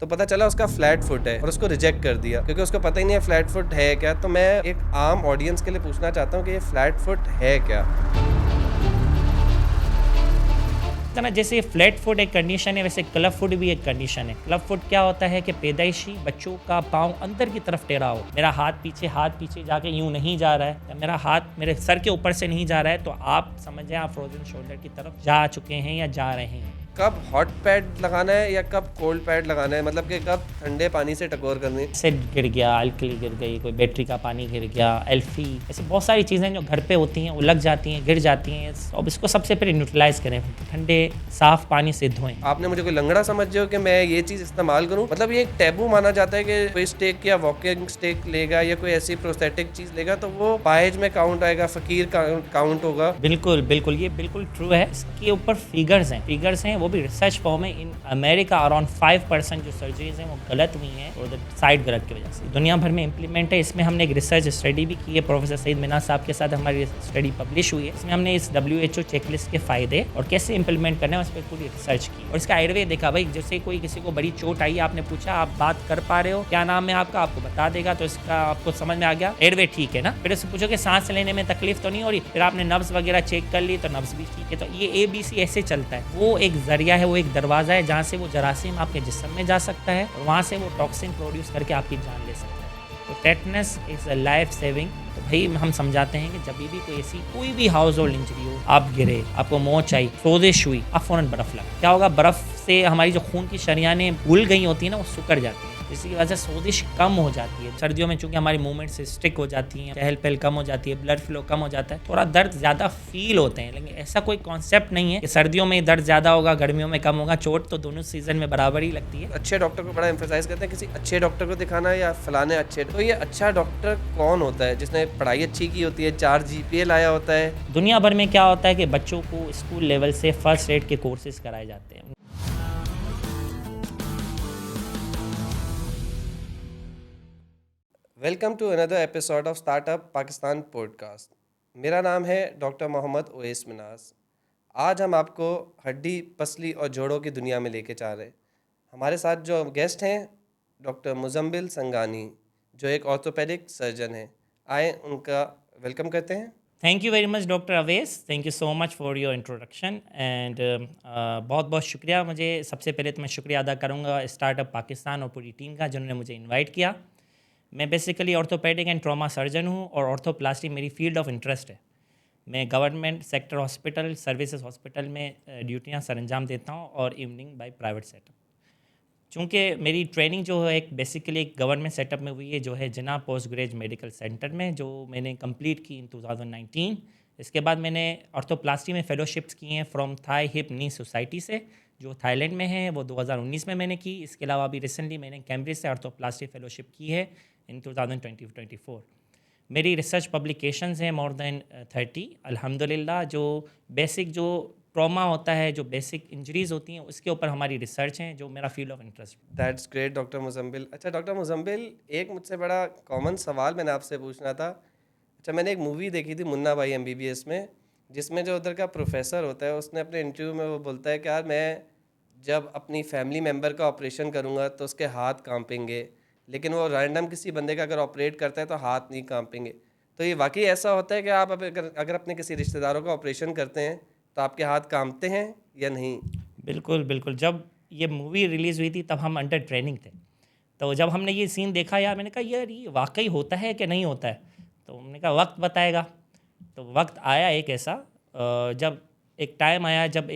तो पता चला उसका फ्लैट फुट है और उसको रिजेक्ट कर दिया क्योंकि उसको पता ही नहीं है फ्लैट फुट है क्या। तो मैं एक आम ऑडियंस के लिए पूछना चाहता हूँ कि ये फ्लैट फुट है क्या। ना जैसे फ्लैट फुट एक कंडीशन है, वैसे क्लब फुट भी एक कंडीशन है। क्लब फुट क्या होता है कि पैदाइशी बच्चों का पाँव अंदर की तरफ टेढ़ा हो, मेरा हाथ पीछे जाके यूं नहीं जा रहा है, या मेरा हाथ मेरे सर के ऊपर से नहीं जा रहा है, तो आप समझ जाए आप फ्रोजन शोल्डर की तरफ जा चुके हैं या जा रहे हैं। कब हॉट पैड लगाना है या कब कोल्ड पैड लगाना है, मतलब कि कब ठंडे पानी से टकोर करनी है। एसिड गिर गया, अल्कली गिर गई, कोई बैटरी का पानी गिर गया, एल्फी, ऐसी बहुत सारी चीज़ें जो घर पे होती हैं वो लग जाती हैं, गिर जाती हैं। अब इसको सबसे पहले न्यूट्रलाइज करें, ठंडे साफ पानी से धोएं। आपने मुझे कोई लंगड़ा समझ हो कि मैं ये चीज़ इस्तेमाल करूं? मतलब ये एक टैबू माना जाता है कि कोई स्टेक या वॉकिंग स्टेक लेगा या कोई ऐसी प्रोस्थेटिक चीज़ लेगा तो वो पाएज में काउंट आएगा, फकीर काउंट होगा। बिल्कुल बिल्कुल, ये बिल्कुल ट्रू है। इसके ऊपर फिगर्स हैं, वो भी रिसर्च फॉर्म है। इन अमेरिका अराउंड 5% जो सर्जरीज हैं वो गलत हुई हैं और साइड गलत की वजह से। दुनिया भर में इम्प्लीमेंट है। इसमें हमने एक रिसर्च स्टडी भी की है, प्रोफेसर सईद मिनाज साहब के साथ हमारी स्टडी पब्लिश हुई है। इसमें हमने इस WHO चेकलिस्ट के फायदे और कैसे इंप्लीमेंट करना है उस पर पूरी रिसर्च की और इसका आयुर्वेद देखा। भाई जैसे कोई किसी को बड़ी चोट आई, आपने पूछा आप बात कर पा रहे हो, क्या नाम है आपका, आपको बता देगा, तो इसका आपको समझ में आ गया एयरवे ठीक है ना। फिर उससे पूछो कि सांस लेने में तकलीफ तो नहीं हो रही, फिर आपने नब्ज वगैरह चेक कर ली तो नब्ज भी ठीक है। तो ये ABC ऐसे चलता है। वो एक जरिया है, वो एक दरवाजा है जहाँ से वो जरासीम आपके जिस्म में जा सकता है और वहाँ से वो टॉक्सिन प्रोड्यूस करके आपकी जान ले सकता है। तो tetanus is a life saving. तो भाई हम समझाते हैं कि जब भी कोई भी हाउस होल्ड इंजरी हो, आप गिरे, आपको मोच आई, सोजिश हुई, आप फौरन बर्फ लगा। क्या होगा, बर्फ से हमारी जो खून की शरियानें भूल गई होती है ना, वो सुकड़ जाती है, जिसकी वजह से सोजिश कम हो जाती है। सर्दियों में चूंकि हमारी मूवमेंट से स्टिक हो जाती हैं, चहल पहल कम हो जाती है, ब्लड फ्लो कम हो जाता है, थोड़ा दर्द ज़्यादा फील होते हैं। लेकिन ऐसा कोई कॉन्सेप्ट नहीं है कि सर्दियों में दर्द ज़्यादा होगा, गर्मियों में कम होगा। चोट तो दोनों सीजन में बराबर ही लगती है। अच्छे डॉक्टर को बड़ा एम्फेसाइज करते हैं किसी अच्छे डॉक्टर को दिखाना या फलाने अच्छे। तो ये अच्छा डॉक्टर कौन होता है? जिसने पढ़ाई अच्छी की होती है, 4 GPA लाया होता है। दुनिया भर में क्या होता है कि बच्चों को स्कूल लेवल से फर्स्ट एड के कोर्सेज कराए जाते हैं। Welcome to another episode of startup Pakistan podcast. मेरा नाम है डॉक्टर मोहम्मद ओवैस मिनाज। आज हम आपको हड्डी, पसली और जोड़ों की दुनिया में लेके जा रहे हैं। हमारे साथ जो गेस्ट हैं डॉक्टर मुजम्बिल संगानी, जो एक ऑर्थोपेडिक सर्जन हैं। आए उनका वेलकम करते हैं। Thank you very much doctor अवेस, thank you so much for your introduction and बहुत बहुत शुक्रिया। मुझे सबसे पहले तो मैं शुक्रिया अदा करूँगा स्टार्टअप पाकिस्तान और पूरी टीम का जिन्होंने मुझे इनवाइट किया। मैं basically orthopaedic and trauma surgeon हूँ और ऑर्थोप्लास्टी मेरी फील्ड ऑफ इंटरेस्ट है। मैं government sector hospital, services hospital में ड्यूटियाँ सरंजाम देता हूँ और इवनिंग बाय प्राइवेट सेटअप। चूँकि मेरी ट्रेनिंग जो है एक बेसिकली एक गवर्नमेंट सेटअप में हुई है, जो है जिना पोस्ट ग्रेजुएट मेडिकल सेंटर में, जो मैंने कंप्लीट की इन 2019। इसके बाद मैंने ऑर्थोप्लास्टी में फेलोशिप्स की हैं from Thai hip knee society से, जो थाईलैंड में है, वो 2019 में मैंने की। इसके अलावा अभी रिसेंटली मैंने कैम्ब्रिज से ऑर्थोप्लास्टी फेलोशिप की है इन 2020-24। मेरी रिसर्च पब्लिकेशंस हैं मोर देन 30 अल्हम्दुलिल्लाह। जो बेसिक जो ट्रॉमा होता है, जो बेसिक इंजरीज़ होती हैं, उसके ऊपर हमारी रिसर्च है, जो मेरा field of interest. That's great doctor Muzammil. अच्छा डॉक्टर मुजम्बिल, एक मुझसे बड़ा कॉमन सवाल मैंने आपसे पूछना था। अच्छा, मैंने एक मूवी देखी थी मुन्ना भाई MBBS में, जिसमें जो उधर का प्रोफेसर होता है उसने अपने इंटरव्यू में वो बोलता है कि यार मैं जब अपनी फैमिली मेम्बर का ऑपरेशन करूँगा तो उसके हाथ कांपेंगे, लेकिन वो रैंडम किसी बंदे का अगर ऑपरेट करता है तो हाथ नहीं कांपेंगे। तो ये वाकई ऐसा होता है कि आप अगर अपने किसी रिश्तेदारों का ऑपरेशन करते हैं तो आपके हाथ कांपते हैं या नहीं? बिल्कुल बिल्कुल। जब ये मूवी रिलीज़ हुई थी तब हम अंडर ट्रेनिंग थे। तो जब हमने ये सीन देखा यार, मैंने कहा यार ये वाकई होता है कि नहीं होता है। तो हमने कहा वक्त बताएगा। तो वक्त आया एक ऐसा, जब एक टाइम आया जब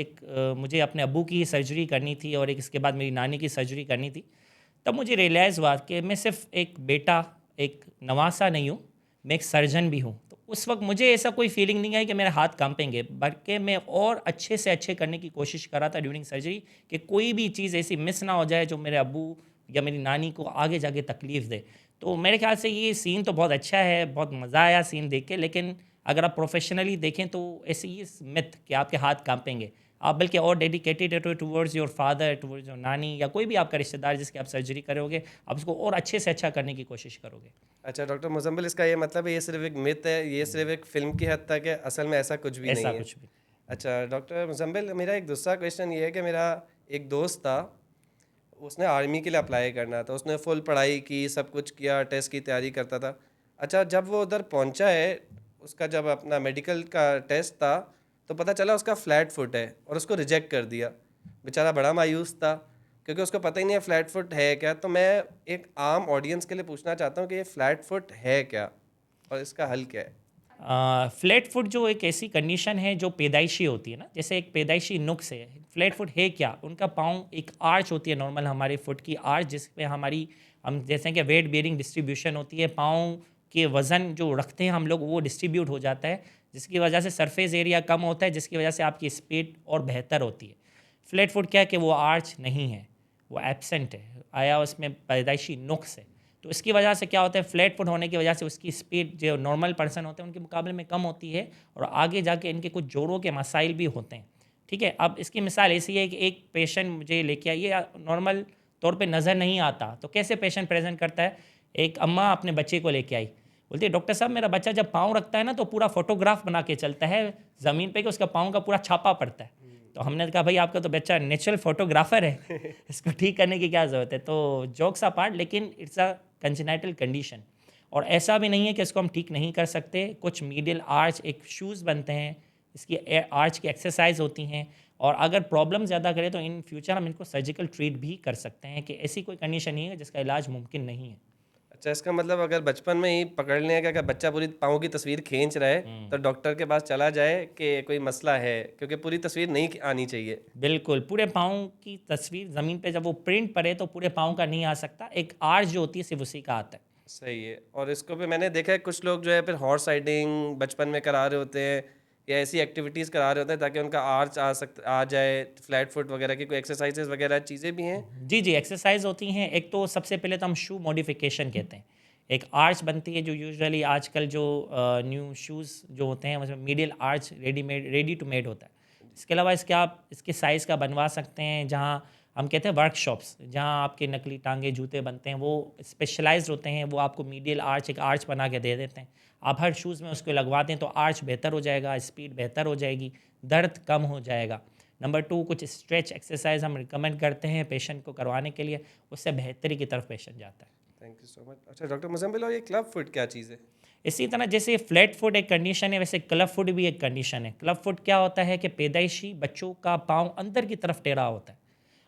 मुझे अपने अब्बू की सर्जरी करनी थी और एक इसके बाद मेरी नानी की सर्जरी करनी थी। तब मुझे रियलाइज़ हुआ कि मैं सिर्फ एक बेटा, एक नवासा नहीं हूँ, मैं एक सर्जन भी हूँ। तो उस वक्त मुझे ऐसा कोई फीलिंग नहीं आई कि मेरे हाथ कांपेंगे, बल्कि मैं और अच्छे से अच्छे करने की कोशिश कर रहा था ड्यूरिंग सर्जरी, कि कोई भी चीज़ ऐसी मिस ना हो जाए जो मेरे अब्बू या मेरी नानी को आगे जाके तकलीफ़ दे। तो मेरे ख्याल से ये सीन तो बहुत अच्छा है, बहुत मज़ा आया सीन देख के। लेकिन अगर आप प्रोफेशनली देखें तो ऐसे ही मिथ कि आपके हाथ कांपेंगे, आप बल्कि और डेडिकेटेड है towards your father, towards your नानी या कोई भी आपका रिश्तेदार जिसकी आप सर्जरी करोगे, आप उसको और अच्छे से अच्छा करने की कोशिश करोगे। अच्छा डॉक्टर मुजम्बिल, इसका ये मतलब है ये सिर्फ एक मिथ है, ये सिर्फ एक फिल्म की हद तक है, असल में ऐसा कुछ भी ऐसा नहीं है? कुछ भी। अच्छा डॉक्टर मुजम्बिल, मेरा एक दूसरा क्वेश्चन ये है कि मेरा एक दोस्त था, उसने आर्मी के लिए अप्लाई करना था, उसने फुल पढ़ाई की, सब कुछ किया, टेस्ट की तैयारी करता था। अच्छा, जब वो उधर पहुंचा है, उसका जब अपना मेडिकल का टेस्ट था, तो पता चला उसका फ्लैट फुट है और उसको रिजेक्ट कर दिया। बेचारा बड़ा मायूस था, क्योंकि उसको पता ही नहीं है फ्लैट फुट है क्या। तो मैं एक आम ऑडियंस के लिए पूछना चाहता हूँ कि ये फ्लैट फुट है क्या और इसका हल क्या है। फ्लैट फुट जो एक ऐसी कंडीशन है जो पैदाइशी होती है ना, जैसे एक पैदाइशी नुक्स है। फ्लैट फुट है क्या, उनका पाँव एक आर्च होती है नॉर्मल हमारे फुट की आर्च, जिसमें हमारी हम जैसे कि वेट बेयरिंग डिस्ट्रीब्यूशन होती है, पाँव के वज़न जो रखते हैं हम लोग वो डिस्ट्रीब्यूट हो जाता है, जिसकी वजह से सरफेस एरिया कम होता है, जिसकी वजह से आपकी स्पीड और बेहतर होती है। फ्लैट फुट क्या है कि वो आर्च नहीं है, वो एब्सेंट है, आया उसमें पैदाइशी नुक्स है। तो इसकी वजह से क्या होता है, फ्लैट फुट होने की वजह से उसकी स्पीड जो नॉर्मल पर्सन होते हैं उनके मुकाबले में कम होती है, और आगे जाके इनके कुछ जोड़ों के मसाइल भी होते हैं। ठीक है, अब इसकी मिसाल ऐसी है कि एक पेशेंट मुझे लेके आइए, नॉर्मल तौर पे नज़र नहीं आता, तो कैसे पेशेंट प्रेजेंट करता है। एक अम्मा अपने बच्चे को लेके आई, बोलती है डॉक्टर साहब मेरा बच्चा जब पाँव रखता है ना तो पूरा फोटोग्राफ बना के चलता है ज़मीन पे कि उसका पाँव का पूरा छापा पड़ता है। तो हमने कहा भाई आपका तो बच्चा नेचुरल फोटोग्राफर है, इसको ठीक करने की क्या ज़रूरत है। तो जोक्स अपार्ट, लेकिन इट्स अ कंजेनाइटल कंडीशन, और ऐसा भी नहीं है कि इसको हम ठीक नहीं कर सकते। कुछ मीडियल आर्च एक शूज़ बनते हैं, इसकी आर्च की एक्सरसाइज होती हैं, और अगर प्रॉब्लम ज़्यादा करे तो इन फ्यूचर हम इनको सर्जिकल ट्रीट भी कर सकते हैं, कि ऐसी कोई कंडीशन नहीं है जिसका इलाज मुमकिन नहीं है। अच्छा, इसका मतलब अगर बचपन में ही पकड़ लिया कि अगर बच्चा पूरी पाँव की तस्वीर खींच रहा है तो डॉक्टर के पास चला जाए कि कोई मसला है, क्योंकि पूरी तस्वीर नहीं आनी चाहिए। बिल्कुल, पूरे पाँव की तस्वीर ज़मीन पे जब वो प्रिंट पड़े तो पूरे पाँव का नहीं आ सकता, एक आर्च जो होती है सिर्फ उसी का आता है। सही है। और इसको भी मैंने देखा है, कुछ लोग जो है फिर हॉर्स राइडिंग बचपन में करा रहे होते हैं या ऐसी एक्टिविटीज़ करा रहे होते हैं ताकि उनका आर्च आ जाए, फ्लैट फुट वगैरह की कोई एक्सरसाइजेज वगैरह चीज़ें भी हैं। जी, जी, एक्सरसाइज होती हैं। एक तो सबसे पहले तो हम शू मॉडिफिकेशन कहते हैं। एक आर्च बनती है जो यूजुअली आजकल जो न्यू शूज़ जो होते हैं उसमें middle arch ready to made होता है। इसके अलावा इसके आप इसके साइज़ का बनवा सकते हैं, जहाँ हम कहते हैं वर्कशॉप्स, जहाँ आपके नकली टांगे जूते बनते हैं, वो स्पेशलाइज्ड होते हैं, वो आपको मीडियल आर्च एक आर्च बना के दे देते हैं। आप हर शूज़ में उसको लगवा दें तो आर्च बेहतर हो जाएगा, स्पीड बेहतर हो जाएगी, दर्द कम हो जाएगा। नंबर 2, कुछ स्ट्रेच एक्सरसाइज हम रिकमेंड करते हैं पेशेंट को करवाने के लिए, उससे बेहतरी की तरफ पेशेंट जाता है। Thank you so much. अच्छा डॉक्टर मुजम्मिल, और ये क्लब फुट क्या चीज़ है? इसी तरह जैसे फ्लैट फुट एक कंडीशन है, वैसे क्लब फुट भी एक कंडीशन है। क्लब फुट क्या होता है कि पैदाइशी बच्चों का पाँव अंदर की तरफ टेढ़ा होता है।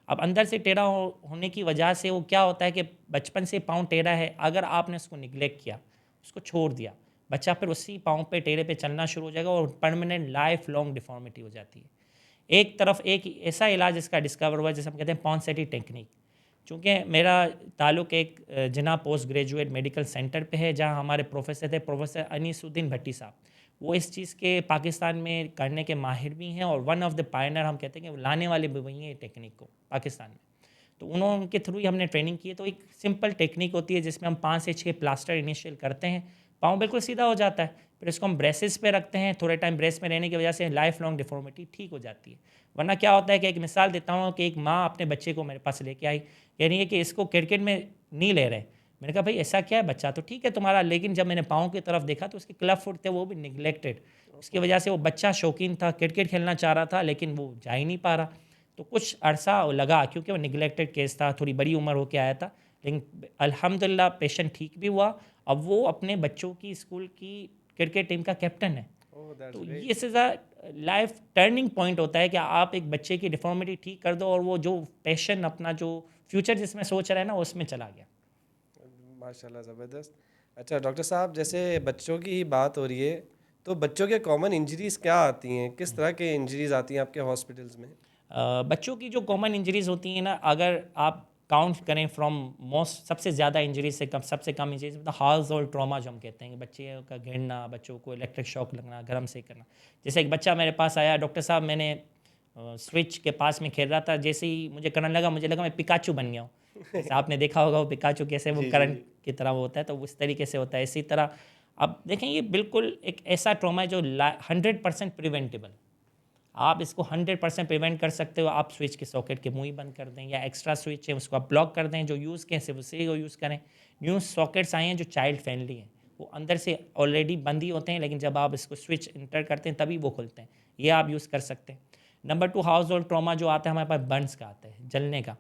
अब अंदर से टेढ़ा होने की वजह से वो क्या होता है कि बचपन से पाँव टेढ़ा है, अगर आपने उसको निगलेक्ट किया, उसको छोड़ दिया, बच्चा फिर उसी पाँव पे टेढ़े पे चलना शुरू हो जाएगा और परमानेंट लाइफ लॉन्ग डिफॉर्मिटी हो जाती है। एक तरफ एक ऐसा इलाज इसका डिस्कवर हुआ है जिसे हम कहते हैं पॉन्सेटी टेक्निक। चूँकि मेरा ताल्लुक एक जिना पोस्ट ग्रेजुएट मेडिकल सेंटर पे है, जहाँ हमारे प्रोफेसर थे प्रोफेसर अनीसुद्दीन भट्टी साहब, वो इस चीज़ के पाकिस्तान में करने के माहिर भी हैं, और वन ऑफ द पायनर हम कहते हैं कि वो लाने वाले भी वही हैं टेक्निक को पाकिस्तान में। तो उनके थ्रू ही हमने ट्रेनिंग की है। तो एक सिंपल टेक्निक होती है जिसमें हम 5 से 6 प्लास्टर इनिशियल करते हैं, पाँव बिल्कुल सीधा हो जाता है, फिर इसको हम ब्रेसेस पे रखते हैं, थोड़े टाइम ब्रेस में रहने की वजह से लाइफ लॉन्ग डिफॉर्मिटी ठीक हो जाती है। वरना क्या होता है कि एक मिसाल देता हूँ कि एक माँ अपने बच्चे को मेरे पास लेके आई, कह रही है कि इसको क्रिकेट में नहीं ले रहे। मैंने कहा भाई ऐसा क्या है, बच्चा तो ठीक है तुम्हारा, लेकिन जब मैंने पाँव की तरफ देखा तो उसके क्लब फुट थे, वो भी निगलेक्टेड। उसकी वजह से वो बच्चा शौकीन था, क्रिकेट खेलना चाह रहा था, लेकिन वो जा ही नहीं पा रहा। तो कुछ अरसा लगा, क्योंकि वो निगलेक्टेड केस था, थोड़ी बड़ी उम्र होके आया था, लेकिन अल्हम्दुलिल्लाह पेशेंट ठीक भी हुआ। अब वो अपने बच्चों की स्कूल की क्रिकेट टीम का कैप्टन है। ओह, दैट्स तो ये great. Is a life turning point होता है कि आप एक बच्चे की डिफॉर्मिटी ठीक कर दो और वो जो पैशन अपना जो फ्यूचर जिसमें सोच रहा है ना उसमें चला गया। माशाल्लाह, ज़बरदस्त। अच्छा डॉक्टर साहब, जैसे बच्चों की ही बात हो रही है, तो बच्चों के कॉमन इंजरीज़ क्या आती हैं, किस तरह के इंजरीज़ आती हैं आपके हॉस्पिटल्स में? बच्चों की जो कॉमन इंजरीज होती हैं ना, अगर आप काउंट करें फ्रॉम मोस्ट, सबसे ज़्यादा इंजरीज से कम, सबसे कम इंजरीज मतलब हाउस और ट्रॉमा जो हम कहते हैं कि बच्चे का गिरना, बच्चों को इलेक्ट्रिक शॉक लगना, गर्म से करना। जैसे एक बच्चा मेरे पास आया, डॉक्टर साहब मैंने स्विच के पास में खेल रहा था, जैसे ही मुझे करंट लगा, मुझे लगा मैं पिकाचू बन गया हूँ। जैसे आपने देखा होगा वो पिकाचू कैसे वो जी जी करंट जी। की तरह वो होता है, तो उस तरीके से होता है। इसी तरह अब देखें, ये बिल्कुल एक ऐसा ट्रॉमा है जो 100% प्रिवेंटेबल। आप इसको 100% प्रिवेंट कर सकते हो। आप स्विच के सॉकेट के मुंह ही बंद कर दें, या एक्स्ट्रा स्विच है उसको आप ब्लॉक कर दें, जो यूज़ किए सिर्फ उसी को यूज़ करें। न्यू सॉकेट्स आए हैं जो चाइल्ड फ्रेंडली हैं, वो अंदर से ऑलरेडी बंद ही होते हैं, लेकिन जब आप इसको स्विच इंटर करते हैं तभी वो खुलते हैं, ये आप यूज़ कर सकते हैं। नंबर 2, हाउस होल्ड ट्रॉमा जो आता है हमारे पास बर्न्स का आता है, जलने का,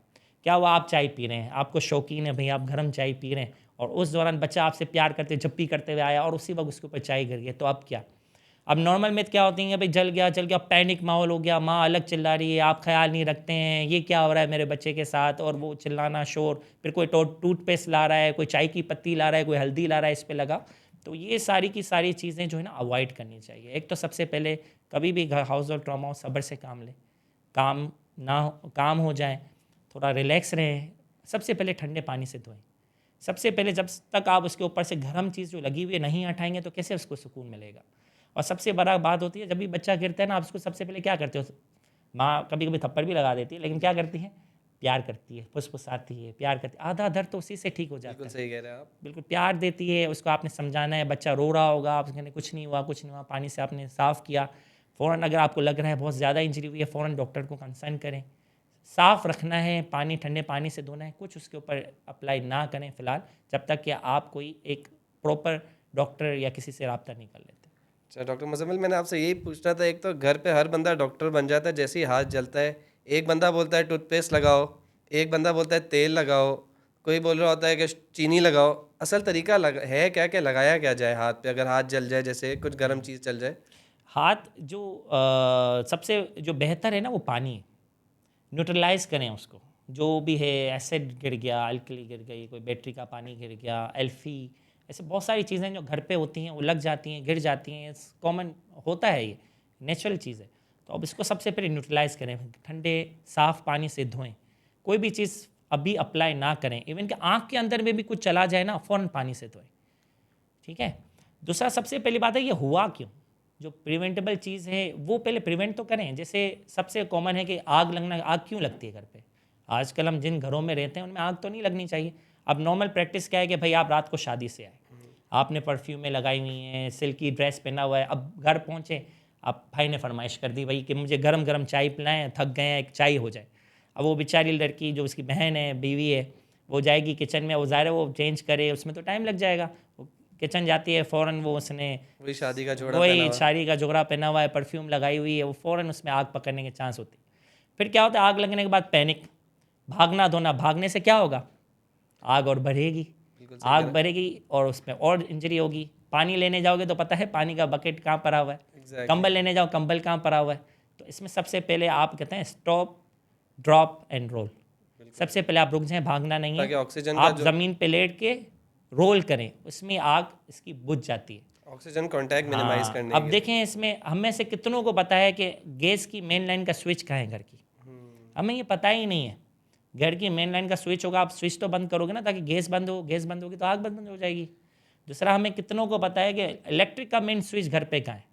क्या हुआ, आप चाय पी रहे हैं, आपको शौकीन है भाई, आप गर्म चाय पी रहे हैं, और उस दौरान बच्चा आपसे प्यार करते झप्पी करते हुए आया और उसी वक्त उसके ऊपर चाय गिर गई, तो अब क्या? अब नॉर्मल में क्या होती है भाई, जल गया, पैनिक माहौल हो गया, माँ अलग चिल्ला रही है, आप ख्याल नहीं रखते हैं, ये क्या हो रहा है मेरे बच्चे के साथ, और वो चिल्लाना, शोर, फिर कोई टूथपेस्ट ला रहा है, कोई चाय की पत्ती ला रहा है, कोई हल्दी ला रहा है, इस पे लगा। तो ये सारी की सारी चीज़ें जो है ना अवॉइड करनी चाहिए। एक तो सबसे पहले कभी भी हाउस होल्ड ट्रॉमा हो, सब्र से काम लें, काम हो जाए, थोड़ा रिलैक्स रहें। सबसे पहले ठंडे पानी से धोएं। सबसे पहले जब तक आप उसके ऊपर से गर्म चीज़ जो लगी हुई है नहीं हटाएंगे तो कैसे उसको सुकून मिलेगा। और सबसे बड़ा बात होती है, जब भी बच्चा गिरता है ना, आप उसको सबसे पहले क्या करते हो, माँ कभी कभी थप्पड़ भी लगा देती है, लेकिन क्या करती है, प्यार करती है, फुसफुसाती है, प्यार करती है, आधा दर्द तो उसी से ठीक हो जाता बिल्कुल है। सही कह रहे हैं आप। बिल्कुल प्यार देती है, उसको आपने समझाना है, बच्चा रो रहा होगा, आप कहने कुछ नहीं हुआ, कुछ नहीं हुआ, पानी से आपने साफ़ किया, फ़ौरन अगर आपको लग रहा है बहुत ज़्यादा इंजरी हुई है, फ़ौरन डॉक्टर को कंसल्ट करें। साफ़ रखना है, पानी ठंडे पानी से धोना है, कुछ उसके ऊपर अप्लाई ना करें फ़िलहाल, जब तक कि आप कोई एक प्रॉपर डॉक्टर या किसी से रब्ता नहीं कर लेते। अच्छा डॉक्टर मुजम्मिल, मैंने आपसे यही पूछना था, एक तो घर पे हर बंदा डॉक्टर बन जाता है जैसे ही हाथ जलता है। एक बंदा बोलता है टूथपेस्ट लगाओ, एक बंदा बोलता है तेल लगाओ, कोई बोल रहा होता है कि चीनी लगाओ। असल तरीका है क्या, क्या लगाया क्या जाए हाथ पे अगर हाथ जल जाए, जैसे कुछ गर्म चीज़ चल जाए? हाथ जो सबसे जो बेहतर है ना वो पानी है, न्यूट्रलाइज करें उसको, जो भी है, एसिड गिर गया, अल्कली गिर गई, कोई बैटरी का पानी गिर गया, एल्फी, ऐसे बहुत सारी चीज़ें जो घर पे होती हैं वो लग जाती हैं, गिर जाती हैं, कॉमन होता है, ये नेचुरल चीज़ है। तो अब इसको सबसे पहले न्यूट्रलाइज करें, ठंडे साफ़ पानी से धोएं, कोई भी चीज़ अभी अप्लाई ना करें, इवन कि आँख के अंदर में भी कुछ चला जाए ना, फ़ौरन पानी से धोएं, ठीक है। दूसरा सबसे पहली बात है ये हुआ क्यों, जो प्रिवेंटेबल चीज़ है वो पहले प्रिवेंट तो करें। जैसे सबसे कॉमन है कि आग लगना, आग क्यों लगती है घर पे, आजकल हम जिन घरों में रहते हैं उनमें आग तो नहीं लगनी चाहिए। अब नॉर्मल प्रैक्टिस क्या है कि भाई आप रात को शादी से आए, आपने परफ्यूमें लगाई हुई हैं, सिल्की ड्रेस पहना हुआ है, अब घर पहुँचे, अब भाई ने फरमाइश कर दी भाई कि मुझे गरम गरम चाय पिलाएं, थक गए हैं, एक चाय हो जाए। अब वो बेचारी लड़की जो उसकी बहन है, बीवी है, वो जाएगी किचन में, वो ज़ाहिर है वो चेंज करे, उसमें तो टाइम लग जाएगा। वो किचन जाती है, फ़ौरन वो उसने वही शादी का जोड़ा पहना वही हुआ। शादी का जोड़ा पहना हुआ है, परफ्यूम लगाई हुई है, वो फ़ौरन उसमें आग पकड़ने के चांस होते हैं। फिर क्या होता है, आग लगने के बाद पैनिक, भागना धोना, भागने से क्या होगा, आग और बढ़ेगी, बिल्कुल सही कह आग रहे बढ़ेगी और उसमें और इंजरी होगी। पानी लेने जाओगे तो पता है पानी का बकेट कहाँ पड़ा हुआ है, हैं। एग्जैक्टली। कंबल लेने जाओ, कंबल कहाँ पड़ा हुआ है। तो इसमें सबसे पहले आप कहते हैं स्टॉप, ड्रॉप एंड रोल। बिल्कुल। सबसे पहले आप रुक जाएं, भागना नहीं है, ताकि ऑक्सीजन का आप जो ज़मीन पे लेट के रोल करें, उसमें आग इसकी बुझ जाती है। ऑक्सीजन कांटेक्ट मिनिमाइज हाँ, करने अब के लिए। देखें इसमें हम में से कितनों को पता है कि गैस की मेन लाइन का स्विच कहाँ है घर की, हमें ये पता ही नहीं है। घर की मेन लाइन का स्विच होगा, आप स्विच तो बंद करोगे ना ताकि गैस बंद हो, गैस बंद होगी तो आग बंद हो जाएगी। दूसरा, हमें कितनों को पता है कि इलेक्ट्रिक का मेन स्विच घर पे कहाँ है।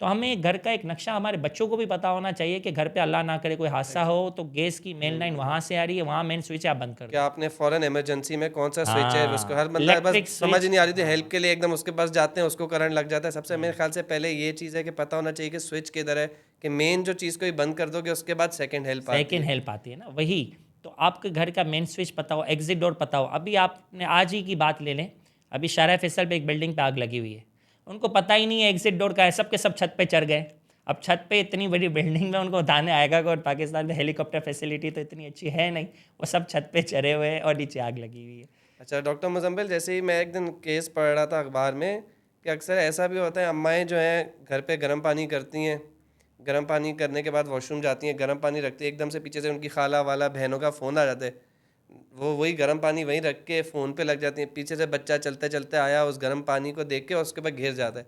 तो हमें घर का एक नक्शा हमारे बच्चों को भी पता होना चाहिए कि घर पे अल्लाह ना करे कोई हादसा हो तो गैस की मेन लाइन वहाँ से आ रही है, वहाँ मेन स्विच आप बंद कर क्या दो। आपने फौरन इमरजेंसी में कौन सा स्विच है, उसको हाँ, हर बंदा बस इलेक्ट्रिक समझ स्विच, नहीं आ रही थी, हेल्प हाँ, के लिए एकदम उसके पास जाते हैं, उसको करंट लग जाता है। सबसे मेरे ख्याल से पहले ये चीज़ है कि पता होना चाहिए कि स्विच किधर है, कि मेन जो चीज़ को ही बंद कर दोगे उसके बाद सेकंड हेल्प आती सेकेंड है। हेल्प आती है ना, वही। तो आपके घर का मेन स्विच पता हो, एग्जिट डोर पता हो। अभी आपने आज ही की बात ले लें, अभी शारा फैसल पे एक बिल्डिंग पे आग लगी हुई है, उनको पता ही नहीं है एग्जिट डोर का है, सबके सब छत पे चढ़ गए। अब छत पे इतनी बड़ी बिल्डिंग में उनको उठाने आएगा, और पाकिस्तान में हेलीकॉप्टर फैसिलिटी तो इतनी अच्छी है नहीं, वो सब छत पे चढ़े हुए हैं और नीचे आग लगी हुई है। अच्छा डॉक्टर मुजम्मिल, जैसे ही मैं एक दिन केस पढ़ रहा था अखबार में कि अक्सर ऐसा भी होता है, अम्माएँ जो हैं घर पे गर्म पानी करती हैं, गर्म पानी करने के बाद वॉशरूम जाती हैं, गर्म पानी रखती है, एकदम से पीछे से उनकी खाला वाला बहनों का फ़ोन आ जाता है, वो वही गर्म पानी वहीं रख के फ़ोन पे लग जाती हैं, पीछे से बच्चा चलते चलते आया उस गर्म पानी को देख के और उसके ऊपर घिर जाता है।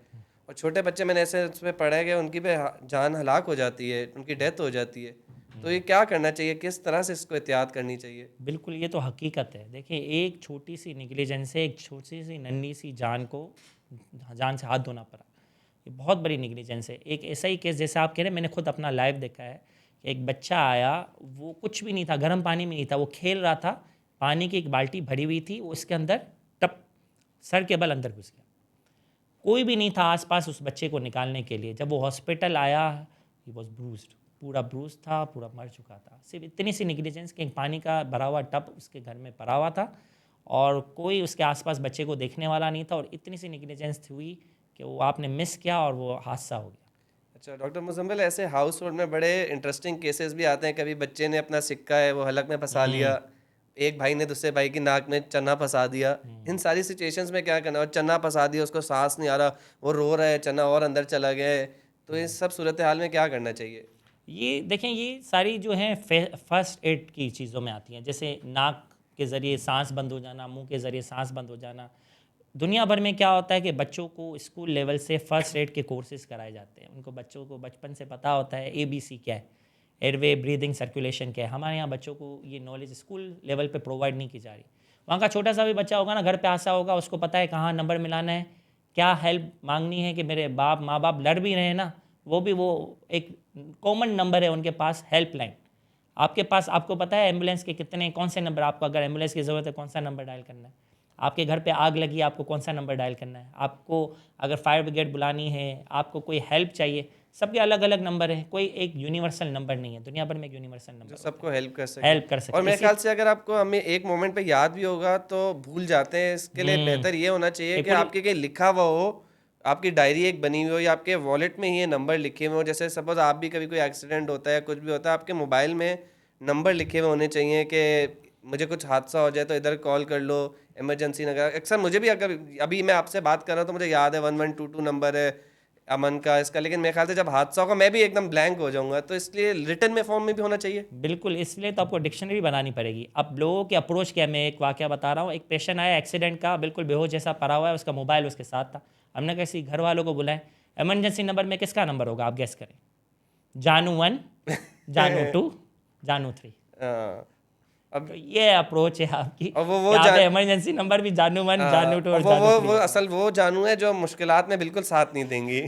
और छोटे बच्चे, मैंने ऐसे उस पर पढ़ा है कि उनकी पे जान हलाक हो जाती है, उनकी डेथ हो जाती है। तो ये क्या करना चाहिए, किस तरह से इसको एहतियात करनी चाहिए? बिल्कुल, ये तो हकीकत है। देखिए, एक छोटी सी निगलिजेंस से एक छोटी सी नन्ही सी जान को जान से हाथ धोना पड़ा, ये बहुत बड़ी निगलिजेंस है। एक ऐसा ही केस जैसे आप कह रहे हैं, मैंने खुद अपना लाइव देखा है कि एक बच्चा आया, वो कुछ भी नहीं था, गर्म पानी में नहीं था, वो खेल रहा था, पानी की एक बाल्टी भरी हुई थी, वो उसके अंदर टप सर के बल अंदर घुस गया। कोई भी नहीं था आसपास उस बच्चे को निकालने के लिए। जब वो हॉस्पिटल आया, ही वॉज ब्रूस्ड, पूरा ब्रूज था, पूरा मर चुका था। सिर्फ इतनी सी निगलिजेंस कि एक पानी का भरा हुआ टब उसके घर में पड़ा हुआ था और कोई उसके आसपास बच्चे को देखने वाला नहीं था, और इतनी सी निगलिजेंस हुई कि वो आपने मिस किया और वो हादसा हो गया। अच्छा डॉक्टर मुजम्मिल, ऐसे हाउस होल्ड में बड़े इंटरेस्टिंग केसेस भी आते हैं, कभी बच्चे ने अपना सिक्का है वो हलक में फंसा लिया, एक भाई ने दूसरे भाई की नाक में चना फंसा दिया, इन सारी सिचुएशंस में क्या करना, और चना फंसा दिया, उसको सांस नहीं आ रहा, वो रो रहा है, चना और अंदर चला गया है, तो इस सब सूरत हाल में क्या करना चाहिए? ये देखें, ये सारी जो हैं फर्स्ट एड की चीज़ों में आती हैं, जैसे नाक के ज़रिए सांस बंद हो जाना, मुंह के ज़रिए सांस बंद हो जाना। दुनिया भर में क्या होता है कि बच्चों को स्कूल लेवल से फर्स्ट एड के कोर्सेज कराए जाते हैं। उनको बच्चों को बचपन से पता होता है ABC क्या है, एयरवे, ब्रीदिंग, सर्कुलेशन क्या है। हमारे यहाँ बच्चों को ये नॉलेज स्कूल लेवल पे प्रोवाइड नहीं की जा रही। वहाँ का छोटा सा भी बच्चा होगा ना, घर पे आसा होगा, उसको पता है कहाँ नंबर मिलाना है, क्या हेल्प मांगनी है, कि मेरे माँ बाप लड़ भी रहे हैं ना, वो भी वो एक कॉमन नंबर है उनके पास, हेल्पलाइन। आपके पास, आपको पता है एम्बुलेंस के कितने, कौन से नंबर, आपको अगर एम्बुलेंस की ज़रूरत है कौन सा नंबर डायल करना है, आपके घर पे आग लगी आपको कौन सा नंबर डायल करना है, आपको अगर फायर ब्रिगेड बुलानी है, आपको कोई हेल्प चाहिए, सबके अलग अलग नंबर है। कोई एक यूनिवर्सल नंबर नहीं है, दुनिया भर में एक यूनिवर्सल जो नंबर होता सबको हेल्प कर है, सके। हेल्प कर और सके। मेरे इसी ख्याल से अगर आपको हमें एक मोमेंट पे याद भी होगा तो भूल जाते हैं, इसके लिए बेहतर ये होना चाहिए एक कि पूरी आपके कहीं लिखा हुआ हो, आपकी डायरी एक बनी हुई हो, या आपके वॉलेट में ही ये नंबर लिखे हुए हो। जैसे सपोज आप भी कभी कोई एक्सीडेंट होता है, कुछ भी होता है, आपके मोबाइल में नंबर लिखे हुए होने चाहिए कि मुझे कुछ हादसा हो जाए तो इधर कॉल कर लो, इमरजेंसी नगर। अक्सर मुझे भी, अगर अभी मैं आपसे बात कर रहा हूँ तो मुझे याद है 1122 नंबर है अमन का, इसका, लेकिन मेरे ख्याल से जब हादसा होगा मैं भी एकदम ब्लैंक हो जाऊंगा, तो इसलिए रिटर्न में फॉर्म में भी होना चाहिए। बिल्कुल, इसलिए तो आपको डिक्शनरी बनानी पड़ेगी। अब लोगों की अप्रोच क्या है, मैं एक वाकया बता रहा हूँ। एक पेशेंट आया एक्सीडेंट का, बिल्कुल बेहोश जैसा पड़ा हुआ है, उसका मोबाइल उसके साथ था। हमने किसी घर वालों को बुलाया, इमरजेंसी नंबर में किसका नंबर होगा, आप गेस करें। जानू 1, जानू 2, जानू 3। हाँ, तो अब ये अप्रोच है आपकी और कि वो आप जान इमरजेंसी नंबर भी जानू 1, हाँ, जानू 2 और और जानू 3 वो होगा। असल वो जानू है जो मुश्किलात में बिल्कुल साथ नहीं देंगी।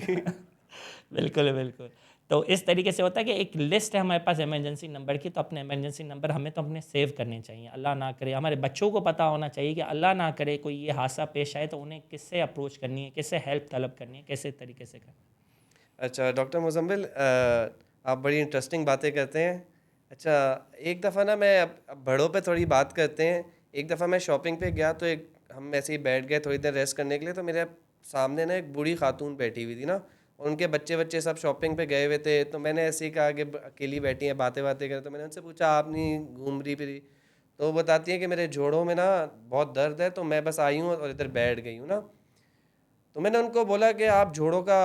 बिल्कुल बिल्कुल। तो इस तरीके से होता है कि एक लिस्ट है हमारे पास इमरजेंसी नंबर की, तो अपने इमरजेंसी नंबर हमें तो अपने सेव करने चाहिए। अल्लाह ना करे, हमारे बच्चों को पता होना चाहिए कि अल्लाह ना करे कोई ये हादसा पेश आए तो उन्हें किससे अप्रोच करनी है, किससे हेल्प तलब करनी है, कैसे तरीके से करनी अच्छा डॉक्टर मुजम्मिल, आप बड़ी इंटरेस्टिंग बातें करते हैं। अच्छा, एक दफ़ा ना मैं, अब बड़ों पे थोड़ी बात करते हैं। एक दफ़ा मैं शॉपिंग पे गया तो एक, हम ऐसे ही बैठ गए थोड़ी देर रेस्ट करने के लिए, तो मेरे सामने ना एक बूढ़ी खातून बैठी हुई थी ना, और उनके बच्चे बच्चे सब शॉपिंग पे गए हुए थे। तो मैंने ऐसे ही कहा कि अकेली बैठी हैं, बातें बातें करें, तो मैंने उनसे पूछा आप नहीं घूम रही फिरी? तो वो बताती हैं कि मेरे जोड़ों में ना बहुत दर्द है, तो मैं बस आई हूँ और इधर बैठ गई हूँ ना। तो मैंने उनको बोला कि आप जोड़ों का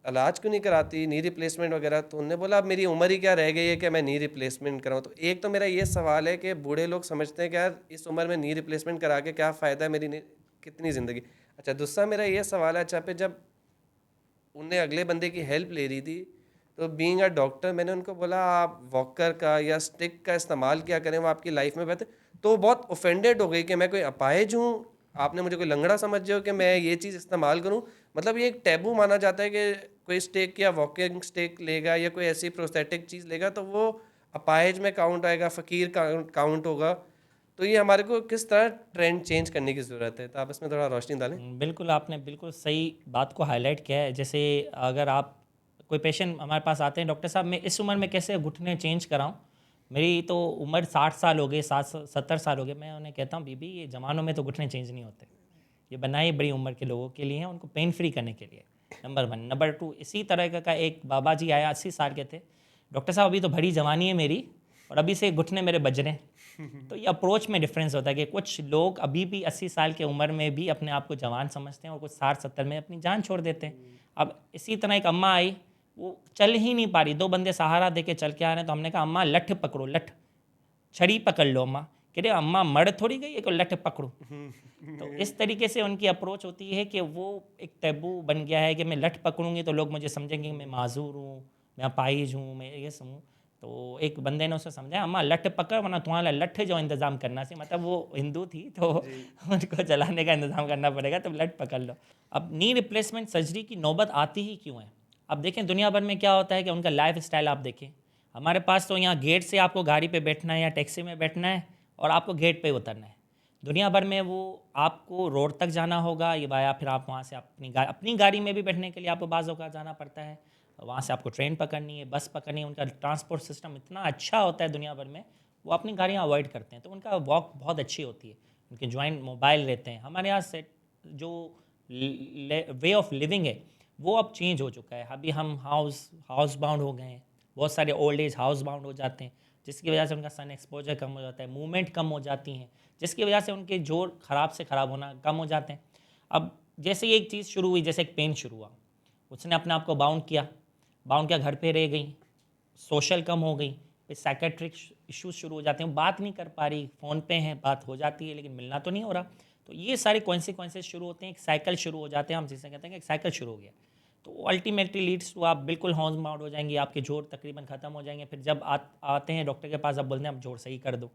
इलाज क्यों नहीं कराती, नी रिप्लेसमेंट वगैरह? तो उन्होंने बोला अब मेरी उम्र ही क्या रह गई है कि मैं नी रिप्लेसमेंट कराऊँ। तो एक तो मेरा ये सवाल है कि बूढ़े लोग समझते हैं कि यार इस उम्र में नी रिप्लेसमेंट करा के क्या फ़ायदा है, कितनी ज़िंदगी। अच्छा, दूसरा मेरा ये सवाल है, अच्छा पे जब उनने अगले बंदे की हेल्प ले रही थी, तो बीइंग अ डॉक्टर मैंने उनको बोला आप वॉकर का या स्टिक का इस्तेमाल क्या करें, वो आपकी लाइफ में बेहतर। तो वो बहुत ऑफेंडेड हो गई कि मैं कोई अपाहिज हूँ, आपने मुझे कोई लंगड़ा समझ हो कि मैं ये चीज़ इस्तेमाल करूँ। मतलब ये एक टैबू माना जाता है कि कोई स्टिक या वॉकिंग स्टिक लेगा या कोई ऐसी प्रोस्थेटिक चीज़ लेगा तो वो अपाहिज में काउंट आएगा, फ़कीर काउंट होगा। तो ये हमारे को किस तरह ट्रेंड चेंज करने की ज़रूरत है, तो आप इसमें थोड़ा रोशनी डालें। बिल्कुल, आपने बिल्कुल सही बात को हाईलाइट किया है। जैसे अगर आप, कोई पेशेंट हमारे पास आते हैं, डॉक्टर साहब मैं इस उम्र में कैसे घुटने चेंज कराऊं, मेरी तो उम्र 60 साल हो गई, 70 साल हो गए। मैं उन्हें कहता हूं बीबी ये ज़मानों में तो घुटने चेंज नहीं होते, ये बनाई बड़ी उम्र के लोगों के लिए हैं, उनको पेन फ्री करने के लिए। नंबर 1। नंबर 2, इसी तरह का एक बाबा जी आया, 80 साल के थे। डॉक्टर साहब अभी तो भरी जवानी है मेरी और अभी से घुटने मेरे बज रहे हैं। तो ये अप्रोच में डिफरेंस होता है कि कुछ लोग अभी भी 80 साल की उम्र में भी अपने आप को जवान समझते हैं और कुछ 60-70 में अपनी जान छोड़ देते हैं। अब इसी तरह एक अम्मा आई, वो चल ही नहीं पा रही, 2 बंदे सहारा दे के चल के आ रहे हैं, तो हमने कहा अम्मा लठ पकड़ो, लठ, छड़ी पकड़ लो अम्मा। कह रहे अम्मा मर थोड़ी गई है कि लठ पकड़ो। तो इस तरीके से उनकी अप्रोच होती है कि वो एक टैबू बन गया है कि मैं लठ पकड़ूंगी तो लोग मुझे समझेंगे कि मैं माजूर हूँ, मैं अपाहिज हूँ, मैं ये सब हूँ। तो एक बंदे ने उसे समझाया अम्मा लठ पकड़ वरना तुम्हारा लठ जो इंतज़ाम करना से, मतलब वो हिंदू थी तो जी। उनको जलाने का इंतज़ाम करना पड़ेगा, तो लठ पकड़ लो। अब नी रिप्लेसमेंट सर्जरी की नौबत आती ही क्यों है? अब देखें दुनिया भर में क्या होता है कि उनका लाइफ स्टाइल आप देखें। हमारे पास तो यहाँ गेट से आपको गाड़ी पे बैठना है या टैक्सी में बैठना है और आपको गेट पे उतरना है। दुनिया भर में वो आपको रोड तक जाना होगा या फिर आप वहाँ से अपनी गाड़ी में भी बैठने के लिए आपको बाज़ औक़ात जाना पड़ता है। वहाँ से आपको ट्रेन पकड़नी है, बस पकड़नी है। उनका ट्रांसपोर्ट सिस्टम इतना अच्छा होता है दुनिया भर में, वो अपनी गाड़ियाँ अवॉइड करते हैं, तो उनका वॉक बहुत अच्छी होती है। उनके जॉइंट मोबाइल रहते हैं। हमारे यहाँ से जो वे ऑफ लिविंग है वो अब चेंज हो चुका है। अभी हम हाउस बाउंड हो गए हैं, बहुत सारे ओल्ड एज हाउस बाउंड हो जाते हैं, जिसकी वजह से उनका सन एक्सपोजर कम हो जाता है, मूवमेंट कम हो जाती हैं, जिसकी वजह से उनके जोड़ ख़राब से ख़राब होना कम हो जाते हैं। अब जैसे ही एक चीज़ शुरू हुई, जैसे एक पेन शुरू हुआ, उसने अपने आप को बाउंड किया, घर पे रह गई, सोशल कम हो गई, फिर साइकेट्रिक इश्यूज शुरू हो जाते हैं, बात नहीं कर पा रही, फ़ोन पे हैं, बात हो जाती है लेकिन मिलना तो नहीं हो रहा। तो ये सारे कॉन्सिक्वेंसेस शुरू होते हैं, एक साइकिल शुरू हो जाते हैं, हम जिसे कहते हैं कि एक साइकिल शुरू हो गया। तो अल्टीमेटली लीड्स टू आप बिल्कुल हाउस माउंट हो जाएंगे, आपके जोड़ तकरीबन ख़त्म हो जाएंगे। फिर जब आते हैं डॉक्टर के पास, अब बोलते हैं आप जोड़ सही कर दो,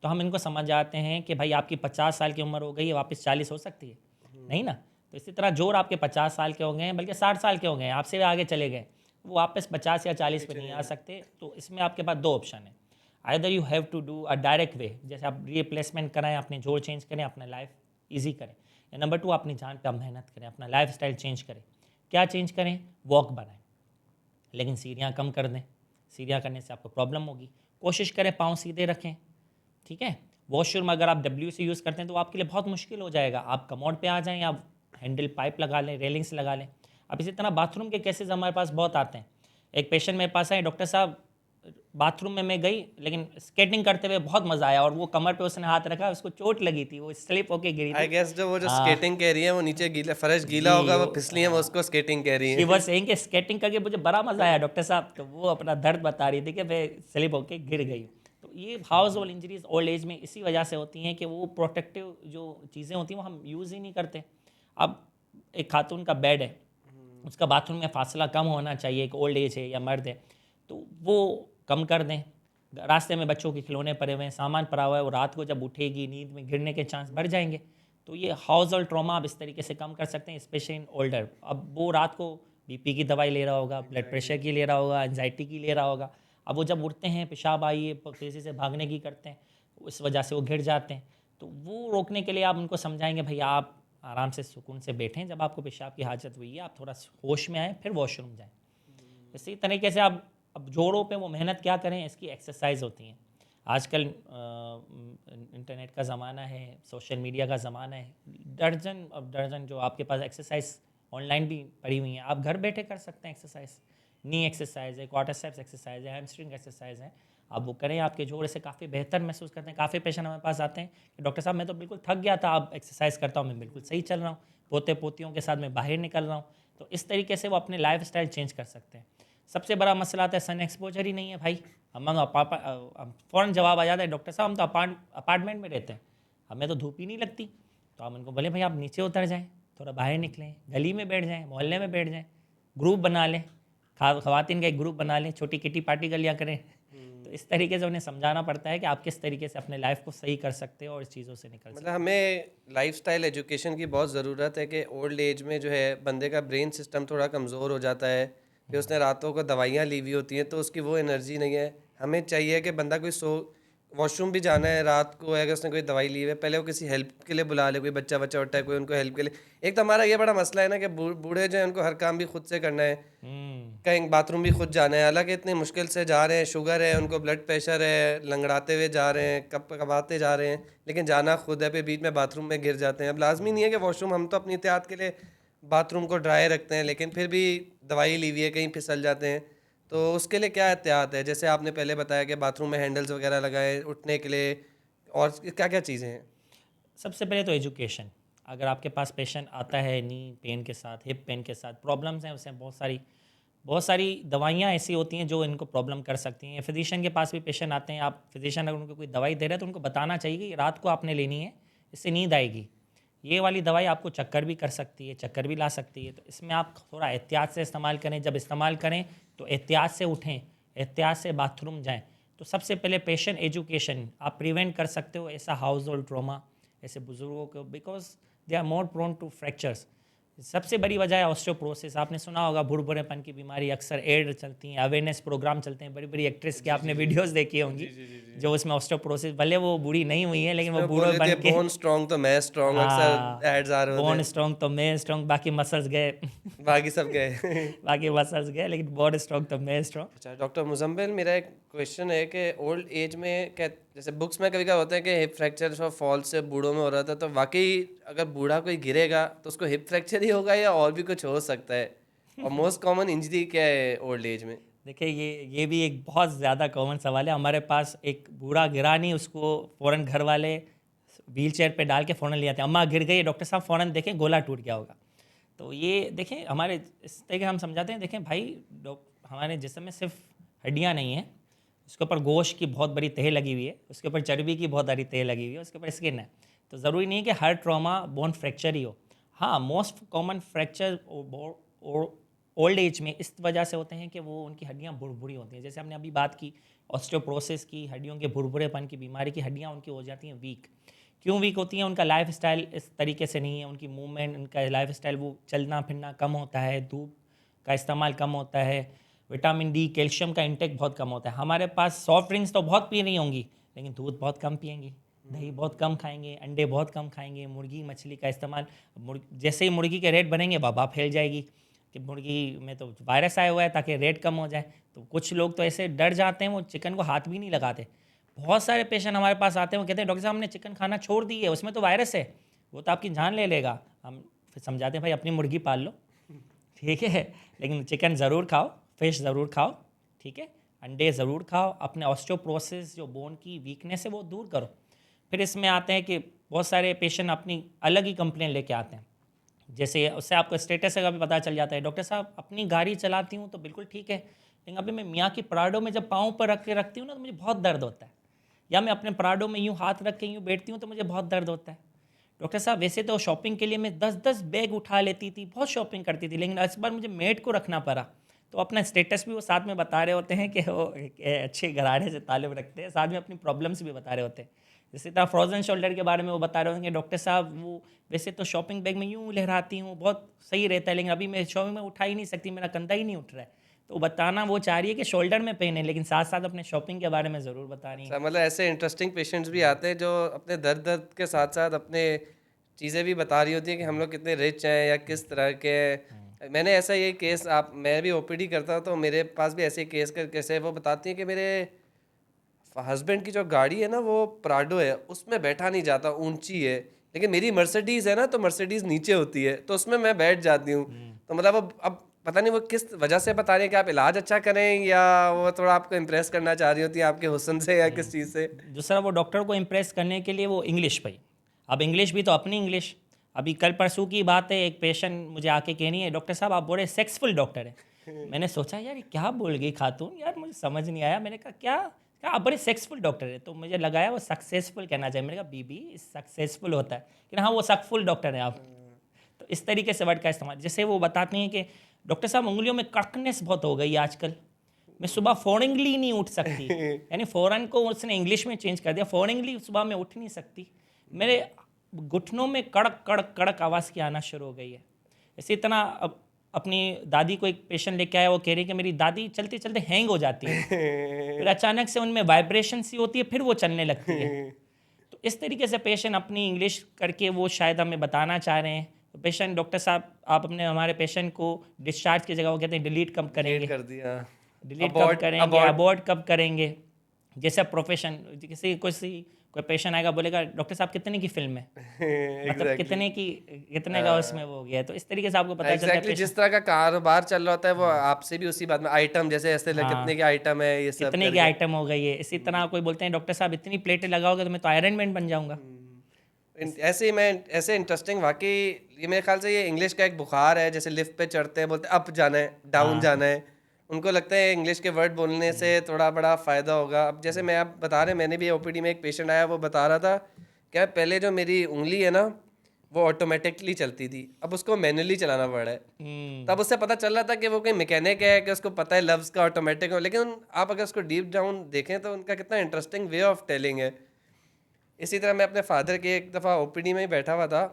तो हम इनको समझ जाते हैं कि भाई आपकी 50 साल की उम्र हो गई है, वापस 40 हो सकती है? नहीं ना। तो इसी तरह जोड़ आपके 50 साल के हो गए हैं, बल्कि 60 साल के हो गए हैं, आपसे आगे चले गए, वो वापस 50 या 40 पे नहीं आ सकते। तो इसमें आपके पास दो ऑप्शन है, either you have to do a direct way, जैसे आप रिप्लेसमेंट कराएं, अपने जोड़ चेंज करें, अपना लाइफ ईजी करें, या नंबर 2 अपनी जान पे आप मेहनत करें, अपना लाइफ स्टाइल चेंज करें। क्या चेंज करें? वॉक बनाएं, लेकिन सीढ़ियाँ कम कर दें, सीढ़ियाँ करने से आपको प्रॉब्लम होगी। कोशिश करें पाँव सीधे रखें, ठीक है। वॉशरूम अगर आप डब्ल्यू से यूज़ करते हैं तो आपके लिए बहुत मुश्किल हो जाएगा, आप कमोड पे आ जाएं या हैंडल पाइप लगा लें, रेलिंग्स लगा लें। अब इसी तरह बाथरूम के केसेस हमारे पास बहुत आते हैं। एक पेशेंट मेरे पास आए, डॉक्टर साहब बाथरूम में मैं गई, लेकिन स्केटिंग करते हुए बहुत मज़ा आया, और वो कमर पे उसने हाथ रखा, उसको चोट लगी थी, वो स्लिप होके गिरी आई थी। गेस जो वो जो हाँ स्केटिंग कह रही है वो नीचे गीला फर्श गीला जी, होगा, वो वो फिसली है, वो उसको स्केटिंग कह रही शी है। वाज सेइंग कि स्केटिंग करके मुझे बड़ा मज़ा आया डॉक्टर साहब, तो वो अपना दर्द बता रही थी कि मैं स्लिप होके गिर गई। तो ये house hold injuries old age में इसी वजह से होती हैं कि वो प्रोटेक्टिव जो चीज़ें होती हैं वो हम यूज़ ही नहीं करते। अब एक खातून का बेड है, उसका बाथरूम में फासला कम होना चाहिए, एक ओल्ड एज है या मर्द है, तो वो कम कर दें। रास्ते में बच्चों के खिलौने पड़े हुए हैं, सामान पड़ा हुआ है, वो रात को जब उठेगी नींद में गिरने के चांस बढ़ जाएंगे। तो ये हाउस होल्ड ट्रॉमा आप इस तरीके से कम कर सकते हैं, स्पेशली इन ओल्डर। अब वो रात को बीपी की दवाई ले रहा होगा, ब्लड प्रेशर की ले रहा होगा, एंजाइटी की ले रहा होगा। अब वो जब उठते हैं, पेशाब आइए, तेज़ी से भागने की करते हैं, उस वजह से वो गिर जाते हैं। तो वो रोकने के लिए आप उनको समझाएंगे, भैया आप आराम से सुकून से बैठें, जब आपको पेशाब की हाजत हुई है आप थोड़ा होश में आएँ, फिर वॉशरूम जाएँ। इसी तरीके से आप अब जोड़ों पे वो मेहनत क्या करें, इसकी एक्सरसाइज होती हैं। आजकल इंटरनेट का ज़माना है, सोशल मीडिया का ज़माना है, दर्जन अब दर्जन जो आपके पास एक्सरसाइज ऑनलाइन भी पड़ी हुई हैं, आप घर बैठे कर सकते हैं एक्सरसाइज। नी एक्सरसाइज है, क्वाड्रिसेप्स एक्सरसाइज है, हैमस्ट्रिंग एक्सरसाइज है, आप वो करें, आपके जोड़ से काफ़ी बेहतर महसूस करते हैं। काफ़ी पेशेंट हमारे पास आते हैं कि डॉक्टर साहब मैं तो बिल्कुल थक गया था, अब एक्सरसाइज करता हूँ मैं बिल्कुल सही चल रहा हूँ, पोते पोतियों के साथ मैं बाहर निकल रहा हूँ। तो इस तरीके से वो अपने लाइफ स्टाइल चेंज कर सकते हैं। सबसे बड़ा मसला आता है सन एक्सपोजर ही नहीं है भाई। हम फ़ौरन जवाब आ जाता है, डॉक्टर साहब हम तो अपार्टमेंट में रहते हैं, हमें तो धूप ही नहीं लगती। तो हम उनको बोले भाई आप नीचे उतर जाएं, थोड़ा बाहर निकलें, गली में बैठ जाएं, मोहल्ले में बैठ जाएं, ग्रुप बना लें, ख़वातीन का एक ग्रुप बना लें, छोटी किटी पार्टी गलियाँ करें। तो इस तरीके से उन्हें समझाना पड़ता है कि आप किस तरीके से अपने लाइफ को सही कर सकते हो और इस चीज़ों से निकल सकते मतलब हमें लाइफस्टाइल एजुकेशन की बहुत ज़रूरत है कि ओल्ड एज में जो है बंदे का ब्रेन सिस्टम थोड़ा कमज़ोर हो जाता है, फिर उसने रातों को दवाइयाँ ली हुई होती हैं तो उसकी वो एनर्जी नहीं है। हमें चाहिए कि बंदा कोई वॉशरूम भी जाना है रात को, अगर उसने कोई दवाई ली है पहले वो किसी हेल्प के लिए बुला ले, कोई बच्चा बच्चा उठा है कोई उनको हेल्प के लिए। एक तो हमारा ये बड़ा मसला है ना कि बूढ़े जो है उनको हर काम भी खुद से करना है, हैं। कहीं बाथरूम भी खुद जाना है, हालांकि इतनी मुश्किल से जा रहे हैं, शुगर है उनको, ब्लड प्रेशर है, लंगड़ाते हुए जा रहे हैं, कबाते जा रहे हैं, लेकिन जाना खुद है, फिर बीच में बाथरूम में गिर जाते हैं। अब लाजमी नहीं है कि वॉशरूम, हम तो अपनी एहतियात के लिए बाथरूम को ड्राई रखते हैं, लेकिन फिर भी दवाई ली हुई है कहीं फिसल जाते हैं, तो उसके लिए क्या एहतियात है? जैसे आपने पहले बताया कि बाथरूम में हैंडल्स वगैरह लगाए उठने के लिए, और क्या क्या चीज़ें हैं? सबसे पहले तो एजुकेशन। अगर आपके पास पेशेंट आता है नी पेन के साथ, हिप पेन के साथ प्रॉब्लम्स हैं, उसमें बहुत सारी दवाइयाँ ऐसी होती हैं जो इनको प्रॉब्लम कर सकती हैं। फिजिशियन के पास भी पेशेंट आते हैं, आप फिजिशियन अगर उनको कोई दवाई दे रहे हैं तो उनको बताना चाहिए कि रात को आपने लेनी है, इससे नींद आएगी। ये वाली दवाई आपको चक्कर भी कर सकती है, चक्कर भी ला सकती है, तो इसमें आप थोड़ा एहतियात से इस्तेमाल करें। जब इस्तेमाल करें तो एहतियात से उठें, एहतियात से बाथरूम जाएँ। तो सबसे पहले पेशेंट एजुकेशन आप प्रिवेंट कर सकते हो ऐसा हाउस होल्ड ट्रॉमा ऐसे बुजुर्गों को, because they are more prone to fractures. सबसे बड़ी वजह है ऑस्टियोपोरोसिस। आपने सुना होगा बुढ़बुढ़ेपन की बीमारी, अक्सर एड चलती हैं, अवेयरनेस प्रोग्राम चलते हैं, बड़ी बड़ी एक्ट्रेस के आपने वीडियोस देखी होंगी जो उसमें ऑस्टियोपोरोसिस, भले वो बूढ़ी नहीं हुई है लेकिन वो बूढ़े बन के, बोन स्ट्रॉन्ग तो मैं स्ट्रॉन्ग, हाँ, अक्सर एड्स आ रहे होते बोन हैं, स्ट्रॉन्ग तो मैं स्ट्रॉन्ग, बाकी मसल्स गए बाकी सब गए। बाकी मसल्स गए, लेकिन बोन स्ट्रॉन्ग तो मैं स्ट्रॉन्ग। अच्छा डॉक्टर मुजम्मिल, मेरा एक क्वेश्चन है कि ओल्ड एज में क्या, जैसे बुक्स में कभी कभी होता है कि हिप फ्रैक्चर और फॉल से बूढ़ों में हो रहा था, तो वाकई अगर बूढ़ा कोई गिरेगा तो उसको हिप फ्रैक्चर ही होगा या और भी कुछ हो सकता है? और मोस्ट कॉमन इंजरी क्या है ओल्ड एज में? देखिए ये भी एक बहुत ज़्यादा कॉमन सवाल है। हमारे पास एक बूढ़ा गिरा नहीं, उसको फ़ौरन घर वाले व्हील चेयर पर डाल के फ़ौरन ले आते हैं। अम्मा गिर गई, डॉक्टर साहब फ़ौरन देखें गोला टूट गया होगा। तो ये देखें हमारे इस तरह के हम समझाते हैं, देखें भाई हमारे जिस्म में सिर्फ हड्डियाँ नहीं हैं, उसके ऊपर गोश्त की बहुत बड़ी तह लगी हुई है, उसके ऊपर चर्बी की बहुत बड़ी तह लगी हुई है, उसके ऊपर स्किन है। तो ज़रूरी नहीं है कि हर ट्रॉमा बोन फ्रैक्चर ही हो। हाँ, most common fracture old age में इस वजह से होते हैं कि वो उनकी हड्डियाँ भुरभुरी होती हैं। जैसे हमने अभी बात की ऑस्टियोपोरोसिस की, हड्डियों के भुरभुरेपन की बीमारी की, हड्डियाँ उनकी हो जाती हैं वीक। क्यों वीक होती हैं? उनका लाइफ स्टाइल इस तरीके से नहीं है, उनकी मूवमेंट, उनका लाइफ स्टाइल, वो चलना फिरना कम होता है, धूप का इस्तेमाल कम होता है, विटामिन डी कैल्शियम का इंटेक बहुत कम होता है। हमारे पास सॉफ्ट ड्रिंक्स तो बहुत पी रही होंगी, लेकिन दूध बहुत कम पियेंगी, दही बहुत कम खाएंगे, अंडे बहुत कम खाएंगे, मुर्गी मछली का इस्तेमाल, जैसे ही मुर्गी के रेट बढ़ेंगे वबा फैल जाएगी कि मुर्गी में तो वायरस आया हुआ है ताकि रेट कम हो जाए। तो कुछ लोग तो ऐसे डर जाते हैं, वो चिकन को हाथ भी नहीं लगाते। बहुत सारे पेशेंट हमारे पास आते हैं, वो कहते हैं डॉक्टर साहब हमने चिकन खाना छोड़ दी है, उसमें तो वायरस है, वो तो आपकी जान ले लेगा। हम फिर समझाते हैं भाई अपनी मुर्गी पाल लो, ठीक है, लेकिन चिकन ज़रूर खाओ, फिश ज़रूर खाओ, ठीक है, अंडे ज़रूर खाओ, अपने ऑस्टियोपोरोसिस जो बोन की वीकनेस है वो दूर करो। फिर इसमें आते हैं कि बहुत सारे पेशेंट अपनी अलग ही कंप्लेन लेके आते हैं। जैसे उससे आपको स्टेटस का भी पता चल जाता है, डॉक्टर साहब अपनी गाड़ी चलाती हूँ तो बिल्कुल ठीक है, लेकिन अभी मैं मियाँ की पराडो में जब पाँव पर रख के रखती हूँ ना तो मुझे बहुत दर्द होता है, या मैं अपने पराडो में यूँ हाथ रख के यूँ बैठती हूँ तो मुझे बहुत दर्द होता है। डॉक्टर साहब वैसे तो शॉपिंग के लिए मैं 10-10 बैग उठा लेती थी, बहुत शॉपिंग करती थी, लेकिन इस बार मुझे मेड को रखना पड़ा। तो अपना स्टेटस भी वो साथ में बता रहे होते हैं कि वो अच्छे घराने से ताल्लुक़ रखते हैं, साथ में अपनी प्रॉब्लम्स भी बता रहे होते हैं। जैसे तरह फ्रोजन शोल्डर के बारे में वो बता रहे होंगे, डॉक्टर साहब वो वैसे तो शॉपिंग बैग में यूँ लहराती हूँ, बहुत सही रहता है, लेकिन अभी मैं शॉपिंग में उठा ही नहीं सकती, मेरा कंधा ही नहीं उठ रहा है। तो बताना वो चाह रही है कि शोल्डर में पेन है, लेकिन साथ साथ अपने शॉपिंग के बारे में ज़रूर बता रही है। मतलब ऐसे इंटरेस्टिंग पेशेंट्स भी आते हैं जो अपने दर्द दर्द के साथ साथ अपने चीज़ें भी बता रही होती हैं कि हम लोग कितने रिच हैं या किस तरह के हैं। मैंने ऐसा ये केस, आप मैं भी ओपीडी करता हूँ तो मेरे पास भी ऐसे केस का कैसे वो बताती हैं कि मेरे हस्बैंड की जो गाड़ी है ना वो प्राडो है, उसमें बैठा नहीं जाता, ऊंची है, लेकिन मेरी मर्सिडीज़ है ना तो मर्सिडीज़ नीचे होती है तो उसमें मैं बैठ जाती हूँ। तो मतलब अब पता नहीं वो किस वजह से बता रहे हैं कि आप इलाज अच्छा करें या वो थोड़ा आपको इम्प्रेस करना चाह रही होती है आपके हुस्न से या किस चीज़ से। दूसरा वो डॉक्टर को इम्प्रेस करने के लिए वो इंग्लिश भाई, अब इंग्लिश भी तो अपनी इंग्लिश। अभी कल परसों की बात है, एक पेशेंट मुझे आके कहनी है डॉक्टर साहब आप बड़े सेक्सफुल डॉक्टर हैं। मैंने सोचा यार ये क्या बोल गई खातून, यार मुझे समझ नहीं आया। मैंने कहा क्या आप बड़े सेक्सफुल डॉक्टर हैं? तो मुझे लगाया वो सक्सेसफुल कहना चाहिए। मैंने कहा बीबी सक्सेसफुल होता है कि हाँ वो सक्फुल डॉक्टर हैं आप। तो इस तरीके से वर्ड का इस्तेमाल, जैसे वो बताती हैं कि डॉक्टर साहब उंगलियों में कड़कनेस बहुत हो गई आजकल, मैं सुबह फॉरनली नहीं उठ सकती। यानी फ़ौरन को उसने इंग्लिश में चेंज कर दिया, फॉरनली सुबह मैं उठ नहीं सकती, मेरे घुटनों में कड़क कड़क कड़क आवाज़ की आना शुरू हो गई है। इसी तरह अब अपनी दादी को एक पेशेंट लेके आया, वो कह रही कि मेरी दादी चलते चलते हैंग हो जाती है, फिर अचानक से उनमें वाइब्रेशन सी होती है, फिर वो चलने लगती है। तो इस तरीके से पेशेंट अपनी इंग्लिश करके वो शायद हमें बताना चाह रहे हैं। तो पेशेंट डॉक्टर साहब आप अपने हमारे पेशेंट को डिस्चार्ज की जगह वो कहते हैं डिलीट कब करेंगे, कर दिया, डिलीट कब करेंगे, अबॉर्ट कब करेंगे। जैसे प्रोफेशन कोई पेशेंट आएगा बोलेगा डॉक्टर साहब कितने की फिल्म है, मतलब कितने का उसमें वो हो गया है। तो इस तरीके से आपको पता चलता है जिस तरह का कारोबार चल रहा होता है वो आपसे भी उसी बात में आइटम जैसे ऐसे कितने के आइटम है ये सब कितने के आइटम हो गई है। इसी तरह कोई बोलते हैं डॉक्टर साहब इतनी प्लेटें लगाओगे तो मैं तो आयरन मैन बन जाऊंगा। ऐसे इंटरेस्टिंग वाकई, ये मेरे ख्याल से ये इंग्लिश का एक बुखार है। जैसे लिफ्ट पे चढ़ते हैं बोलते हैं अप जाना है, डाउन जाना है, उनको लगता है इंग्लिश के वर्ड बोलने से थोड़ा बड़ा फ़ायदा होगा। अब जैसे मैं आप बता रहे, मैंने भी ओपीडी में एक पेशेंट आया, वो बता रहा था क्या पहले जो मेरी उंगली है ना वो ऑटोमेटिकली चलती थी, अब उसको मैनुअली चलाना पड़ रहा है। तब उससे पता चल रहा था कि वो कोई मैकेनिक है कि उसको पता है लफ्ज़ का ऑटोमेटिक हो, लेकिन आप अगर उसको डीप डाउन देखें तो उनका कितना इंटरेस्टिंग वे ऑफ टेलिंग है। इसी तरह मैं अपने फादर के एक दफ़ा ओपीडी में ही बैठा हुआ था,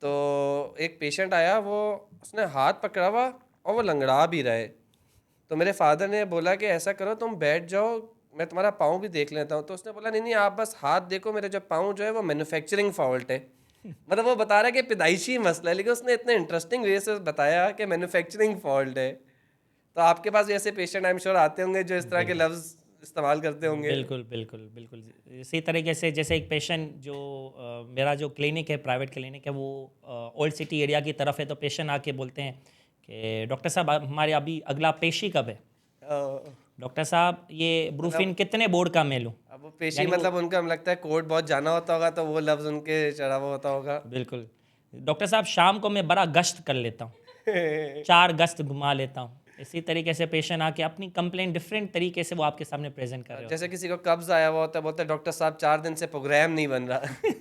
तो एक पेशेंट आया, वो उसने हाथ पकड़ा हुआ और वो लंगड़ा भी रहे। तो मेरे फादर ने बोला कि ऐसा करो तुम बैठ जाओ, मैं तुम्हारा पाँव भी देख लेता हूँ। तो उसने बोला नहीं नहीं आप बस हाथ देखो, मेरे जो पाँव जो है वो मैन्युफैक्चरिंग फॉल्ट है। मतलब वो बता रहा है कि पैदाइशी मसला है, लेकिन उसने इतने इंटरेस्टिंग वे से बताया कि मैन्युफैक्चरिंग फॉल्ट है। तो आपके पास भी ऐसे पेशेंट आई एम श्योर आते होंगे जो इस तरह के लफ्ज़ इस्तेमाल करते होंगे। बिल्कुल बिल्कुल बिल्कुल। इसी तरीके से जैसे एक पेशेंट जो मेरा जो क्लिनिक है, प्राइवेट क्लिनिक है, वो ओल्ड सिटी एरिया की तरफ है, तो पेशेंट आके बोलते हैं कि डॉक्टर साहब हमारे अभी अगला पेशी कब है। डॉक्टर साहब ये ब्रूफिन कितने बोर्ड का मैं लूँ? अब वो पेशी मतलब उनका हमें लगता है कोर्ट बहुत जाना होता होगा तो वो लफ्ज उनके चढ़ा हुआ होता होगा। बिल्कुल। डॉक्टर साहब शाम को मैं बड़ा गश्त कर लेता हूँ, 4 गश्त घुमा लेता हूँ। इसी तरीके से पेशेंट आके अपनी कंप्लेंट डिफरेंट तरीके से वो आपके सामने प्रेजेंट कर रहे जैसे किसी को कब्ज आया हुआ होता है, बोलते हैं डॉक्टर साहब 4 दिन से प्रोग्राम नहीं बन रहा।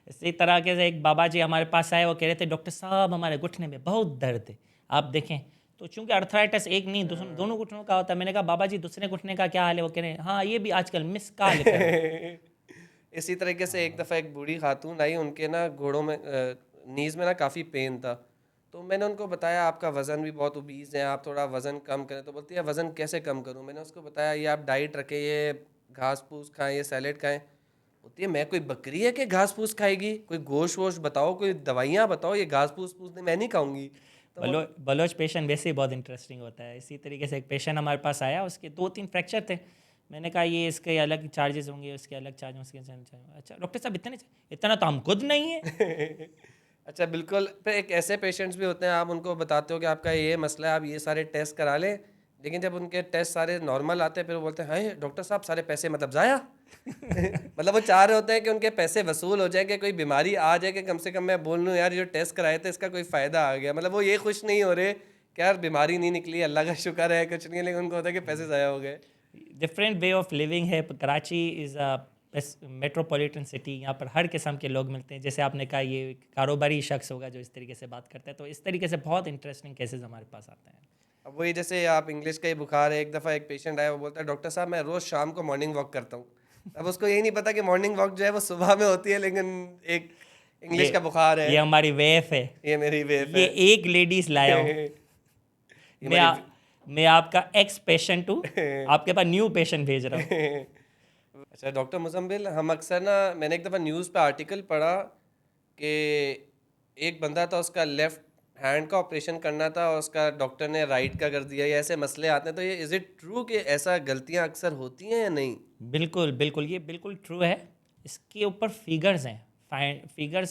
इसी तरह के से एक बाबा जी हमारे पास आए, वो कह रहे थे डॉक्टर साहब हमारे घुटने में बहुत दर्द है, आप देखें। तो चूंकि अर्थराइटिस एक नहीं दोनों घुटनों का होता है, मैंने कहा बाबा जी दूसरे घुटने का क्या हाल है? वो कह रहे हैं हाँ ये भी आजकल मिस कॉल कर रहे हैं। इसी तरीके से एक दफ़ा एक बूढ़ी खातून आई, उनके ना घोड़ों में नीज़ में ना काफ़ी पेन था। तो मैंने उनको बताया आपका वज़न भी बहुत ओबीज़ है, आप थोड़ा वज़न कम करें। तो बोलती है वज़न कैसे कम करूं? मैंने उसको बताया ये आप डाइट रखें, ये घास फूस खाएं, ये सैलेड खाएं। होती है मैं कोई बकरी है कि घास फूस खाएगी? कोई गोश्त वोश बताओ, कोई दवाइयाँ बताओ, ये घास फूस फूस मैं नहीं खाऊंगी। तो बलोच पेशेंट वैसे ही बहुत इंटरेस्टिंग होता है। इसी तरीके से एक पेशेंट हमारे पास आया, उसके 2-3 फ्रैक्चर थे। मैंने कहा ये इसके अलग चार्जेस होंगे, उसके अलग चार्ज होंगे। अच्छा डॉक्टर साहब इतना तो हम खुद नहीं है। अच्छा बिल्कुल। फिर एक ऐसे पेशेंट्स भी होते हैं, आप उनको बताते हो कि आपका ये मसला है, आप ये सारे टेस्ट करा लें, लेकिन जब उनके टेस्ट सारे नॉर्मल आते हैं फिर वो बोलते हैं हाय डॉक्टर साहब सारे पैसे मतलब ज़ाया। मतलब वो चाह रहे होते हैं कि उनके पैसे वसूल हो जाए, कि कोई बीमारी आ जाए कि कम से कम मैं बोल लूँ यार जो टेस्ट कराए थे इसका कोई फ़ायदा आ गया। मतलब वो ये खुश नहीं हो रहे कि यार बीमारी नहीं निकली, अल्लाह का शुक्र है, कुछ नहीं, लेकिन उनको होता है कि पैसे ज़ाया हो गए। डिफरेंट वे ऑफ लिविंग है। Karachi is a metropolitan city, यहाँ पर हर किस्म के लोग मिलते हैं। जैसे आपने कहा ये कारोबारी शख्स होगा जो इस तरीके से बात करता है, तो इस तरीके से बहुत इंटरेस्टिंग केसेस हमारे पास आते हैं। अब वही जैसे आप इंग्लिश का ही बुखार है, एक दफ़ा एक पेशेंट आया, वो बोलता है डॉक्टर साहब मैं रोज़ शाम को मॉर्निंग वॉक करता हूँ। अब उसको यही नहीं पता कि मॉर्निंग वॉक जो है वो सुबह में होती है, लेकिन एक इंग्लिश का बुखार है। ये हमारी वेफ है, ये मेरी वेफ ये है। एक लेडीज लाया हूँ। ये मैं आपका एक्स पेशेंट हूँ, आपके पास न्यू पेशेंट भेज रहा हूँ। अच्छा डॉक्टर मुजम्मिल, हम अक्सर ना, मैंने एक दफ़ा न्यूज़ पे आर्टिकल पढ़ा कि एक बंदा था, उसका लेफ़्ट हैंड का ऑपरेशन करना था और उसका डॉक्टर ने राइट का कर दिया। ये ऐसे मसले आते हैं, तो ये इज़ इट ट्रू कि ऐसा गलतियाँ अक्सर होती हैं या नहीं? बिल्कुल बिल्कुल, ये बिल्कुल ट्रू है। इसके ऊपर फिगर्स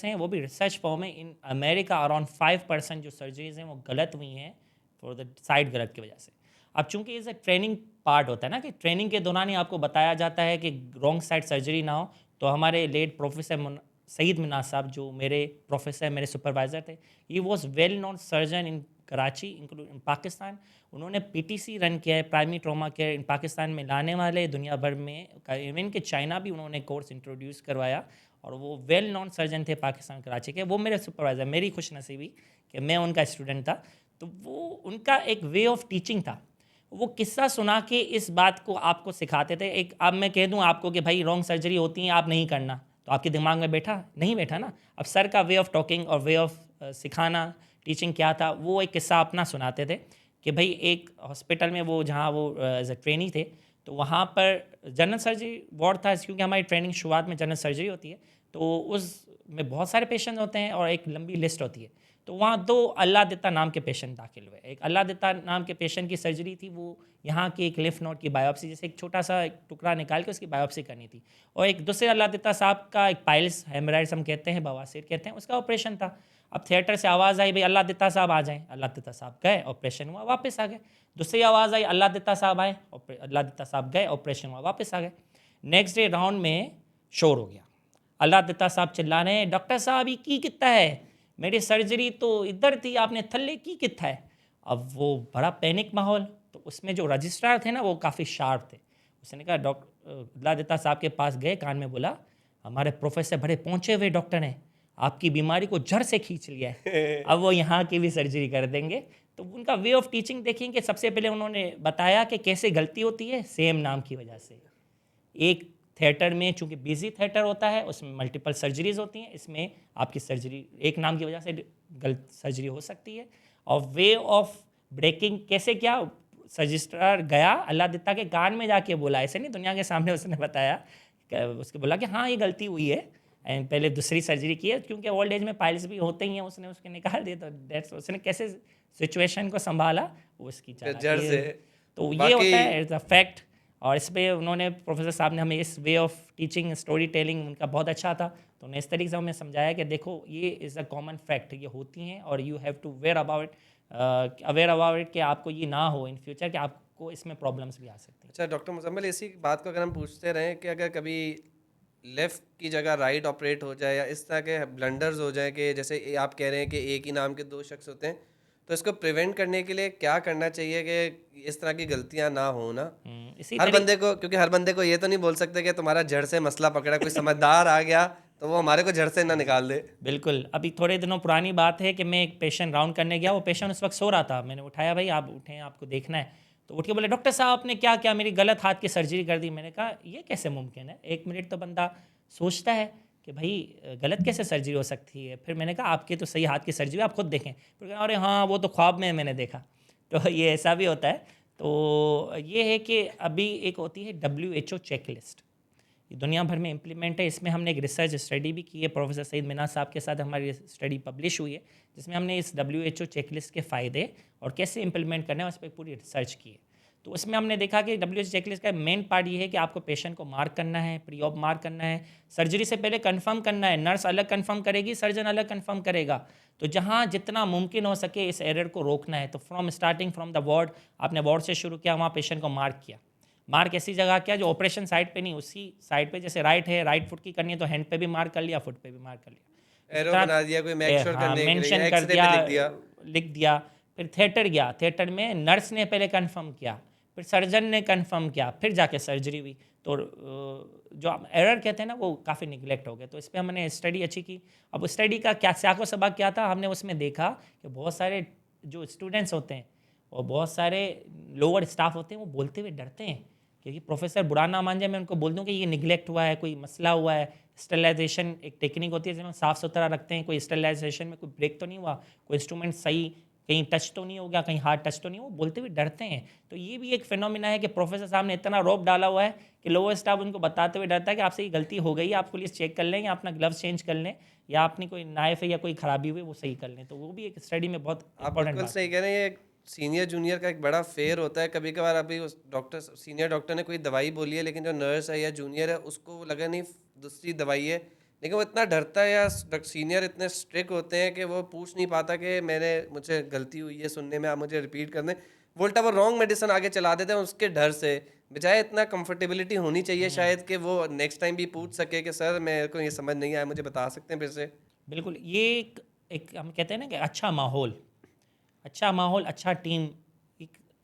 हैं, वो भी रिसर्च फॉर्म है। इन अमेरिका अराउंड 5% जो सर्जरीज हैं वो गलत हुई हैं फॉर द साइड गलत की वजह से। अब चूंकि इसे ट्रेनिंग पार्ट होता है ना, कि ट्रेनिंग के दौरान ही आपको बताया जाता है कि रॉन्ग साइड सर्जरी ना हो। तो हमारे लेट प्रोफेसर सईद मिनाज साहब जो मेरे प्रोफेसर, मेरे सुपरवाइज़र थे, he was well known surgeon in Karachi include in Pakistan. उन्होंने पीटीसी रन किया है, प्राइमरी ट्रॉमा केयर, इन पाकिस्तान में लाने वाले दुनिया भर में, इवन कि चाइना भी उन्होंने कोर्स इंट्रोड्यूस करवाया। और वो वेल नोन सर्जन थे पाकिस्तान कराची के। वो मेरे सुपरवाइज़र, मेरी खुशनसीबी कि मैं उनका स्टूडेंट था। तो वो उनका एक वे ऑफ टीचिंग था। वो किस्सा सुना के इस बात को आपको सिखाते थे। एक अब मैं कह दूं आपको कि भाई रॉन्ग सर्जरी होती है, आप नहीं करना, तो आपके दिमाग में बैठा नहीं बैठा ना। अब सर का वे ऑफ टॉकिंग और वे ऑफ सिखाना, टीचिंग क्या था, वो एक किस्सा अपना सुनाते थे कि भाई एक हॉस्पिटल में वो जहाँ वो एज ए ट्रेनी थे, तो वहाँ पर जनरल सर्जरी वार्ड था, क्योंकि हमारी ट्रेनिंग शुरुआत में जनरल सर्जरी होती है। तो उस में बहुत सारे पेशेंट होते हैं और एक लंबी लिस्ट होती है। तो वहाँ 2 अल्लाह दिता नाम के पेशेंट दाखिल हुए। एक अल्लाह दिता नाम के पेशेंट की सर्जरी थी, वो यहाँ की एक लिफ नोड की बायोप्सी, जैसे एक छोटा सा एक टुकड़ा निकाल के उसकी बायोप्सी करनी थी। और एक दूसरे अल्लाह दिता साहब का एक पाइल्स हेमराइड्स हम कहते हैं, बवासीर कहते हैं, उसका ऑपरेशन था। अब थिएटर से आवाज़ आई भाई अल्लाह दिता साहब आ जाएँ। अल्लाह दिता साहब गए, ऑपरेशन हुआ, वापस आ गए। दूसरी आवाज़ आई अल्लाह दिता साहब आए, अल्लाह दिता साहब गए, ऑपरेशन हुआ, वापस आ गए। नेक्स्ट डे राउंड में शोर हो गया, अल्लाह दिता साहब चिल्ला रहे हैं डॉक्टर साहब ये की कितना है, मेरी सर्जरी तो इधर थी, आपने थल्ले की कितना है। अब वो बड़ा पैनिक माहौल। तो उसमें जो रजिस्ट्रार थे ना वो काफ़ी शार्प थे। उसने कहा डॉक्टर अल्लाह दिता साहब के पास गए, कान में बोला हमारे प्रोफेसर बड़े पहुँचे हुए डॉक्टर हैं, आपकी बीमारी को जड़ से खींच लिया है, अब वो यहाँ की भी सर्जरी कर देंगे। तो उनका वे ऑफ टीचिंग देखेंगे, सबसे पहले उन्होंने बताया कि कैसे गलती होती है, सेम नाम की वजह से। एक थिएटर में चूंकि बिजी थिएटर होता है, उसमें मल्टीपल सर्जरीज होती हैं, इसमें आपकी सर्जरी एक नाम की वजह से गलत सर्जरी हो सकती है। और वे ऑफ ब्रेकिंग कैसे, क्या रजिस्ट्रार गया अल्लाह दिता के कान में जाके बोला, ऐसे नहीं दुनिया के सामने उसने बताया, उसके बोला कि हाँ ये गलती हुई है एंड पहले दूसरी सर्जरी की है, क्योंकि ओल्ड एज में पाइल्स भी होते ही हैं, उसने उसके निकाल दिए। तो दैट्स उसने कैसे सिचुएशन को संभाला वो उसकी जड़ से। तो ये होता है एज अ फैक्ट। और इस पे उन्होंने प्रोफेसर साहब ने हमें इस way of teaching story telling उनका बहुत अच्छा था। तो उन्हें इस तरीके से हमें समझाया कि देखो ये इज़ अ कॉमन फैक्ट, ये होती हैं और you have to aware about it कि आपको ये ना हो इन फ्यूचर कि आपको इसमें प्रॉब्लम्स भी आ सकती हैं। अच्छा डॉक्टर मुजम्मिल, इसी बात को अगर हम पूछते रहें कि अगर कभी लेफ़्ट की जगह राइट ऑपरेट हो जाए या इस तरह के ब्लंडर्स हो जाए कि जैसे आप कह रहे हैं कि एक ही नाम के दो शख्स होते हैं, तो इसको प्रिवेंट करने के लिए क्या करना चाहिए कि इस तरह की गलतियां ना हो ना? इसी हर तरीके बंदे को, क्योंकि हर बंदे को ये तो नहीं बोल सकते कि तुम्हारा जड़ से मसला पकड़ा, कोई समझदार आ गया तो वो हमारे को जड़ से ना निकाल दे। बिल्कुल, अभी थोड़े दिनों पुरानी बात है कि मैं एक पेशेंट राउंड करने गया, वो पेशेंट उस वक्त सो रहा था। मैंने उठाया, भाई आप उठें, आपको देखना है। तो उठ के बोले, डॉक्टर साहब आपने क्या किया, मेरी गलत हाथ की सर्जरी कर दी। मैंने कहा ये कैसे मुमकिन है? एक मिनट तो बंदा सोचता है कि भाई गलत कैसे सर्जरी हो सकती है। फिर मैंने कहा आपके तो सही हाथ की सर्जरी, आप खुद देखें। फिर कहा अरे हाँ वो तो ख्वाब में मैंने देखा। तो ये ऐसा भी होता है। तो ये है कि अभी एक होती है WHO चेकलिस्ट, ये दुनिया भर में इम्प्लीमेंट है। इसमें हमने एक रिसर्च स्टडी भी की है, प्रोफेसर सईद मिनाज साहब के साथ हमारी स्टडी पब्लिश हुई है, जिसमें हमने इस WHO चेकलिस्ट के फ़ायदे और कैसे इम्प्लीमेंट करना है उस पर पूरी रिसर्च की है। तो उसमें हमने देखा कि WHO चेकलिस्ट का मेन पार्ट ये है कि आपको पेशेंट को मार्क करना है, प्री ऑप मार्क करना है, सर्जरी से पहले कंफर्म करना है। नर्स अलग कंफर्म करेगी, सर्जन अलग कंफर्म करेगा। तो जहाँ जितना मुमकिन हो सके इस एरर को रोकना है। तो फ्रॉम द वार्ड, आपने वार्ड से शुरू किया, वहाँ पेशेंट को मार्क किया। मार्क ऐसी जगह किया जो ऑपरेशन साइड पे नहीं, उसी साइड पे, जैसे राइट है, राइट फुट की करनी है तो हैंड पे भी मार्क कर लिया, फुट पे भी मार्क कर लिया। एरो बना दिया कोई मेक श्योर हाँ, करने के लिए, या मेंशन कर एक्सरे दिया, पे लिख दिया। लिख दिया। फिर थिएटर गया, थिएटर में नर्स ने पहले कंफर्म किया, फिर सर्जन ने कंफर्म किया, फिर जाके सर्जरी हुई। तो जो आप एरर कहते हैं ना, वो काफ़ी निगलेक्ट हो गया। तो इस पर हमने स्टडी अच्छी की। अब स्टडी का क्या स्याको सबक क्या था, हमने उसमें देखा कि बहुत सारे जो स्टूडेंट्स होते हैं और बहुत सारे लोअर स्टाफ होते हैं, वो बोलते हुए डरते हैं क्योंकि प्रोफेसर बुरा ना मान जाए, मैं उनको बोल दूं कि ये निगलेक्ट हुआ है, कोई मसला हुआ है। स्टरलाइजेशन एक टेक्निक होती है जिसमें साफ़ सुथरा रखते हैं, कोई स्टरलाइजेशन में कोई ब्रेक तो नहीं हुआ, कोई इंस्ट्रूमेंट सही कहीं टच तो नहीं हो गया, कहीं हार्ड टच तो नहीं हो, बोलते हुए डरते हैं। तो ये भी एक फिनोमिना है कि प्रोफेसर साहब ने इतना रोप डाला हुआ है कि लोअर स्टाफ उनको बताते हुए डरता है कि आपसे ये गलती हो गई है, आप पुलिस चेक कर लें या अपना ग्लव्स चेंज कर लें, या अपनी कोई नाइफ है या कोई खराबी हुई वो सही कर लें। तो वो भी एक स्टडी में बहुत आप इंपॉर्टेंट बिल्कुल बात सही है। कह रहे हैं। ये सीनियर जूनियर का एक बड़ा फेयर होता है। कभी कभार अभी उस डॉक्टर, सीनियर डॉक्टर ने कोई दवाई बोली है, लेकिन जो नर्स है या जूनियर है उसको लगा नहीं दूसरी दवाई है, लेकिन वो इतना डरता है, या सीनियर इतने स्ट्रिक्ट होते हैं कि वो पूछ नहीं पाता कि मुझे गलती हुई है सुनने में, आप मुझे रिपीट कर दें। उल्टा वो रॉन्ग मेडिसिन आगे चला देते हैं उसके डर से। बजाय इतना कंफर्टेबिलिटी होनी चाहिए शायद कि वो नेक्स्ट टाइम भी पूछ सके कि सर मेरे को ये समझ नहीं आया, मुझे बता सकते हैं फिर से। बिल्कुल, ये एक हम कहते हैं ना कि अच्छा माहौल, अच्छा टीम।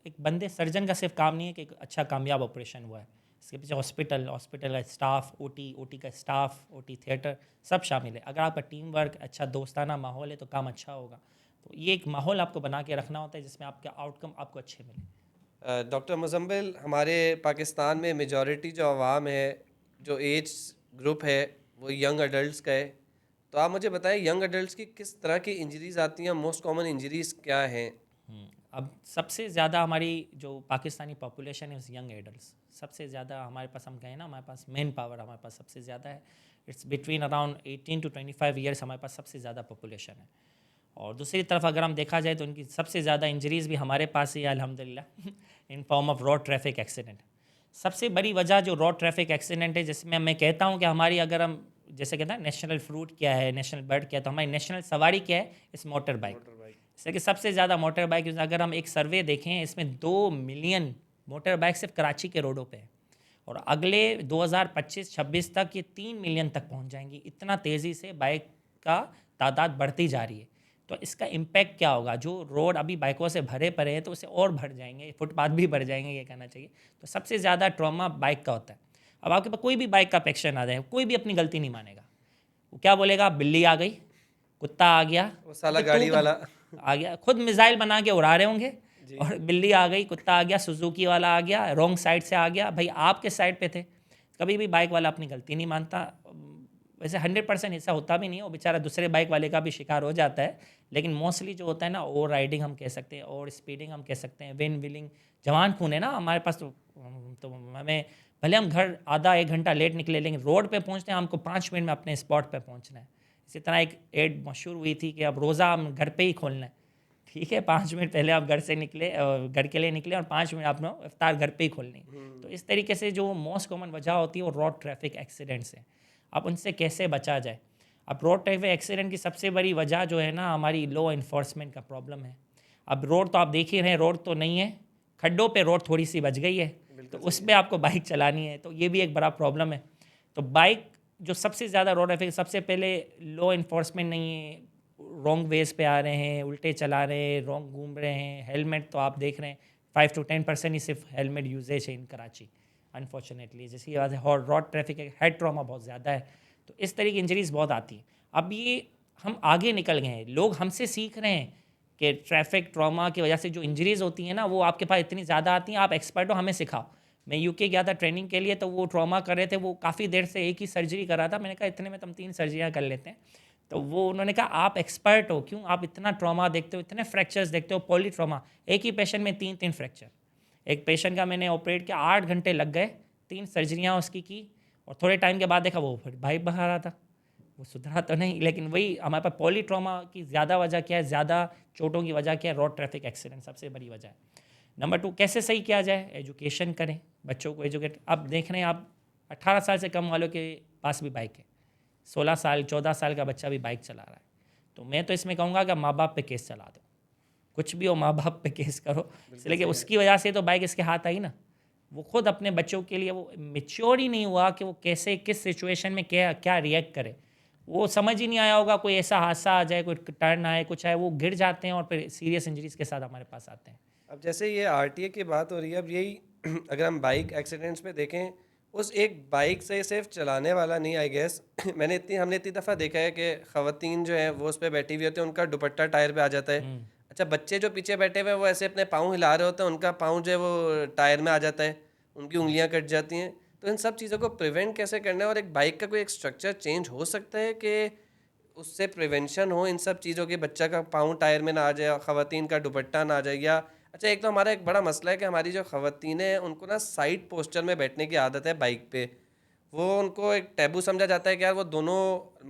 एक बंदे सर्जन का सिर्फ काम नहीं है कि एक अच्छा कामयाब ऑपरेशन हुआ है, इसके पीछे हॉस्पिटल का स्टाफ, ओटी का स्टाफ, ओटी थिएटर सब शामिल है। अगर आपका टीम वर्क अच्छा, दोस्ताना माहौल है तो काम अच्छा होगा। तो ये एक माहौल आपको बना के रखना होता है जिसमें आपके आउटकम आपको अच्छे मिले। डॉक्टर मुजम्मिल, हमारे पाकिस्तान में मेजॉरिटी जो आवाम है, जो एज ग्रुप है वो यंग अडल्ट्स का है। तो आप मुझे बताएं यंग अडल्ट्स की किस तरह की इंजरीज आती हैं, मोस्ट कॉमन इंजरीज क्या हैं? अब सबसे ज़्यादा हमारी जो पाकिस्तानी पॉपुलेशन है उस यंग एडल्ट्स, सबसे ज़्यादा हमारे पास, हम कहें ना हमारे पास मेन पावर हमारे पास सबसे ज़्यादा है। It's between around 18 to 25 years हमारे पास सबसे ज़्यादा पॉपुलेशन है। और दूसरी तरफ अगर हम देखा जाए तो उनकी सबसे ज़्यादा इंजरीज़ भी हमारे पास ही है अल्हम्दुलिल्लाह, in form of road traffic accident. सबसे बड़ी वजह जो रोड ट्रैफिक एक्सीडेंट है, जिसमें मैं कहता हूँ कि हमारी, अगर हम जैसे कहते हैं नेशनल फ्रूट क्या है, नेशनल बर्ड क्या है, तो हमारी नेशनल सवारी क्या है, इस मोटर बाइक। जैसे कि सबसे ज़्यादा मोटर बाइक, अगर हम एक सर्वे देखें इसमें 2 मिलियन मोटर बाइक सिर्फ कराची के रोडों पे है, और अगले 2025-26 तक ये 3 मिलियन तक पहुंच जाएंगी। इतना तेज़ी से बाइक का तादाद बढ़ती जा रही है। तो इसका इम्पैक्ट क्या होगा, जो रोड अभी बाइकों से भरे पड़े हैं तो उसे और भर जाएंगे, फुटपाथ भी भर जाएंगे, ये कहना चाहिए। तो सबसे ज़्यादा ट्रॉमा बाइक का होता है। अब आपके पास कोई भी बाइक का पेक्शन आ जाए, कोई भी अपनी गलती नहीं मानेगा। वो क्या बोलेगा, बिल्ली आ गई, कुत्ता आ गया, वो साला तो गाड़ी वाला आ गया, खुद मिसाइल बना के उड़ा रहे होंगे, और बिल्ली आ गई, कुत्ता आ गया, सुजुकी वाला आ गया, रॉन्ग साइड से आ गया। भाई आप किस साइड पे थे? कभी भी बाइक वाला अपनी गलती नहीं मानता। वैसे 100% ऐसा होता भी नहीं है, वो बेचारा दूसरे बाइक वाले का भी शिकार हो जाता है। लेकिन मोस्टली जो होता है ना, ओवर राइडिंग हम कह सकते हैं, और स्पीडिंग हम कह सकते हैं, विन विलिंग, जवान खून है ना हमारे पास। तो हमें भले हम घर आधा 1 घंटा लेट निकले, लेकिन रोड पे पहुंचते हैं हमको 5 मिनट में अपने स्पॉट पे पहुंचना है। इसी तरह एक एड मशहूर हुई थी कि अब रोज़ा हम घर पे ही खोलना है, ठीक है, 5 मिनट पहले आप घर से निकले, घर के लिए निकले और 5 मिनट आपने इफ्तार घर पे ही खोलनी है। तो इस तरीके से जो मोस्ट कॉमन वजह होती है वो रोड ट्रैफिक एक्सीडेंट्स है। अब उनसे कैसे बचा जाए? अब रोड ट्रैफिक एक्सीडेंट की सबसे बड़ी वजह जो है ना, हमारी लॉ इन्फोर्समेंट का प्रॉब्लम है। अब रोड तो आप देख ही रहे हैं, रोड तो नहीं है, खड्डों पे रोड थोड़ी सी बच गई है, तो उस पर आपको बाइक चलानी है, तो ये भी एक बड़ा प्रॉब्लम है। तो बाइक जो सबसे ज़्यादा रोड ट्रैफिक, सबसे पहले लॉ इन्फोर्समेंट नहीं है, रॉन्ग वेज पे आ रहे हैं, उल्टे चला रहे हैं, रॉन्ग घूम रहे हैं। हेलमेट तो आप देख रहे हैं 5 to 10% ही सिर्फ हेलमेट यूजेज है इन कराची, अनफॉर्चुनेटली। जिसकी वजह से रोड ट्रैफिक हेड ट्रॉमा बहुत ज़्यादा है, तो इस तरह की इंजरीज बहुत आती हैं। अब ये हम आगे निकल गए हैं, लोग हमसे सीख रहे हैं कि ट्रैफिक ट्रॉमा की वजह से जो इंजरीज होती हैं ना, वो आपके पास इतनी ज़्यादा आती हैं, आप एक्सपर्ट हो, हमें सिखाओ। मैं यूके गया था ट्रेनिंग के लिए, तो वो ट्रॉमा कर रहे थे, वो काफ़ी देर से एक ही सर्जरी कर रहा था। मैंने कहा इतने में तुम 3 सर्जरियाँ कर लेते हैं। तो वो उन्होंने कहा आप एक्सपर्ट हो, क्यों आप इतना ट्रॉमा देखते हो, इतने फ्रैक्चर्स देखते हो, पॉली ट्रॉमा। एक ही पेशेंट में 3 फ्रैक्चर। एक पेशेंट का मैंने ऑपरेट किया, 8 घंटे लग गए, 3 सर्जरियाँ उसकी की, और थोड़े टाइम के बाद देखा वो फिर भाई बहा रहा था। वो सुधरा तो नहीं, लेकिन वही हमारे पास पॉली ट्रॉमा की ज़्यादा वजह क्या है, ज़्यादा चोटों की वजह क्या है? रोड ट्रैफिक एक्सीडेंट सबसे बड़ी वजह है। नंबर 2, कैसे सही किया जाए? एजुकेशन करें, बच्चों को एजुकेट। अब देख रहे हैं आप 18 साल से कम वालों के पास भी बाइक है, 16 साल 14 साल का बच्चा भी बाइक चला रहा है। तो मैं तो इसमें कहूँगा कि माँ बाप पे केस चला दो, कुछ भी हो माँ बाप पे केस करो, इसलिए कि उसकी वजह से तो बाइक इसके हाथ आई ना। वो खुद अपने बच्चों के लिए वो मेच्योर ही नहीं हुआ कि वो कैसे किस सिचुएशन में क्या क्या रिएक्ट करे। वो समझ ही नहीं आया होगा, कोई ऐसा हादसा आ जाए, कोई टर्न आए, कुछ आए, वो गिर जाते हैं और फिर सीरियस इंजरीज के साथ हमारे पास आते हैं। अब जैसे ये आरटीए की बात हो रही है, अब यही अगर हम बाइक एक्सीडेंट्स पे देखें, उस एक बाइक से सिर्फ चलाने वाला नहीं, आई गेस हमने इतनी दफ़ा देखा है कि ख़वातीन जो है वो उस पर बैठी हुई होती है, उनका दुपट्टा टायर पे आ जाता है। अच्छा, बच्चे जो पीछे बैठे हुए हैं वो ऐसे अपने पाँव हिला रहे होते हैं, उनका पाँव जो है वो टायर में आ जाता है, उनकी उंगलियां कट जाती हैं। तो इन सब चीज़ों को प्रिवेंट कैसे करना है, और एक बाइक का कोई एक स्ट्रक्चर चेंज हो सकता है कि उससे प्रिवेंशन हो इन सब चीज़ों की, बच्चा का पाँव टायर में ना आ जाए, ख़वातीन का दुपट्टा ना आ जाए? या अच्छा, एक तो हमारा एक बड़ा मसला है कि हमारी जो ख़वातीन हैं उनको ना साइड पोस्चर में बैठने की आदत है बाइक पे। वो उनको एक टैबू समझा जाता है कि यार वो दोनों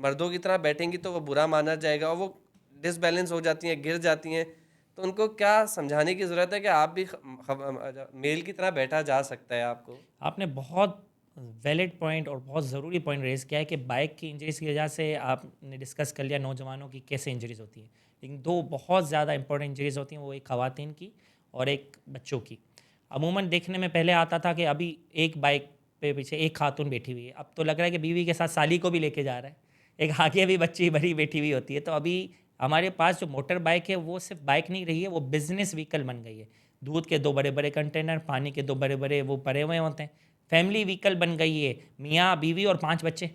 मर्दों की तरह बैठेंगी तो वो बुरा माना जाएगा, और वो डिसबैलेंस हो जाती हैं, गिर जाती हैं। तो उनको क्या समझाने की ज़रूरत है कि आप भी मेल की तरह बैठा जा सकता है आपको? आपने बहुत वैलिड पॉइंट और बहुत ज़रूरी पॉइंट रेज किया है कि बाइक की इंजरीज की वजह से आपने डिस्कस कर लिया नौजवानों की कैसे इंजरीज होती है, लेकिन 2 बहुत ज़्यादा इंपॉर्टेंट इंजरीज होती हैं, वो एक ख़वातीन की और एक बच्चों की। अमूमन देखने में पहले आता था कि अभी एक बाइक पे पीछे एक खातून बैठी हुई है, अब तो लग रहा है कि बीवी के साथ साली को भी लेके जा रहा है, एक आगे भी बच्ची बड़ी बैठी हुई होती है। तो अभी हमारे पास जो मोटर बाइक है वो सिर्फ बाइक नहीं रही है, वो बिजनेस व्हीकल बन गई है। दूध के 2 बड़े बड़े कंटेनर, पानी के 2 बड़े बड़े वो भरे हुए होते हैं, फैमिली व्हीकल बन गई है, मियाँ बीवी और 5 बच्चे।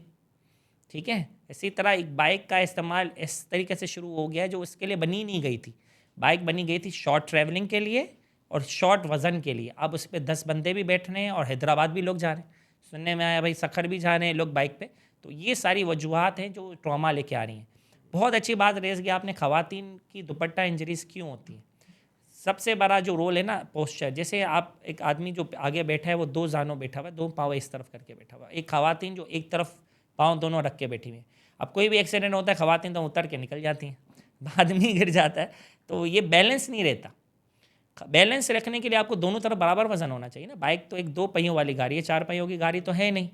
ठीक है, इसी तरह एक बाइक का इस्तेमाल इस तरीके से शुरू हो गया है जो उसके लिए बनी नहीं गई थी। बाइक बनी गई थी शॉर्ट ट्रैवलिंग के लिए और शॉर्ट वज़न के लिए। अब उस पर 10 बंदे भी बैठ रहे हैं और हैदराबाद भी लोग जा रहे हैं, सुनने में आया भाई सखर भी जा रहे हैं लोग बाइक पे। तो ये सारी वजूहत हैं जो ट्रॉमा लेके आ रही हैं। बहुत अच्छी बात रेज किया आपने, ख़वातीन की दुपट्टा इंजरीज क्यों होती हैं? सबसे बड़ा जो रोल है ना पोस्चर, जैसे आप एक आदमी जो आगे बैठा है वो 2 जानों बैठा हुआ है, 2 पाँव इस तरफ करके बैठा हुआ है, एक ख़वातीन जो एक तरफ पाँव दोनों रख के बैठी हुई है। अब कोई भी एक्सीडेंट होता है ख़वातीन तो उतर के निकल जाती हैं, आदमी गिर जाता है, तो ये बैलेंस नहीं रहता। बैलेंस रखने के लिए आपको दोनों तरफ बराबर वजन होना चाहिए ना। बाइक तो एक 2 पहियों वाली गाड़ी है, 4 पहियों की गाड़ी तो है नहीं,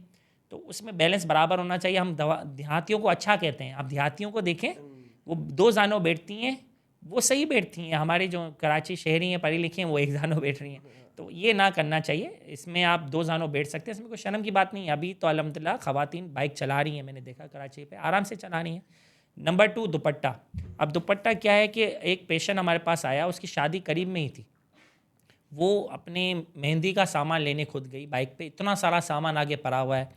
तो उसमें बैलेंस बराबर होना चाहिए। हम देहातियों को अच्छा कहते हैं, आप देहातियों को देखें वो 2 जानों बैठती हैं, वो सही बैठती हैं। हमारी जो कराची शहरी हैं पढ़ी लिखी हैं वो 1 जानों बैठ रही हैं, तो ये ना करना चाहिए। इसमें आप 2 जानों बैठ सकते हैं, इसमें कोई शर्म की बात नहीं है। अभी तो अल्हम्दुलिल्लाह ख़वातीन बाइक चला रही हैं, मैंने देखा कराची पे आराम से चला रही हैं। नंबर 2 दुपट्टा। अब दुपट्टा क्या है कि एक पेशेंट हमारे पास आया, उसकी शादी करीब में ही थी, वो अपने मेहंदी का सामान लेने खुद गई बाइक पे, इतना सारा सामान आगे पड़ा हुआ है,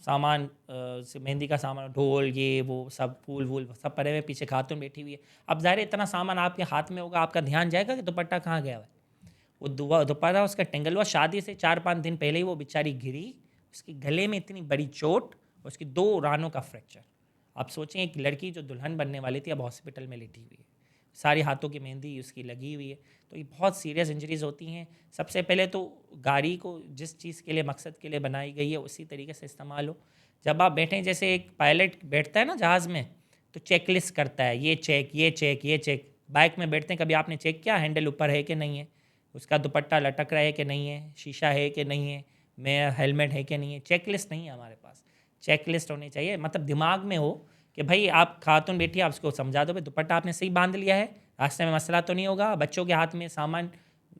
सामान से मेहंदी का सामान, ढोल, ये वो सब फूल वूल सब पड़े हुए, पीछे खातून बैठी हुई है। अब ज़ाहिर है इतना सामान आपके हाथ में होगा, आपका ध्यान जाएगा कि दुपट्टा कहाँ गया हुआ है। वो दुपट्टा उसका टेंगल हुआ, शादी से 4-5 दिन पहले ही वो बेचारी गिरी, उसके गले में इतनी बड़ी चोट, उसकी 2 रानों का फ्रैक्चर। आप सोचें एक लड़की जो दुल्हन बनने वाली थी अब हॉस्पिटल में लेटी हुई है, सारी हाथों की मेहंदी उसकी लगी हुई है। तो ये बहुत सीरियस इंजरीज होती हैं। सबसे पहले तो गाड़ी को जिस चीज़ के लिए मकसद के लिए बनाई गई है उसी तरीके से इस्तेमाल हो। जब आप बैठें, जैसे एक पायलट बैठता है ना जहाज़ में, तो चेकलिस्ट करता है, ये चेक ये चेक ये चेक, बाइक में बैठते हैं, कभी आपने चेक किया हैंडल ऊपर है कि नहीं है, उसका दुपट्टा लटक रहा है कि नहीं है, शीशा है कि नहीं है, मैं हेलमेट है कि नहीं है। चेक लिस्ट नहीं है हमारे पास। चेक लिस्ट होनी चाहिए, मतलब दिमाग में हो कि भाई आप खातून बैठी आप उसको समझा दो भाई दुपट्टा आपने सही बांध लिया है, रास्ते में मसला तो नहीं होगा। बच्चों के हाथ में सामान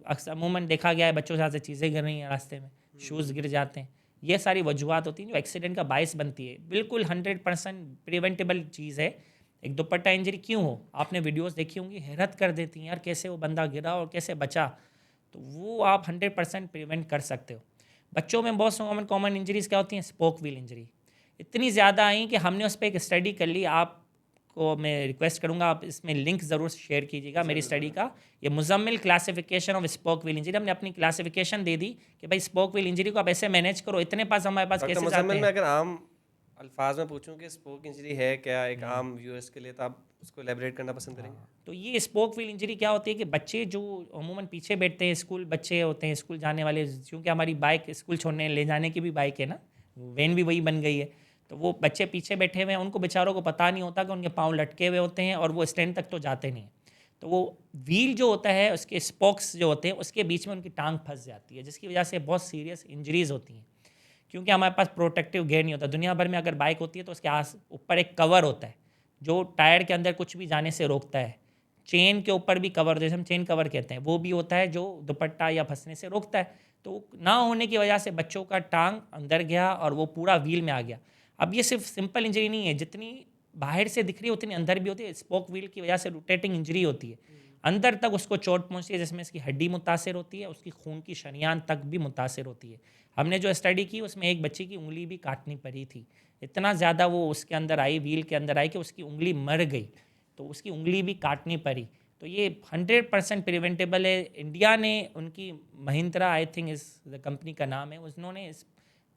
अक्सर अमूमन देखा गया है, बच्चों के हाथ से चीज़ें गिर रही हैं रास्ते में, शूज़ गिर जाते हैं। ये सारी वजूहत होती हैं जो एक्सीडेंट का बायस बनती है। बिल्कुल 100% प्रिवेंटेबल चीज़ है। एक दुपट्टा इंजरी क्यों हो, आपने वीडियोस देखी होंगी, हैरत कर देती हैं यार, कैसे वो बंदा गिरा और कैसे बचा। तो वो आप 100% प्रिवेंट कर सकते हो। बच्चों में बहुत कॉमन कॉमन इंजरीज़ क्या होती हैं, स्पोक व्हील इंजरी इतनी ज़्यादा आई कि हमने उस पर एक स्टडी कर ली। आपको मैं रिक्वेस्ट करूँगा आप इसमें लिंक ज़रूर शेयर कीजिएगा मेरी स्टडी का। ये Muzammil classification of spoke wheel injury, हमने अपनी क्लासिफिकेशन दे दी कि भाई स्पोक व्हील इंजरी को आप ऐसे मैनेज करो। इतने पास हमारे पास डॉक्टर केसेस आते मुजम्मिल, मैं हैं। अगर आम अल्फाज में पूछूं कि स्पोक इंजरी है क्या एक आम व्यूअर्स के लिए, तो आप उसको एलेबरेट करना पसंद करेंगे? तो ये स्पोक व्हील इंजरी क्या होती है कि बच्चे जो अमूमन पीछे बैठते हैं, स्कूल बच्चे होते हैं स्कूल जाने वाले, क्योंकि हमारी बाइक स्कूल छोड़ने ले जाने की भी बाइक है ना, वैन भी वही बन गई है। तो वो बच्चे पीछे बैठे हुए हैं, उनको बेचारों को पता नहीं होता कि उनके पाँव लटके हुए होते हैं और वो स्टैंड तक तो जाते नहीं हैं। तो वो व्हील जो होता है उसके स्पोक्स जो होते हैं उसके बीच में उनकी टांग फंस जाती है, जिसकी वजह से बहुत सीरियस इंजरीज़ होती हैं। क्योंकि हमारे पास प्रोटेक्टिव गेयर नहीं होता। दुनिया भर में अगर बाइक होती है तो उसके आस ऊपर एक कवर होता है जो टायर के अंदर कुछ भी जाने से रोकता है। चेन के ऊपर भी कवर, जैसे हम चेन कवर कहते हैं, वो भी होता है जो दुपट्टा या फंसने से रोकता है। तो ना होने की वजह से बच्चों का टांग अंदर गया और वो पूरा व्हील में आ गया। अब ये सिर्फ सिंपल इंजरी नहीं है, जितनी बाहर से दिख रही है उतनी अंदर भी होती है। स्पोक व्हील की वजह से रोटेटिंग इंजरी होती है, अंदर तक उसको चोट पहुंचती है, जिसमें इसकी हड्डी मुतासर होती है, उसकी खून की शरियान तक भी मुतासर होती है। हमने जो स्टडी की उसमें एक बच्ची की उंगली भी काटनी पड़ी थी। इतना ज़्यादा वो उसके अंदर आई, व्हील के अंदर आई कि उसकी उंगली मर गई, तो उसकी उंगली भी काटनी पड़ी। तो ये 100% प्रिवेंटेबल है। इंडिया ने उनकी महिंद्रा, आई थिंक इस द कंपनी का नाम है, उन्होंने इस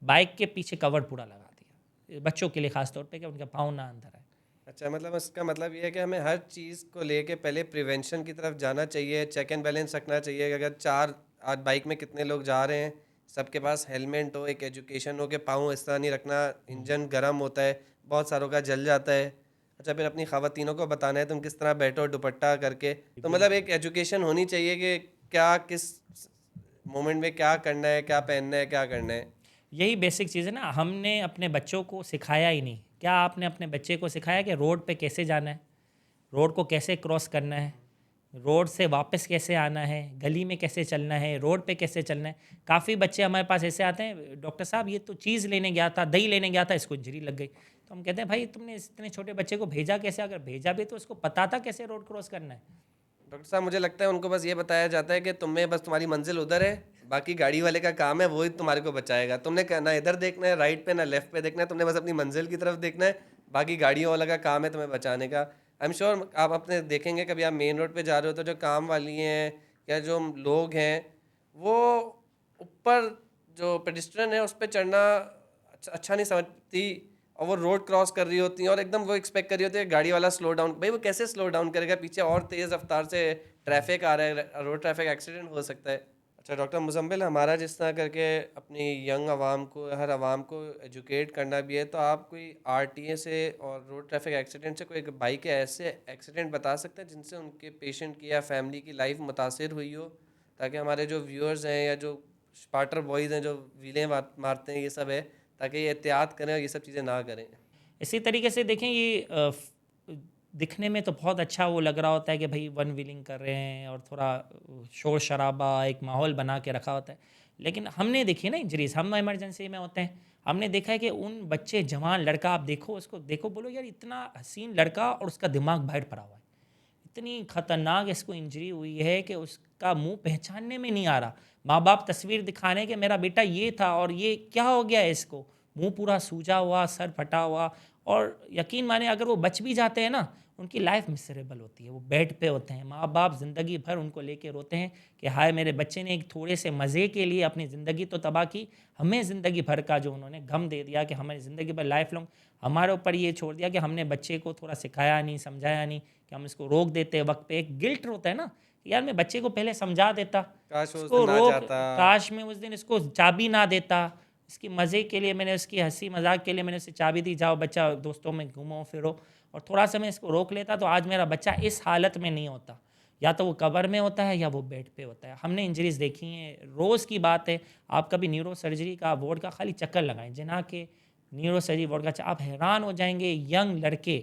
बाइक के पीछे कवर पूरा लगा दिया बच्चों के लिए, ख़ास तौर पे कि उनका पाँव ना अंदर आए। अच्छा, मतलब इसका मतलब ये है कि हमें हर चीज़ को लेके पहले प्रिवेंशन की तरफ जाना चाहिए, चेक एंड बैलेंस रखना चाहिए कि अगर चार आज बाइक में कितने लोग जा रहे हैं, सबके पास हेलमेट हो, एक एजुकेशन हो कि पाँव इस तरह नहीं रखना, इंजन गर्म होता है, बहुत सारों का जल जाता है। अच्छा, फिर अपनी ख़वातीनों को बताना है तुम किस तरह बैठो दुपट्टा करके। तो मतलब एक एजुकेशन होनी चाहिए कि क्या किस मोमेंट में क्या करना है, क्या पहनना है, क्या करना है। यही बेसिक चीज़ है ना, हमने अपने बच्चों को सिखाया ही नहीं। क्या आपने अपने बच्चे को सिखाया कि रोड पे कैसे जाना है, रोड को कैसे क्रॉस करना है, रोड से वापस कैसे आना है, गली में कैसे चलना है, रोड पे कैसे चलना है। काफ़ी बच्चे हमारे पास ऐसे आते हैं, डॉक्टर साहब ये तो चीज़ लेने गया था, दही लेने गया था, इसको इंजरी लग गई। तो हम कहते हैं भाई तुमने इतने छोटे बच्चे को भेजा कैसे, अगर भेजा भी तो उसको पता था कैसे रोड क्रॉस करना है। डॉक्टर साहब, मुझे लगता है उनको बस ये बताया जाता है कि तुम्हें बस तुम्हारी मंजिल उधर है, बाकी गाड़ी वाले का काम है, वो ही तुम्हारे को बचाएगा। तुमने ना इधर देखना है राइट पे, ना लेफ्ट पे देखना है, तुमने बस अपनी मंजिल की तरफ देखना है, बाकी गाड़ियों वाला का काम है तुम्हें बचाने का। आई एम श्योर आप अपने देखेंगे कभी आप मेन रोड पे जा रहे हो तो जो काम वाली हैं या जो लोग हैं वो ऊपर जो पेडिस्ट्रियन है उस पर चढ़ना अच्छा नहीं समझती, और वो रोड क्रॉस कर रही होती हैं और एकदम वो एक्सपेक्ट कर रही होती है गाड़ी वाला स्लो डाउन। भाई वो कैसे स्लो डाउन करेगा, पीछे और तेज़ रफ्तार से ट्रैफिक आ रहा है, रोड ट्रैफिक एक्सीडेंट हो सकता है। अच्छा डॉक्टर मुजम्मिल, हमारा जिस तरह करके अपनी यंग आवाम को, हर आवाम को एजुकेट करना भी है, तो आप कोई आरटीए से और रोड ट्रैफिक एक्सीडेंट से कोई बाइक के ऐसे एक्सीडेंट बता सकते हैं जिनसे उनके पेशेंट की या फैमिली की लाइफ मुतासिर हुई हो, ताकि हमारे जो व्यूअर्स हैं या जो स्पार्टर बॉयज़ हैं जो व्हीलें मारते हैं ये सब है, ताकि ये एहतियात करें और ये सब चीज़ें ना करें। इसी तरीके से देखें, ये दिखने में तो बहुत अच्छा वो लग रहा होता है कि भाई वन व्हीलिंग कर रहे हैं और थोड़ा शोर शराबा एक माहौल बना के रखा होता है, लेकिन हमने देखी ना इंजरीज, हम इमरजेंसी में होते हैं, हमने देखा है कि उन बच्चे जवान लड़का, आप देखो उसको, देखो बोलो यार इतना हसीन लड़का और उसका दिमाग बाहर पड़ा हुआ है, इतनी खतरनाक इसको इंजरी हुई है कि उसका मुंह पहचानने में नहीं आ रहा। माँ बाप तस्वीर दिखा रहे हैं कि मेरा बेटा ये था और ये क्या हो गया है इसको, मुंह पूरा सूजा हुआ, सर फटा हुआ। और यकीन माने अगर वो बच भी जाते हैं ना, उनकी लाइफ मिसरेबल होती है, वो बेड पे होते हैं, माँ बाप ज़िंदगी भर उनको लेके रोते हैं कि हाय मेरे बच्चे ने एक थोड़े से मज़े के लिए अपनी ज़िंदगी तो तबाह की, हमें ज़िंदगी भर का जो उन्होंने गम दे दिया कि हमारी ज़िंदगी भर लाइफ लॉन्ग हमारे ऊपर ये छोड़ दिया कि हमने बच्चे को थोड़ा सिखाया नहीं, समझाया नहीं, कि हम इसको रोक देते वक्त पे। एक गिल्ट होता है ना कि यार मैं बच्चे को पहले समझा देता, काश वो उस इसको दिन ना रोक, जाता। काश मैं उस दिन इसको चाबी ना देता, इसकी मज़े के लिए मैंने, उसकी हंसी मजाक के लिए मैंने उसे चाबी दी, जाओ बच्चा दोस्तों में घूमो फिरो, और थोड़ा सा मैं इसको रोक लेता तो आज मेरा बच्चा इस हालत में नहीं होता, या तो वो कब्र में होता है या वो बेड पे होता है। हमने इंजरीज देखी हैं, रोज़ की बात है। आप कभी न्यूरो सर्जरी का वार्ड का खाली चक्कर लगाएं, जिन्ना के न्यूरो सर्जरी वार्ड का, आप हैरान हो जाएंगे। यंग लड़के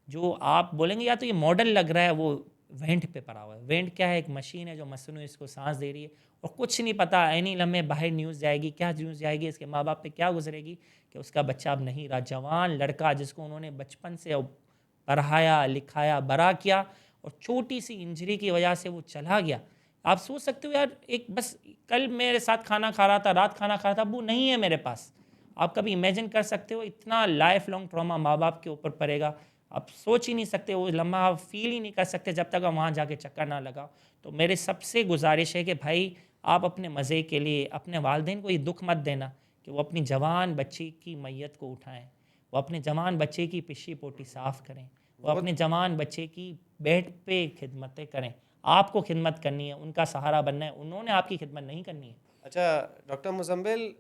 जो आप बोलेंगे या तो ये मॉडल लग रहा है, वो वेंट पे पड़ा हुआ है। वेंट क्या है? एक मशीन है जो मसनू इसको सांस दे रही है, और कुछ नहीं पता एनी लम्हे बाहर न्यूज़ जाएगी, क्या न्यूज़ जाएगी, इसके माँ बाप पे क्या गुजरेगी कि उसका बच्चा अब नहीं रहा। जवान लड़का जिसको उन्होंने बचपन से पढ़ाया लिखाया बड़ा किया, और छोटी सी इंजरी की वजह से वो चला गया। आप सोच सकते हो यार, एक बस कल मेरे साथ खाना खा रहा था, रात खाना खा रहा था, वो नहीं है मेरे पास। आप कभी इमेजिन कर सकते हो इतना लाइफ लॉन्ग ट्रॉमा माँ बाप के ऊपर पड़ेगा? आप सोच ही नहीं सकते, वो लम्हा आप फील ही नहीं कर सकते जब तक आप वहाँ जाके चक्कर ना लगाओ। तो मेरे सबसे गुजारिश है कि भाई आप अपने मज़े के लिए अपने वालिदैन को ये दुख मत देना कि वो अपनी जवान बच्ची की मैयत को उठाएं, वो अपने जवान बच्चे की पिशी पोटी साफ़ करें, वो बहुत अपने जवान बच्चे की बेड पे खिदमतें करें। आपको खिदमत करनी है, उनका सहारा बनना है, उन्होंने आपकी खिदमत नहीं करनी है। अच्छा डॉक्टर मुजम्मिल,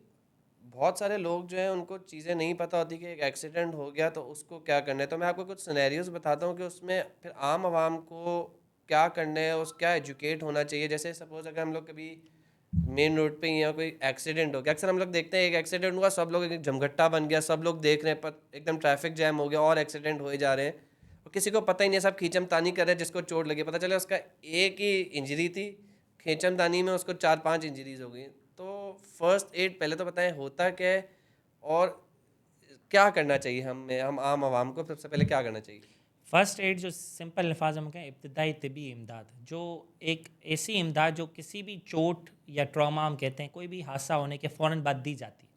बहुत सारे लोग जो हैं उनको चीज़ें नहीं पता होती कि एक एक्सीडेंट हो गया तो उसको क्या करना है। तो मैं आपको कुछ सिनेरियोज बताता हूँ कि उसमें फिर आम आवाम को क्या करना है, उस क्या एजुकेट होना चाहिए। जैसे सपोज अगर हम लोग कभी मेन रोड पे ही या कोई एक्सीडेंट हो गया, अक्सर हम लोग देखते हैं एक एक्सीडेंट हुआ, सब लोग एक जमघट्टा बन गया, सब लोग देख रहे हैं, पर एकदम ट्रैफिक जैम हो गया और एक्सीडेंट हो ही जा रहे हैं और किसी को पता ही नहीं है, सब खींचमतानी कर रहे हैं। जिसको चोट लगी पता चले उसका एक ही इंजरी थी, खींचमतानी में उसको 4-5 इंजरीज हो गई। तो फर्स्ट एड पहले तो बताएं होता क्या है और क्या करना चाहिए हम आम आवाम को, सबसे पहले क्या करना चाहिए? फ़र्स्ट एड जो सिंपल अल्फाज में कहें, इब्तदाई तिबी इमदाद, जो एक ऐसी इमदाद जो किसी भी चोट या ट्रॉमा हम कहते हैं, कोई भी हादसा होने के फ़ौरन बाद दी जाती है।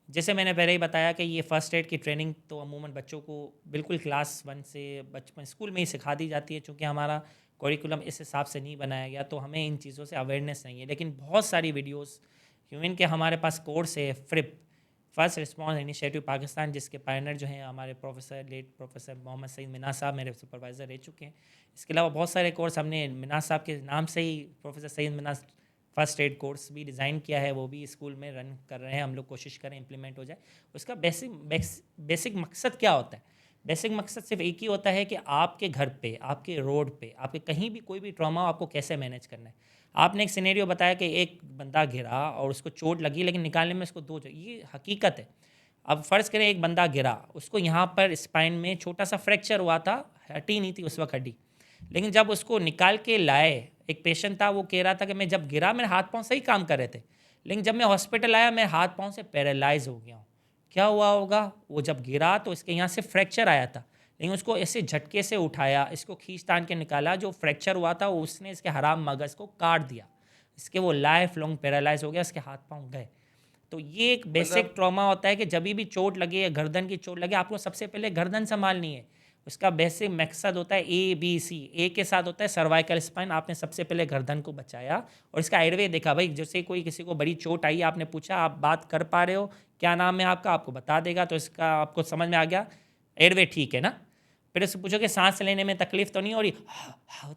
जैसे मैंने पहले ही बताया कि ये फ़र्स्ट एड की ट्रेनिंग तो अमूमन बच्चों को बिल्कुल क्लास 1 से बचपन स्कूल में ही सिखा दी जाती है। चूँकि हमारा करिकुलम इस हिसाब से नहीं बनाया गया तो हमें इन चीज़ों से अवेयरनेस नहीं है। लेकिन बहुत सारी वीडियोज़ ह्यूमन के हमारे पास कोर्स है, FRIP first response initiative Pakistan, जिसके पायनर जो हैं हमारे professor late professor Mohammad Saeed Minaj साहब मेरे सुपरवाइज़र रह चुके हैं। इसके अलावा बहुत सारे कोर्स हमने मिनाज साहब के नाम से ही professor Saeed Minaj first aid course भी डिज़ाइन किया है, वो भी स्कूल में रन कर रहे हैं। हम लोग कोशिश करें इम्प्लीमेंट हो जाए। उसका बेसिक मकसद क्या होता है? बेसिक मकसद सिर्फ एक ही होता है कि आपके घर पे, आपके रोड पे, आपके कहीं भी कोई भी ट्रॉमा हो, आपको कैसे मैनेज करना है। आपने एक सिनेरियो बताया कि एक बंदा गिरा और उसको चोट लगी, लेकिन निकालने में उसको ये हकीकत है। अब फ़र्ज़ करें एक बंदा गिरा, उसको यहाँ पर स्पाइन में छोटा सा फ्रैक्चर हुआ था, हड्डी नहीं थी उस वक्त हड्डी, लेकिन जब उसको निकाल के लाए, एक पेशेंट था, वो कह रहा था कि मैं जब गिरा मेरे हाथ पाँव सही काम कर रहे थे, लेकिन जब मैं हॉस्पिटल आया मैं हाथ पाँव से पैरालाइज हो गया हूँ। क्या हुआ होगा? वो जब गिरा तो इसके यहाँ से फ्रैक्चर आया था, लेकिन उसको ऐसे झटके से उठाया, इसको खींच तान के निकाला, जो फ्रैक्चर हुआ था उसने इसके हराम मगज़ को काट दिया, इसके वो लाइफ लॉन्ग पैरालाइज हो गया, इसके हाथ पाँव गए। तो ये एक बेसिक मतलब ट्रॉमा होता है कि जब भी चोट लगे या गर्दन की चोट लगे, आपको सबसे पहले गर्दन संभालनी है। उसका बेसिक मकसद होता है ABC। ए के साथ होता है सर्वाइकल स्पाइन, आपने सबसे पहले गर्दन को बचाया और इसका आयुर्वेद देखा। भाई जैसे कोई किसी को बड़ी चोट आई, आपने पूछा आप बात कर पा रहे हो, क्या नाम है आपका, आपको बता देगा, तो इसका आपको समझ में आ गया एयरवे ठीक है ना। फिर उससे पूछो कि सांस लेने में तकलीफ तो नहीं हो रही,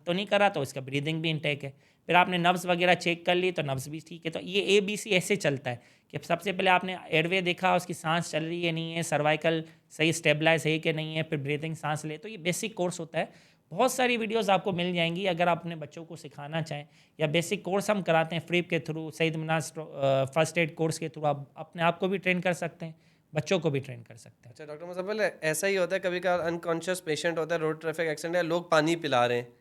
तो नहीं करा, तो इसका ब्रीदिंग भी इनटेक है। फिर आपने नब्ज़ वगैरह चेक कर ली तो नब्ज़ भी ठीक है। तो ये ABC ऐसे चलता है कि सबसे पहले आपने एयरवे देखा, उसकी सांस चल रही है नहीं है, सर्वाइकल सही स्टेबलाइज है कि नहीं है, फिर ब्रीदिंग सांस ले, तो ये बेसिक कोर्स होता है। बहुत सारी वीडियोस आपको मिल जाएंगी अगर आप अपने बच्चों को सिखाना चाहें, या बेसिक कोर्स हम कराते हैं फ्रीप के through, Saeed Minaj first aid course के थ्रू आप अपने आप को भी ट्रेन कर सकते हैं, बच्चों को भी ट्रेन कर सकते हैं। अच्छा डॉक्टर मुजम्मिल, ऐसा ही होता है कभी कभार अनकॉन्शियस पेशेंट होता है, रोड ट्रैफिक एक्सीडेंट है, लोग पानी पिला रहे हैं,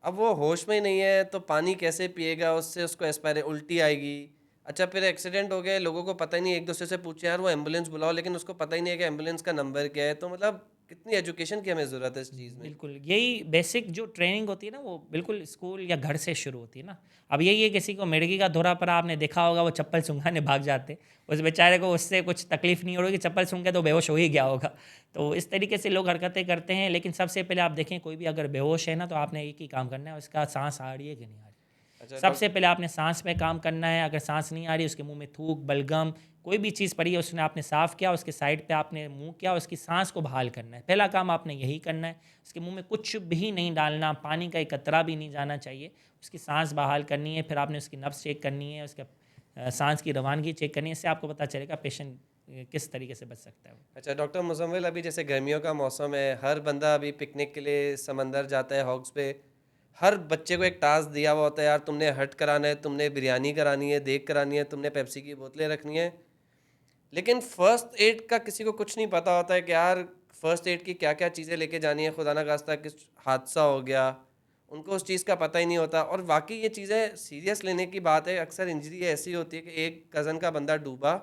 अब वो होश में ही नहीं है तो पानी कैसे पिएगा, उससे उसको एस्पायरे उल्टी आएगी। अच्छा फिर एक्सीडेंट हो गया, लोगों को पता ही नहीं, एक दूसरे से पूछे यार वो एम्बुलेंस बुलाओ, लेकिन उसको पता ही नहीं है कि एम्बुलेंस का नंबर क्या है। तो मतलब कितनी एजुकेशन की हमें ज़रूरत है इस चीज़ में। बिल्कुल, यही बेसिक जो ट्रेनिंग होती है ना, वो बिल्कुल स्कूल या घर से शुरू होती है ना। अब यही है, किसी को मिर्गी का दौरा पड़ा, आपने देखा होगा, वो चप्पल सूंघाने भाग जाते, उस बेचारे को उससे कुछ तकलीफ नहीं हो रही कि चप्पल सूंघ के तो बेहोश हो ही गया होगा। तो इस तरीके से लोग हरकतें करते हैं। लेकिन सबसे पहले आप देखें, कोई भी अगर बेहोश है ना, तो आपने एक ही काम करना है, उसका सांस आ रही है कि नहीं आ रही। अच्छा सबसे पहले आपने सांस पे काम करना है। अगर सांस नहीं आ रही, उसके मुंह में थूक, बलगम, कोई भी चीज़ पड़ी है, उसने आपने साफ़ किया, उसके साइड पे आपने मुंह किया, उसकी सांस को बहाल करना है। पहला काम आपने यही करना है। उसके मुंह में कुछ भी नहीं डालना, पानी का एक कतरा भी नहीं जाना चाहिए, उसकी सांस बहाल करनी है। फिर आपने उसकी नब्ज़ चेक करनी है, उसका सांस की रवानगी चेक करनी है। इससे आपको पता चलेगा पेशेंट किस तरीके से बच सकता है वो। अच्छा डॉक्टर मुजम्मिल, अभी जैसे गर्मियों का मौसम है, हर बंदा अभी पिकनिक के लिए समंदर जाता है, हॉग्स पे। हर बच्चे को एक टास्क दिया हुआ होता है, यार तुमने हट कराना है, तुमने बिरयानी करानी है, देग करानी है, तुमने पेप्सी की बोतलें रखनी है। लेकिन फ़र्स्ट एड का किसी को कुछ नहीं पता होता है कि यार फ़र्स्ट एड की क्या क्या चीज़ें लेके जानी है, खुदा ना खास्ता कुछ हादसा हो गया, उनको उस चीज़ का पता ही नहीं होता। और वाकई ये चीज़ें सीरियस लेने की बात है। अक्सर इंजरी ऐसी होती है कि एक कज़न का बंदा डूबा,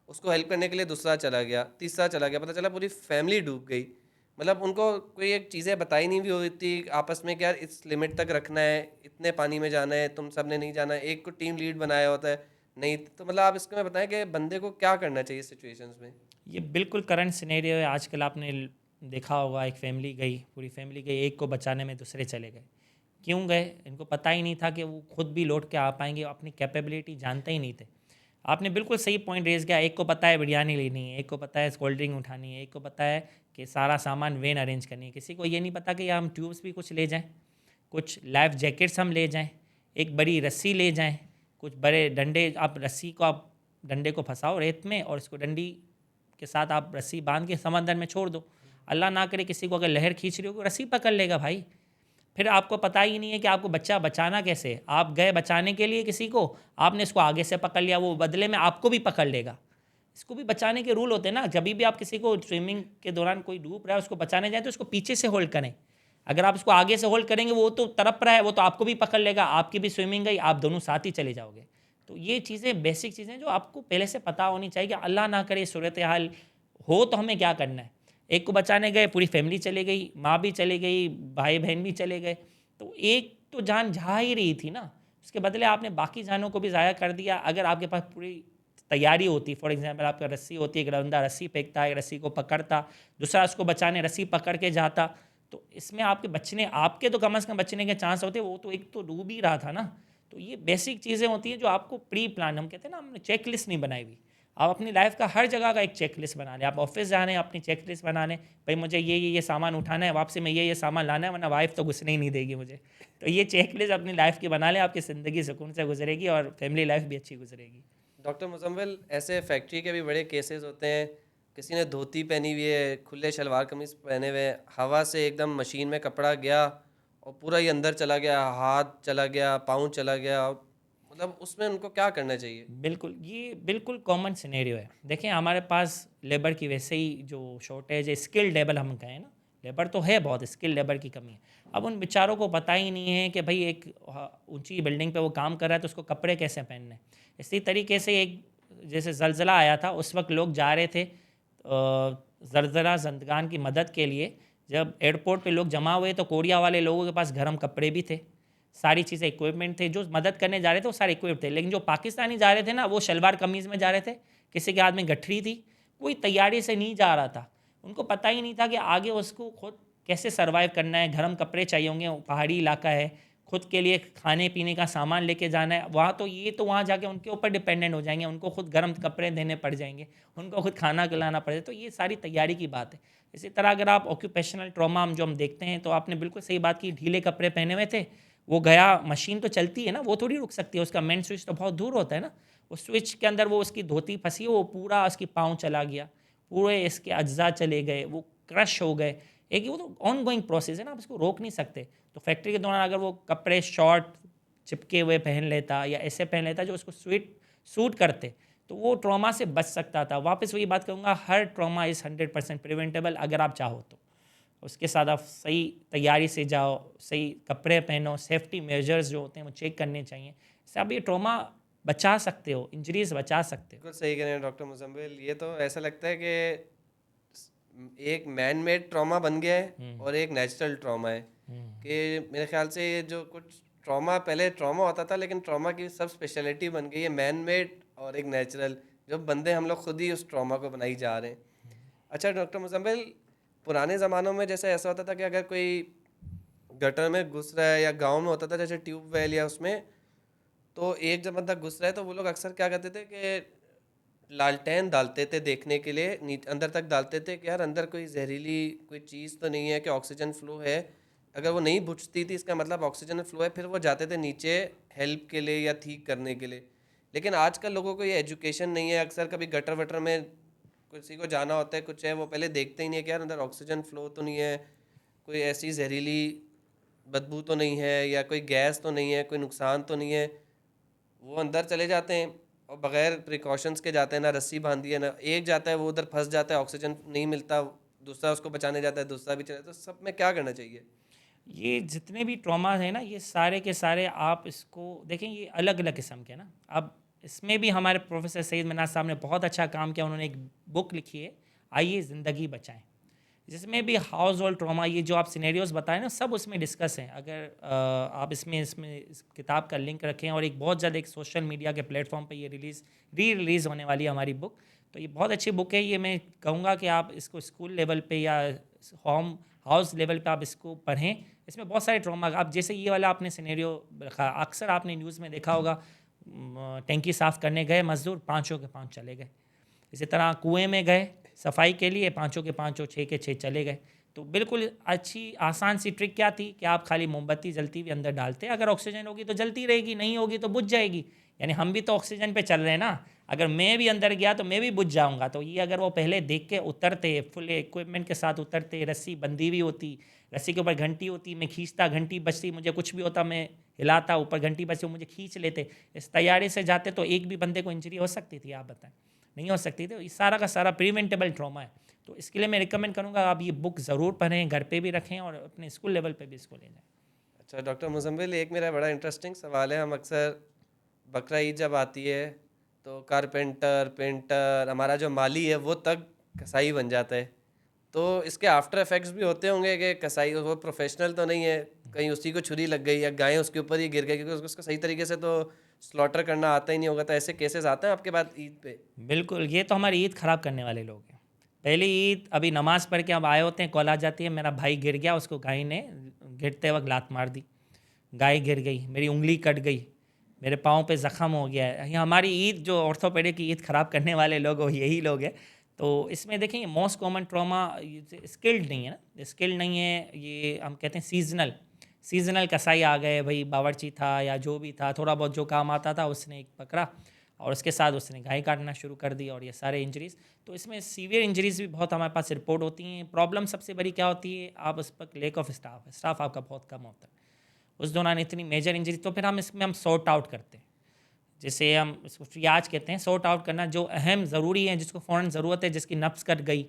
उसको हेल्प करने के लिए दूसरा चला गया, तीसरा चला गया, पता चला पूरी फैमिली डूब गई। मतलब उनको कोई एक चीज़ें बताई नहीं भी होती आपस में कि यार इस लिमिट तक रखना है, इतने पानी में जाना है, तुम सब ने नहीं जाना है। एक को टीम लीड बनाया होता है, नहीं तो मतलब आप इसको में बताएं कि बंदे को क्या करना चाहिए सिचुएशंस में। ये बिल्कुल करंट सिनेरियो है। आजकल आपने देखा होगा, एक फैमिली गई, पूरी फैमिली गई, एक को बचाने में दूसरे चले गए। क्यों गए? इनको पता ही नहीं था कि वो खुद भी लौट के आ पाएंगे, अपनी कैपेबिलिटी जानते ही नहीं थे। आपने बिल्कुल सही पॉइंट रेज किया। एक को पता है बिरयानी लेनी है, एक को पता है कोल्ड ड्रिंक उठानी है, एक को पता है कि सारा सामान वेन अरेंज करनी है। किसी को ये नहीं पता कि हम ट्यूब्स भी कुछ ले जाएं, कुछ लाइफ जैकेट्स हम ले जाएं, एक बड़ी रस्सी ले जाएं, कुछ बड़े डंडे। आप रस्सी को, आप डंडे को फंसाओ रेत में और इसको डंडी के साथ आप रस्सी बांध के समंदर में छोड़ दो। अल्लाह ना करे किसी को अगर लहर खींच रही हो, रस्सी पकड़ लेगा भाई। फिर आपको पता ही नहीं है कि आपको बच्चा बचाना कैसे। आप गए बचाने के लिए किसी को, आपने इसको आगे से पकड़ लिया, वो बदले में आपको भी पकड़ लेगा। इसको भी बचाने के रूल होते हैं ना। जब भी आप किसी को स्विमिंग के दौरान कोई डूब रहा है उसको बचाने जाए तो उसको पीछे से होल्ड करें। अगर आप उसको आगे से होल्ड करेंगे वो तो तड़प रहा है, वो तो आपको भी पकड़ लेगा, आपकी भी स्विमिंग गई, आप दोनों साथ ही चले जाओगे। तो ये चीज़ें बेसिक चीज़ें जो आपको पहले से पता होनी चाहिए कि अल्लाह ना करे सूरत हाल हो तो हमें क्या करना है। एक को बचाने गए, पूरी फैमिली चली गई, माँ भी चली गई, भाई बहन भी चले गए, तो एक तो जान जा ही रही थी ना, उसके बदले आपने बाकी जानों को भी ज़ाया कर दिया। अगर आपके पास पूरी तैयारी होती, फॉर एग्जांपल आपका रस्सी होती, एक बंदा रस्सी फेंकता है, रस्सी को पकड़ता, दूसरा उसको बचाने रस्सी पकड़ के जाता, तो इसमें आपके बचने, आपके तो कम से कम बचने के चांस होते। वो तो एक तो डूब ही रहा था ना। तो ये बेसिक चीज़ें होती हैं जो आपको प्री प्लान, हम कहते हैं ना, हमने चेक लिस्ट नहीं बनाई हुई। आप अपनी लाइफ का हर जगह का एक चेक लिस्ट बना लें। आप ऑफिस जा रहे हैं, अपनी चेक लिस्ट बना लें, भाई मुझे ये सामान उठाना है, वापसी में ये सामान लाना है, वरना वाइफ तो घुसने ही नहीं देगी मुझे। तो ये चेक लिस्ट अपनी लाइफ की बना लें, आपकी ज़िंदगी सुकून से गुजरेगी और फैमिली लाइफ भी अच्छी गुजरेगी। डॉक्टर मुजम्मिल, ऐसे फैक्ट्री के भी बड़े केसेस होते हैं, किसी ने धोती पहनी हुई है, खुले शलवार कमीज पहने हुए हैं, हवा से एकदम मशीन में कपड़ा गया और पूरा ही अंदर चला गया, हाथ चला गया, पाँव चला गया, मतलब उसमें उनको क्या करना चाहिए। बिल्कुल, ये बिल्कुल कॉमन सिनेरियो है। देखें, हमारे पास लेबर की वैसे ही जो शॉर्टेज है, स्किल्ड लेबर हम कहें ना, लेबर तो है बहुत, स्किल्ड लेबर की कमी है। अब उन बेचारों को पता ही नहीं है कि भाई एक ऊंची बिल्डिंग पे वो काम कर रहा है तो उसको कपड़े कैसे पहनने हैं। इसी तरीके से एक जैसे ज़लज़ला आया था, उस वक्त लोग जा रहे थे ज़लज़ला ज़दगान की मदद के लिए। जब एयरपोर्ट पे लोग जमा हुए तो कोरिया वाले लोगों के पास गर्म कपड़े भी थे, सारी चीज़ें इक्विपमेंट थे। जो मदद करने जा रहे थे वो सारे इक्विप थे, लेकिन जो पाकिस्तानी जा रहे थे ना, वो शलवार कमीज़ में जा रहे थे, किसी के हाथ में गठरी थी, कोई तैयारी से नहीं जा रहा था। उनको पता ही नहीं था कि आगे उसको खुद कैसे सर्वाइव करना है। गर्म कपड़े चाहिए होंगे, पहाड़ी इलाका है, खुद के लिए खाने पीने का सामान लेके जाना है वहाँ, तो ये तो वहाँ जाके उनके ऊपर डिपेंडेंट हो जाएंगे, उनको खुद गर्म कपड़े देने पड़ जाएंगे, उनको खुद खाना खिलाना पड़ेगा। तो ये सारी तैयारी की बात है। इसी तरह अगर आप ऑक्यूपेशनल ट्रॉमा जो हम देखते हैं, तो आपने बिल्कुल सही बात की, ढीले कपड़े पहने हुए थे, वो गया, मशीन तो चलती है ना, वो थोड़ी रुक सकती है, उसका मेन स्विच तो बहुत दूर होता है ना, उस स्विच के अंदर वो उसकी धोती फंसी, वो पूरा उसकी पाँव चला गया, पूरे इसके अज्जा चले गए, वो क्रश हो गए। एक वो तो ऑन गोइंग प्रोसेस है ना, आप इसको रोक नहीं सकते। तो फैक्ट्री के दौरान अगर वो कपड़े शॉर्ट चिपके हुए पहन लेता या ऐसे पहन लेता जो उसको सूट करते, तो वो ट्रॉमा से बच सकता था। वापस वही बात कहूँगा, हर ट्रॉमा इज़ 100% प्रिवेंटेबल अगर आप चाहो तो। उसके साथ आप सही तैयारी से जाओ, सही कपड़े पहनो, सेफ्टी मेजर्स जो होते हैं वो चेक करने चाहिए। इससे आप ये ट्रॉमा बचा सकते हो, इंजरीज बचा सकते हो। बिल्कुल सही कह रहे हैं डॉक्टर मुजम्मिल। ये तो ऐसा लगता है कि एक मैन मेड ट्रॉमा बन गया है और एक नेचुरल ट्रॉमा है। कि मेरे ख्याल से ये जो कुछ ट्रॉमा, पहले ट्रॉमा होता था लेकिन ट्रॉमा की सब स्पेशलिटी बन गई है मैन मेड और एक नेचुरल, जो बंदे हम लोग खुद ही उस ट्रॉमा को बनाई जा रहे हैं। अच्छा डॉक्टर मुजम्मिल, पुराने ज़मानों में जैसे ऐसा होता था कि अगर कोई गटर में घुस रहा है या गांव में होता था जैसे ट्यूबवेल या उसमें, तो एक जब बंदा घुस रहा है तो वो लोग अक्सर क्या करते थे कि लालटेन डालते थे देखने के लिए, अंदर तक डालते थे कि यार अंदर कोई जहरीली कोई चीज़ तो नहीं है, कि ऑक्सीजन फ्लो है। अगर वो नहीं बुझती थी इसका मतलब ऑक्सीजन फ्लो है, फिर वो जाते थे नीचे हेल्प के लिए या ठीक करने के लिए। लेकिन आजकल लोगों को ये एजुकेशन नहीं है, अक्सर कभी गटर वटर में किसी को जाना होता है कुछ है, वो पहले देखते ही नहीं है कि यार अंदर ऑक्सीजन फ्लो तो नहीं है, कोई ऐसी जहरीली बदबू तो नहीं है, या कोई गैस तो नहीं है, कोई नुकसान तो नहीं है। वो अंदर चले जाते हैं और बगैर प्रिकॉशंस के जाते हैं, ना रस्सी बांधी है ना, एक जाता है वो उधर फंस जाता है, ऑक्सीजन नहीं मिलता, दूसरा उसको बचाने जाता है, दूसरा भी चले, तो सब में क्या करना चाहिए? ये जितने भी ट्रॉमा है ना, ये सारे के सारे आप इसको देखें, ये अलग अलग किस्म के ना। अब इसमें भी हमारे प्रोफेसर सईद मिनाज साहब ने बहुत अच्छा काम किया। उन्होंने एक बुक लिखी है, आइए ज़िंदगी बचाएं, जिसमें भी हाउस होल्ड ट्रॉमा, ये जो आप सिनेरियोज बताए ना, सब उसमें डिस्कस हैं। अगर आप इसमें इसमें इस किताब का लिंक रखें, और एक बहुत जल्द एक सोशल मीडिया के प्लेटफॉर्म पे ये रिलीज़ होने वाली है हमारी बुक। तो ये बहुत अच्छी बुक है। ये मैं कहूँगा कि आप इसको स्कूल लेवल पे या होम हाउस लेवल पे आप इसको पढ़ें। इसमें बहुत सारे ट्रॉमा, आप जैसे ये वाला आपने सिनेरियो रखा, अक्सर आपने न्यूज़ में देखा होगा, टैंकी साफ़ करने गए मज़दूर, पाँचों के पाँच चले गए। इसी तरह कुएं में गए सफाई के लिए, पाँचों के पाँचों, छः के छः चले गए। तो बिल्कुल अच्छी आसान सी ट्रिक क्या थी कि आप खाली मोमबत्ती जलती हुई अंदर डालते, अगर ऑक्सीजन होगी तो जलती रहेगी, नहीं होगी तो बुझ जाएगी। यानी हम भी तो ऑक्सीजन पे चल रहे हैं ना, अगर मैं भी अंदर गया तो मैं भी बुझ जाऊंगा। तो ये अगर वो पहले देख के उतरते, फुल इक्विपमेंट के साथ उतरते, रस्सी बंधी हुई होती, रस्सी के ऊपर घंटी होती, मैं खींचता, घंटी बजती, मुझे कुछ भी होता मैं हिलाता, ऊपर घंटी बजती, मुझे खींच लेते, इस तैयारी से जाते, तो एक भी बंदे को इंजरी हो सकती थी? आप बताएं, नहीं हो सकती थी। इस सारा का सारा प्रिवेंटेबल ट्रॉमा है। तो इसके लिए मैं रिकमेंड करूँगा आप ये बुक ज़रूर पढ़ें, घर पे भी रखें और अपने स्कूल लेवल पे भी इसको ले जाएं। अच्छा डॉक्टर मुजम्मिल, एक मेरा बड़ा इंटरेस्टिंग सवाल है। हम अक्सर बकरा ईद जब आती है तो कारपेंटर, पेंटर, हमारा जो माली है वो तक कसाई बन जाता है। तो इसके आफ्टर इफेक्ट्स भी होते होंगे कि कसाई वो प्रोफेशनल तो नहीं है, कहीं उसी को छुरी लग गई या गाय उसके ऊपर ही गिर गई, क्योंकि उसको सही तरीके से तो स्लॉटर करना आता ही नहीं होगा। तो ऐसे केसेस आते हैं आपके बाद ईद पे? बिल्कुल, ये तो हमारी ईद ख़राब करने वाले लोग हैं। पहली ईद अभी नमाज़ पढ़ के अब आए होते हैं, कॉल आ जाती है, मेरा भाई गिर गया, उसको गाय ने गिरते वक्त लात मार दी, गाय गिर गई, मेरी उंगली कट गई, मेरे पाँव पे ज़ख़म हो गया है। ये हमारी ईद, जो ऑर्थोपेडिक की ईद ख़राब करने वाले लोग हो, यही लोग हैं। तो इसमें देखें, मोस्ट कॉमन ट्रॉमा स्किल्ड नहीं है ना, स्किल्ड नहीं है, ये हम कहते हैं सीजनल कसाई आ गए भाई, बावर्ची था या जो भी था, थोड़ा बहुत जो काम आता था उसने एक पकड़ा और उसके साथ उसने गाय काटना शुरू कर दी, और ये सारे इंजरीज़। तो इसमें सीवियर इंजरीज़ भी बहुत हमारे पास रिपोर्ट होती हैं। प्रॉब्लम सबसे बड़ी क्या होती है, आप उस पर लेक ऑफ स्टाफ आपका बहुत कम होता है उस दौरान, इतनी मेजर इंजरी। तो फिर हम इसमें हम सॉर्ट आउट करते हैं, जिसे हम इसको ट्रियाज कहते हैं, सॉर्ट आउट करना। जो अहम ज़रूरी है, जिसको फ़ौरन ज़रूरत है, जिसकी नब्ज़ कट गई,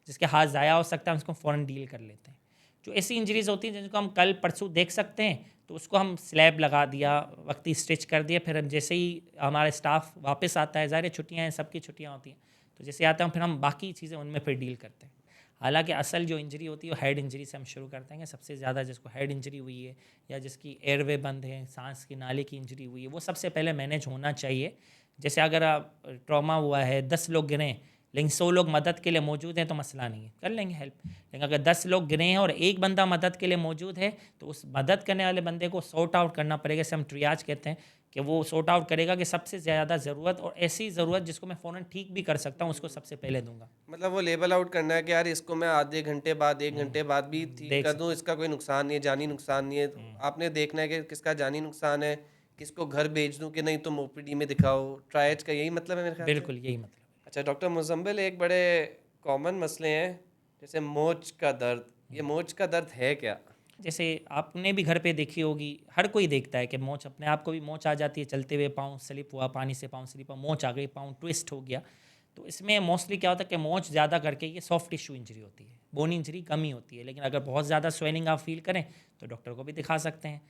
जिसके हाथ ज़ाया हो सकता है, उसको फ़ौरन डील कर लेते हैं। जो ऐसी इंजरीज़ होती हैं जिनको हम कल परसों देख सकते हैं, तो उसको हम स्लैब लगा दिया, वक्ती स्टिच कर दिया। फिर हम जैसे ही हमारे स्टाफ वापस आता है, ज़ाहिर छुट्टियाँ हैं, सबकी छुट्टियाँ होती हैं, तो जैसे आता है फिर हम बाकी चीज़ें उनमें फिर डील करते हैं। हालांकि असल जो इंजरी होती है वो हेड इंजरी से हम शुरू करते हैं। सबसे ज़्यादा जिसको हेड इंजरी हुई है या जिसकी एयरवे बंद है, सांस की नाली की इंजरी हुई है, वो सबसे पहले मैनेज होना चाहिए। जैसे अगर आप ट्रॉमा हुआ है, 10 लोग गिरे लेकिन 100 लोग मदद के लिए मौजूद हैं, तो मसला नहीं है, कर लेंगे हेल्प। लेकिन अगर 10 लोग गिरे हैं और एक बंदा मदद के लिए मौजूद है, तो उस मदद करने वाले बंदे को सॉर्ट आउट करना पड़ेगा। जैसे हम ट्रियाज कहते हैं कि वो सॉर्ट आउट करेगा कि सबसे ज़्यादा ज़रूरत और ऐसी ज़रूरत जिसको मैं फ़ौरन ठीक भी कर सकता हूँ, उसको सबसे पहले दूंगा। मतलब वो लेबल आउट करना है कि यार इसको मैं आधे घंटे बाद, एक घंटे बाद भी ठीक देख कर दूं, सकते इसका कोई नुकसान नहीं है, जानी नुकसान नहीं है। आपने देखना है कि किसका जानी नुकसान है, किसको घर भेज दूं कि नहीं तुम ओपीडी में दिखाओ। ट्रायज का यही मतलब है मेरे ख्याल से। बिल्कुल यही मतलब है। अच्छा डॉक्टर मुजम्मिल, एक बड़े कॉमन मसले हैं जैसे मोच का दर्द। ये मोच का दर्द है क्या? जैसे आपने भी घर पे देखी होगी, हर कोई देखता है कि मोच, अपने आप को भी मोच आ जाती है, चलते हुए पाँव स्लिप हुआ, पानी से पाँव स्लिप हुआ, मोच आ गई, पाँव ट्विस्ट हो गया। तो इसमें मोस्टली क्या होता है कि मोच ज़्यादा करके ये सॉफ्ट टिश्यू इंजरी होती है, बोन इंजरी कम ही होती है। लेकिन अगर बहुत ज़्यादा स्वेलिंग आप फील करें तो डॉक्टर को भी दिखा सकते हैं।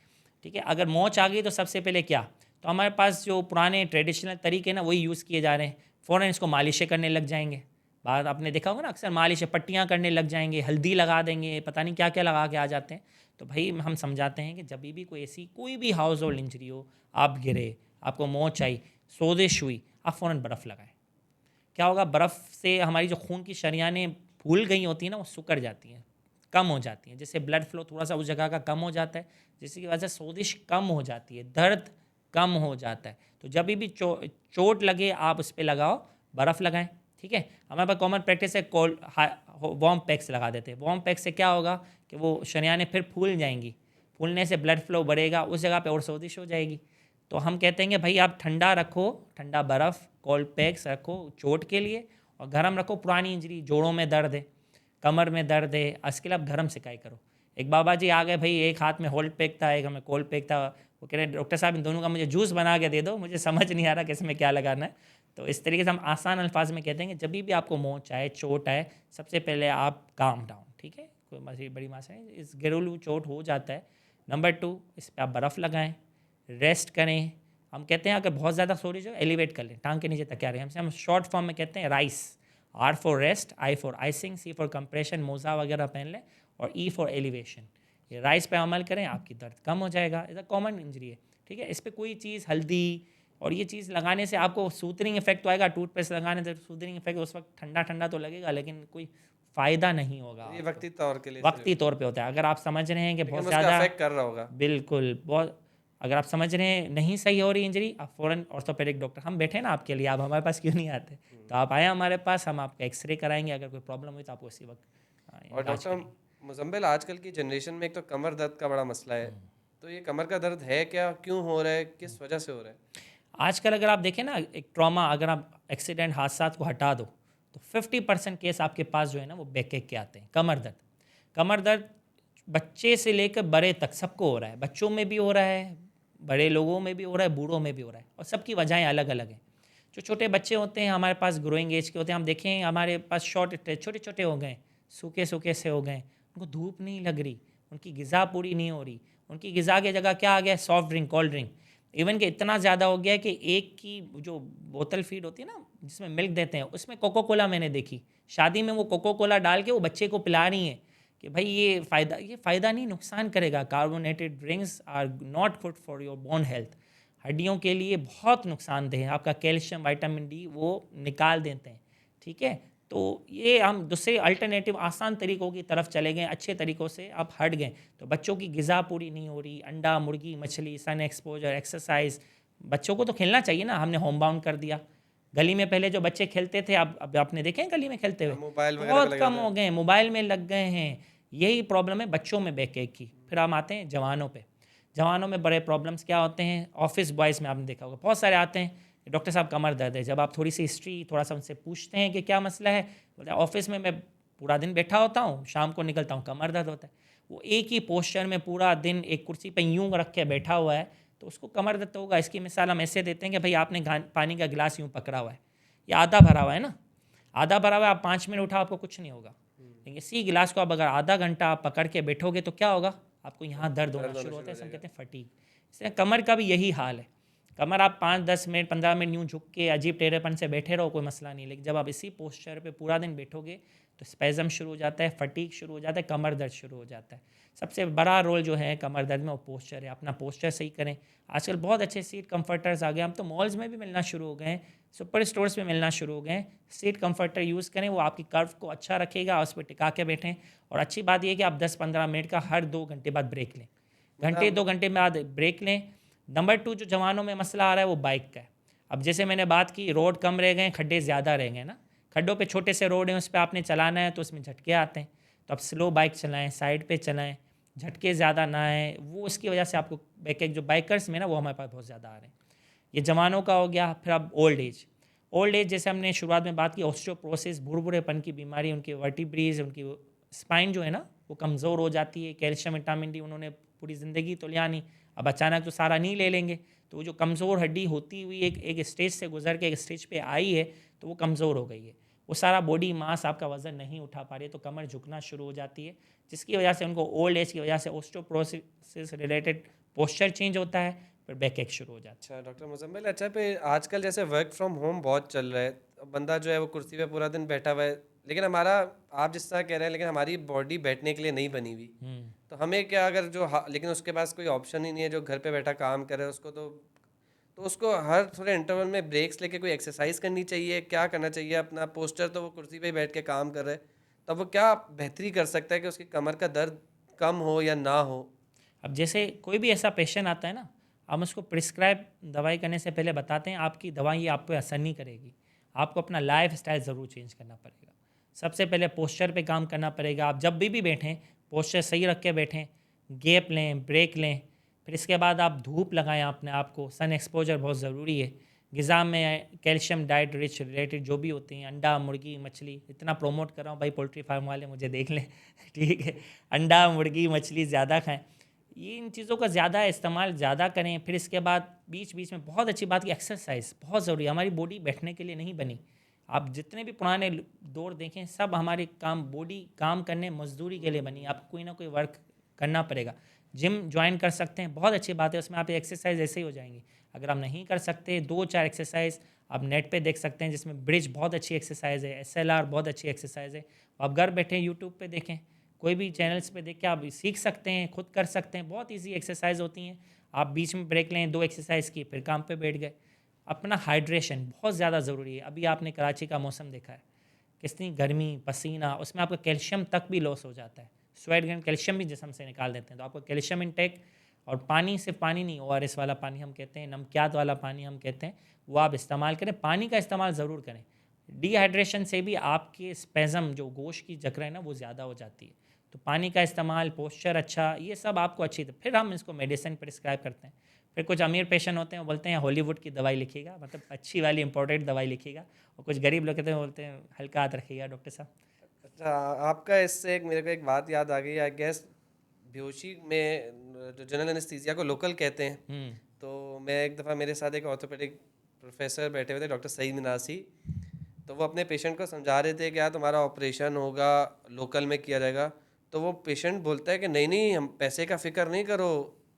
ठीक है, अगर मोच आ गई तो सबसे पहले क्या, तो हमारे पास जो पुराने ट्रेडिशनल तरीके ना वही यूज़ किए जा रहे हैं। फ़ौरन इसको मालिशें करने लग जाएंगे। बात आपने देखा होगा ना, अक्सर मालिश पट्टियाँ करने लग जाएंगे, हल्दी लगा देंगे, पता नहीं क्या क्या लगा के आ जाते हैं। तो भाई हम समझाते हैं कि जब भी कोई ऐसी कोई भी हाउस होल्ड इंजरी हो, आप गिरे, आपको मोच आई, सोजिश हुई, आप फ़ौरन बर्फ़ लगाएं। क्या होगा, बर्फ़ से हमारी जो खून की शरियानें फूल गई होती हैं ना, वो सिकुड़ जाती हैं, कम हो जाती हैं, जिससे ब्लड फ्लो थोड़ा सा उस जगह का कम हो जाता है, जिसकी वजह से सोजिश कम हो जाती है, दर्द कम हो जाता है। तो जब भी चोट लगे आप उस पर लगाओ, बर्फ़ लगाएं। ठीक है, हमारे पास कॉमन प्रैक्टिस है, कोल्ड वार्म पैक्स लगा देते हैं। वार्म पैक से क्या होगा कि वो शरियानें फिर फूल जाएंगी, फूलने से ब्लड फ्लो बढ़ेगा, उस जगह पे और सोजिश हो जाएगी। तो हम कहते हैं कि भाई आप ठंडा रखो, ठंडा बर्फ़, कोल्ड पैक्स रखो चोट के लिए, और गरम रखो। पुरानी इंजरी, जोड़ों में दर्द है, कमर में दर्द है, इसके लिए आप गरम सिकाई करो। एक बाबा जी आ गए भाई, एक हाथ में होल्ड पैक था, एक हमें कोल्ड पैक था, वो कह रहे डॉक्टर साहब इन दोनों का मुझे जूस बना के दे दो, मुझे समझ नहीं आ रहा कि इसमें क्या लगाना है। तो इस तरीके से हम आसान अल्फाज में कहते हैं कि जब भी आपको मोच आए, चोट आए, सबसे पहले आप काम डाउन, ठीक है, कोई बड़ी मात्रा है, इस घरेलू चोट हो जाता है। नंबर 2, इस पर आप बर्फ़ लगाएं, रेस्ट करें। हम कहते हैं अगर बहुत ज़्यादा सो रही हो एलिवेट कर लें, टांग के नीचे तकिया रहे, हम शॉर्ट फॉर्म में कहते हैं RICE. R for rest, I for icing, C for compression, मोज़ा वगैरह पहन लें, और E फॉर एलिवेशन। ये राइस पे अमल करें, आपकी दर्द कम हो जाएगा। इधर कॉमन इंजरी है, ठीक है, इस पर कोई चीज़ हल्दी और ये चीज़ लगाने से आपको सूदनिंग इफेक्ट तो आएगा, टूथपेस्ट लगाने से सूदनिंग इफेक्ट उस वक्त ठंडा ठंडा तो लगेगा, लेकिन कोई फ़ायदा नहीं होगा। ये वक्ती तौर के लिए वक्ती तौर पे होता है। अगर आप समझ रहे हैं कि बहुत उसका ज़्यादा अफेक्ट कर रहा होगा, बिल्कुल बहुत, अगर आप समझ रहे हैं नहीं सही हो रही इंजरी, आप फ़ौरन ऑर्थोपेडिक डॉक्टर, हम बैठे ना आपके लिए, आप हमारे पास क्यों नहीं आते? तो आप आए हमारे पास, हम आपका एक्सरे कराएंगे, अगर कोई प्रॉब्लम हुई तो आपको उसी वक्त और डॉक्टर मुजम्मिल आजकल की जनरेशन में एक तो कमर दर्द का बड़ा मसला है, तो ये कमर का दर्द है क्या, क्यों हो रहा है, किस वजह से हो रहा है? आजकल अगर आप देखें ना, एक ट्रॉमा, अगर आप एक्सीडेंट हादसा को हटा दो तो 50% केस आपके पास जो है ना वो बैक एक के आते हैं। कमर दर्द बच्चे से लेकर बड़े तक सबको हो रहा है, बच्चों में भी हो रहा है, बड़े लोगों में भी हो रहा है, बूढ़ों में भी हो रहा है, और सबकी वजहें अलग अलग हैं। जो छोटे बच्चे होते हैं हमारे पास, ग्रोइंग एज के होते हैं, हम देखें हमारे पास छोटे छोटे हो गए, सूखे सूखे से हो गए, उनको धूप नहीं लग रही, उनकी ग़िज़ा पूरी नहीं हो रही, उनकी ग़िज़ा की जगह क्या आ गया, soft drink, cold drink. Even कि इतना ज़्यादा हो गया है कि एक की जो बोतल फीड होती है ना, जिसमें मिल्क देते हैं, उसमें कोको कोला मैंने देखी, शादी में वो कोको कोला डाल के वो बच्चे को पिला रही हैं कि भाई ये फ़ायदा नहीं, नुकसान करेगा। Carbonated drinks are not good for your bone health, हड्डियों के लिए बहुत नुकसानदेह है, आपका कैल्शियम, विटामिन डी वो निकाल देते हैं, ठीक है। तो ये हम दूसरे अल्टरनेटिव आसान तरीक़ों की तरफ चले गए, अच्छे तरीक़ों से आप हट गए, तो बच्चों की ग़िज़ा पूरी नहीं हो रही, अंडा, मुर्गी, मछली, सन एक्सपोजर, एक्सरसाइज। बच्चों को तो खेलना चाहिए ना, हमने होम बाउंड कर दिया। गली में पहले जो बच्चे खेलते थे, अब आपने देखे हैं गली में खेलते हुए, मोबाइल वगैरह बहुत पे लगे कम होते हो हैं। गए, मोबाइल में लग गए हैं। यही प्रॉब्लम है बच्चों में बैक एक की। फिर हम आते हैं जवानों पे। जवानों में बड़े प्रॉब्लम्स क्या होते हैं, ऑफिस बॉयज़ में आपने देखा होगा, बहुत सारे आते हैं, डॉक्टर साहब कमर दर्द है। जब आप थोड़ी सी हिस्ट्री थोड़ा सा उनसे पूछते हैं कि क्या मसला है, बोलते हैं ऑफिस में मैं पूरा दिन बैठा होता हूँ, शाम को निकलता हूँ, कमर दर्द होता है। वो एक ही पोस्चर में पूरा दिन एक कुर्सी पर यूँ रख के बैठा हुआ है, तो उसको कमर दर्द होगा। इसकी मिसाल हम ऐसे देते हैं कि भाई आपने पानी का गिलास यूँ पकड़ा हुआ है, ये आधा भरा हुआ है ना, आधा भरा हुआ है, आप 5 मिनट उठाओ आपको कुछ नहीं होगा, लेकिन इसी गिलास को आप अगर आधा घंटा आप पकड़ के बैठोगे तो क्या होगा, आपको यहाँ दर्द होना शुरू होता है। हम कहते हैं फटीग। इसलिए कमर का भी यही हाल है। कमर आप 5-10 मिनट 15 मिनट यूँ झुक के अजीब टेढ़ेपन से बैठे रहो, कोई मसला नहीं, लेकिन जब आप इसी पोस्चर पे पूरा दिन बैठोगे तो स्पेज़म शुरू हो जाता है, फटीग शुरू हो जाता है, कमर दर्द शुरू हो जाता है। सबसे बड़ा रोल जो है कमर दर्द में वो पोस्चर है। अपना पोस्चर सही करें। आजकल बहुत अच्छे सीट कंफर्टर्स आ गए, हम तो मॉल्स में भी मिलना शुरू हो गए हैं, सुपर स्टोर्स में मिलना शुरू हो गए हैं। सीट कंफर्टर यूज़ करें, वो आपकी कर्व को अच्छा रखेगा, उस पर टिका के बैठें। और अच्छी बात यह है कि आप 10-15 मिनट का हर 2 घंटे बाद ब्रेक लें, घंटे 2 घंटे बाद ब्रेक लें। नंबर 2 जो जवानों में मसला आ रहा है वो बाइक का है। अब जैसे मैंने बात की, रोड कम रह गए, खड्डे ज़्यादा रह गए ना, खड्डों पे छोटे से रोड हैं, उस पर आपने चलाना है तो उसमें झटके आते हैं, तो आप स्लो बाइक चलाएं, साइड पे चलाएं, झटके ज़्यादा ना आए। वो उसकी वजह से आपको बैक एक जो बाइकर्स में ना वो हमारे पास बहुत ज़्यादा आ रहे हैं। ये जवानों का हो गया। फिर अब ओल्ड एज जैसे हमने शुरुआत में बात की, ऑस्टियोपोरोसिस, भूरभूरेपन की बीमारी, उनकी वर्टिब्रीज, उनकी स्पाइन जो है ना वो कमज़ोर हो जाती है। कैल्शियम, विटामिन डी उन्होंने पूरी ज़िंदगी तो लिया नहीं, अब अचानक तो सारा नहीं ले लेंगे, तो वो जो कमज़ोर हड्डी होती हुई एक स्टेज से गुजर के एक स्टेज पे आई है तो वो कमज़ोर हो गई है, वो सारा बॉडी मास आपका वज़न नहीं उठा पा रही है, तो कमर झुकना शुरू हो जाती है, जिसकी वजह से उनको ओल्ड एज की वजह से ऑस्टियोपोरोसिस रिलेटेड पोस्चर चेंज होता है, फिर बैक एक शुरू हो जाता है। अच्छा डॉक्टर मुजम्मिल, अच्छा पे आजकल जैसे वर्क फ्रॉम होम बहुत चल रहा है, बंदा जो है वो कुर्सी पे पूरा दिन बैठा हुआ है, लेकिन हमारा, आप जिस तरह कह रहे हैं, लेकिन हमारी बॉडी बैठने के लिए नहीं बनी हुई, तो हमें क्या, अगर जो लेकिन उसके पास कोई ऑप्शन ही नहीं है, जो घर पे बैठा काम करे उसको, तो उसको हर थोड़े इंटरवल में ब्रेक्स लेके कोई एक्सरसाइज करनी चाहिए, क्या करना चाहिए? अपना पोस्चर तो वो कुर्सी पे बैठ के काम कर रहे है, तब वो क्या बेहतरी कर सकता है कि उसकी कमर का दर्द कम हो या ना हो? अब जैसे कोई भी ऐसा पेशेंट आता है ना, हम उसको प्रिस्क्राइब दवाई करने से पहले बताते हैं आपकी दवाई ये आप पे असर नहीं करेगी, आपको अपना लाइफ स्टाइल ज़रूर चेंज करना पड़ेगा। सबसे पहले पोस्चर पे काम करना पड़ेगा। आप जब भी बैठें पोस्चर सही रख के बैठें, गैप लें, ब्रेक लें। फिर इसके बाद आप धूप लगाएं अपने आप को, सन एक्सपोजर बहुत ज़रूरी है। ग़िज़ा में कैल्शियम डाइट रिच रिलेटेड जो भी होते हैं, अंडा, मुर्गी, मछली, इतना प्रमोट कर रहा हूँ भाई, पोल्ट्री फार्म वाले मुझे देख लें ठीक है। अंडा, मुर्गी, मछली ज़्यादा खाएं, ये इन चीज़ों का ज़्यादा इस्तेमाल ज़्यादा करें। फिर इसके बाद बीच बीच में बहुत अच्छी बात की एक्सरसाइज बहुत ज़रूरी है। हमारी बॉडी बैठने के लिए नहीं बनी। आप जितने भी पुराने दौर देखें, सब हमारे काम बॉडी काम करने मजदूरी के लिए बनी। आपको कोई ना कोई वर्क करना पड़ेगा। जिम ज्वाइन कर सकते हैं, बहुत अच्छी बात है, उसमें आप एक्सरसाइज ऐसे ही हो जाएंगी। अगर आप नहीं कर सकते, 2-4 एक्सरसाइज आप नेट पे देख सकते हैं, जिसमें ब्रिज बहुत अच्छी एक्सरसाइज है, SLR बहुत अच्छी एक्सरसाइज है। आप घर बैठे यूट्यूब पे देखें, कोई भी चैनल्स पे देख के आप सीख सकते हैं, खुद कर सकते हैं। बहुत ईजी एक्सरसाइज होती हैं। आप बीच में ब्रेक लें, 2 एक्सरसाइज की, फिर काम पे बैठ गए। अपना हाइड्रेशन बहुत ज़्यादा ज़रूरी है। अभी आपने कराची का मौसम देखा है, कितनी गर्मी, पसीना, उसमें आपका कैल्शियम तक भी लॉस हो जाता है। स्वेट ग्लैंड कैल्शियम भी जिस्म से निकाल देते हैं। तो आपको कैल्शियम इंटेक, और पानी, सिर्फ पानी नहीं, ORS वाला पानी हम कहते हैं, नमकियात वाला पानी हम कहते हैं, वो आप इस्तेमाल करें। पानी का इस्तेमाल ज़रूर करें। डिहाइड्रेशन से भी आपके स्पेज़म, जो गोश्त की जकड़ है ना, वो ज़्यादा हो जाती है। तो पानी का इस्तेमाल, पोस्चर अच्छा, ये सब आपको अच्छी, फिर हम इसको मेडिसिन प्रिस्क्राइब करते हैं। फिर कुछ अमीर पेशेंट होते हैं, वो बोलते हैं हॉलीवुड की दवाई लिखिएगा, मतलब अच्छी वाली इंपॉर्टेंट दवाई लिखिएगा। और कुछ गरीब लोग कहते हैं, बोलते हैं हल्का हाथ रखिएगा डॉक्टर साहब। अच्छा, आपका इससे एक मेरे को एक बात याद आ गई। आई गेस बेहोशी में जो जनरल एनेस्थीसिया को लोकल कहते हैं, तो मैं एक दफ़ा, मेरे साथ एक ऑर्थोपेडिक प्रोफेसर बैठे हुए थे, डॉक्टर सईद मिनासी। तो वो अपने पेशेंट को समझा रहे थे कि यार तुम्हारा ऑपरेशन होगा, लोकल में किया जाएगा। तो वो पेशेंट बोलता है कि नहीं नहीं, हम पैसे का फ़िक्र नहीं करो,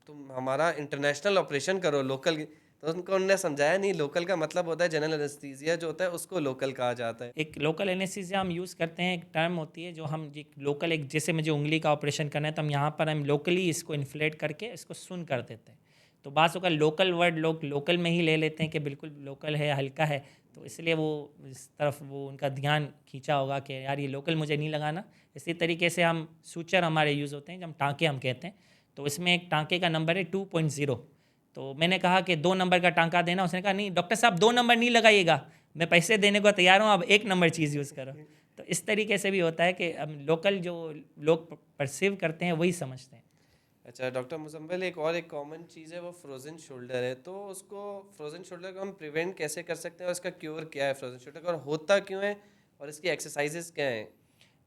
तुम हमारा इंटरनेशनल ऑपरेशन करो, लोकल। तो उनको उन्होंने समझाया नहीं, लोकल का मतलब होता है जनरल एनेस्थीसिया जो होता है उसको लोकल कहा जाता है। एक लोकल एनेस्थीसिया हम यूज़ करते हैं, एक टर्म होती है जो हम लोकल, एक जैसे मुझे उंगली का ऑपरेशन करना है, तो हम यहाँ पर हम लोकली इसको इन्फ्लेट करके इसको सुन कर देते हैं। तो बात होगा लोकल वर्ड लोग लोकल में ही ले लेते हैं कि बिल्कुल लोकल है, हल्का है, तो इसलिए वो इस तरफ वो उनका ध्यान खींचा होगा कि यार ये लोकल मुझे नहीं लगाना। इसी तरीके से हम सूचर हमारे यूज़ होते हैं, जब टाँके हम कहते हैं, तो इसमें एक टाँके का नंबर है 2.0। तो मैंने कहा कि 2 नंबर का टाँका देना, उसने कहा नहीं डॉक्टर साहब 2 नंबर नहीं लगाइएगा, मैं पैसे देने को तैयार हूँ, आप 1 नंबर चीज़ यूज़ करो। तो इस तरीके से भी होता है कि हम लोकल जो लोग परसीव करते हैं वही समझते हैं। अच्छा डॉक्टर मुजम्मिल, एक और एक कॉमन चीज़ है वो फ्रोज़न शोल्डर है। तो उसको, फ्रोज़न शोल्डर को हम प्रिवेंट कैसे कर सकते हैं, और इसका क्योर क्या है फ्रोज़न शोल्डर का, और होता क्यों है, और इसकी एक्सरसाइजेस क्या हैं?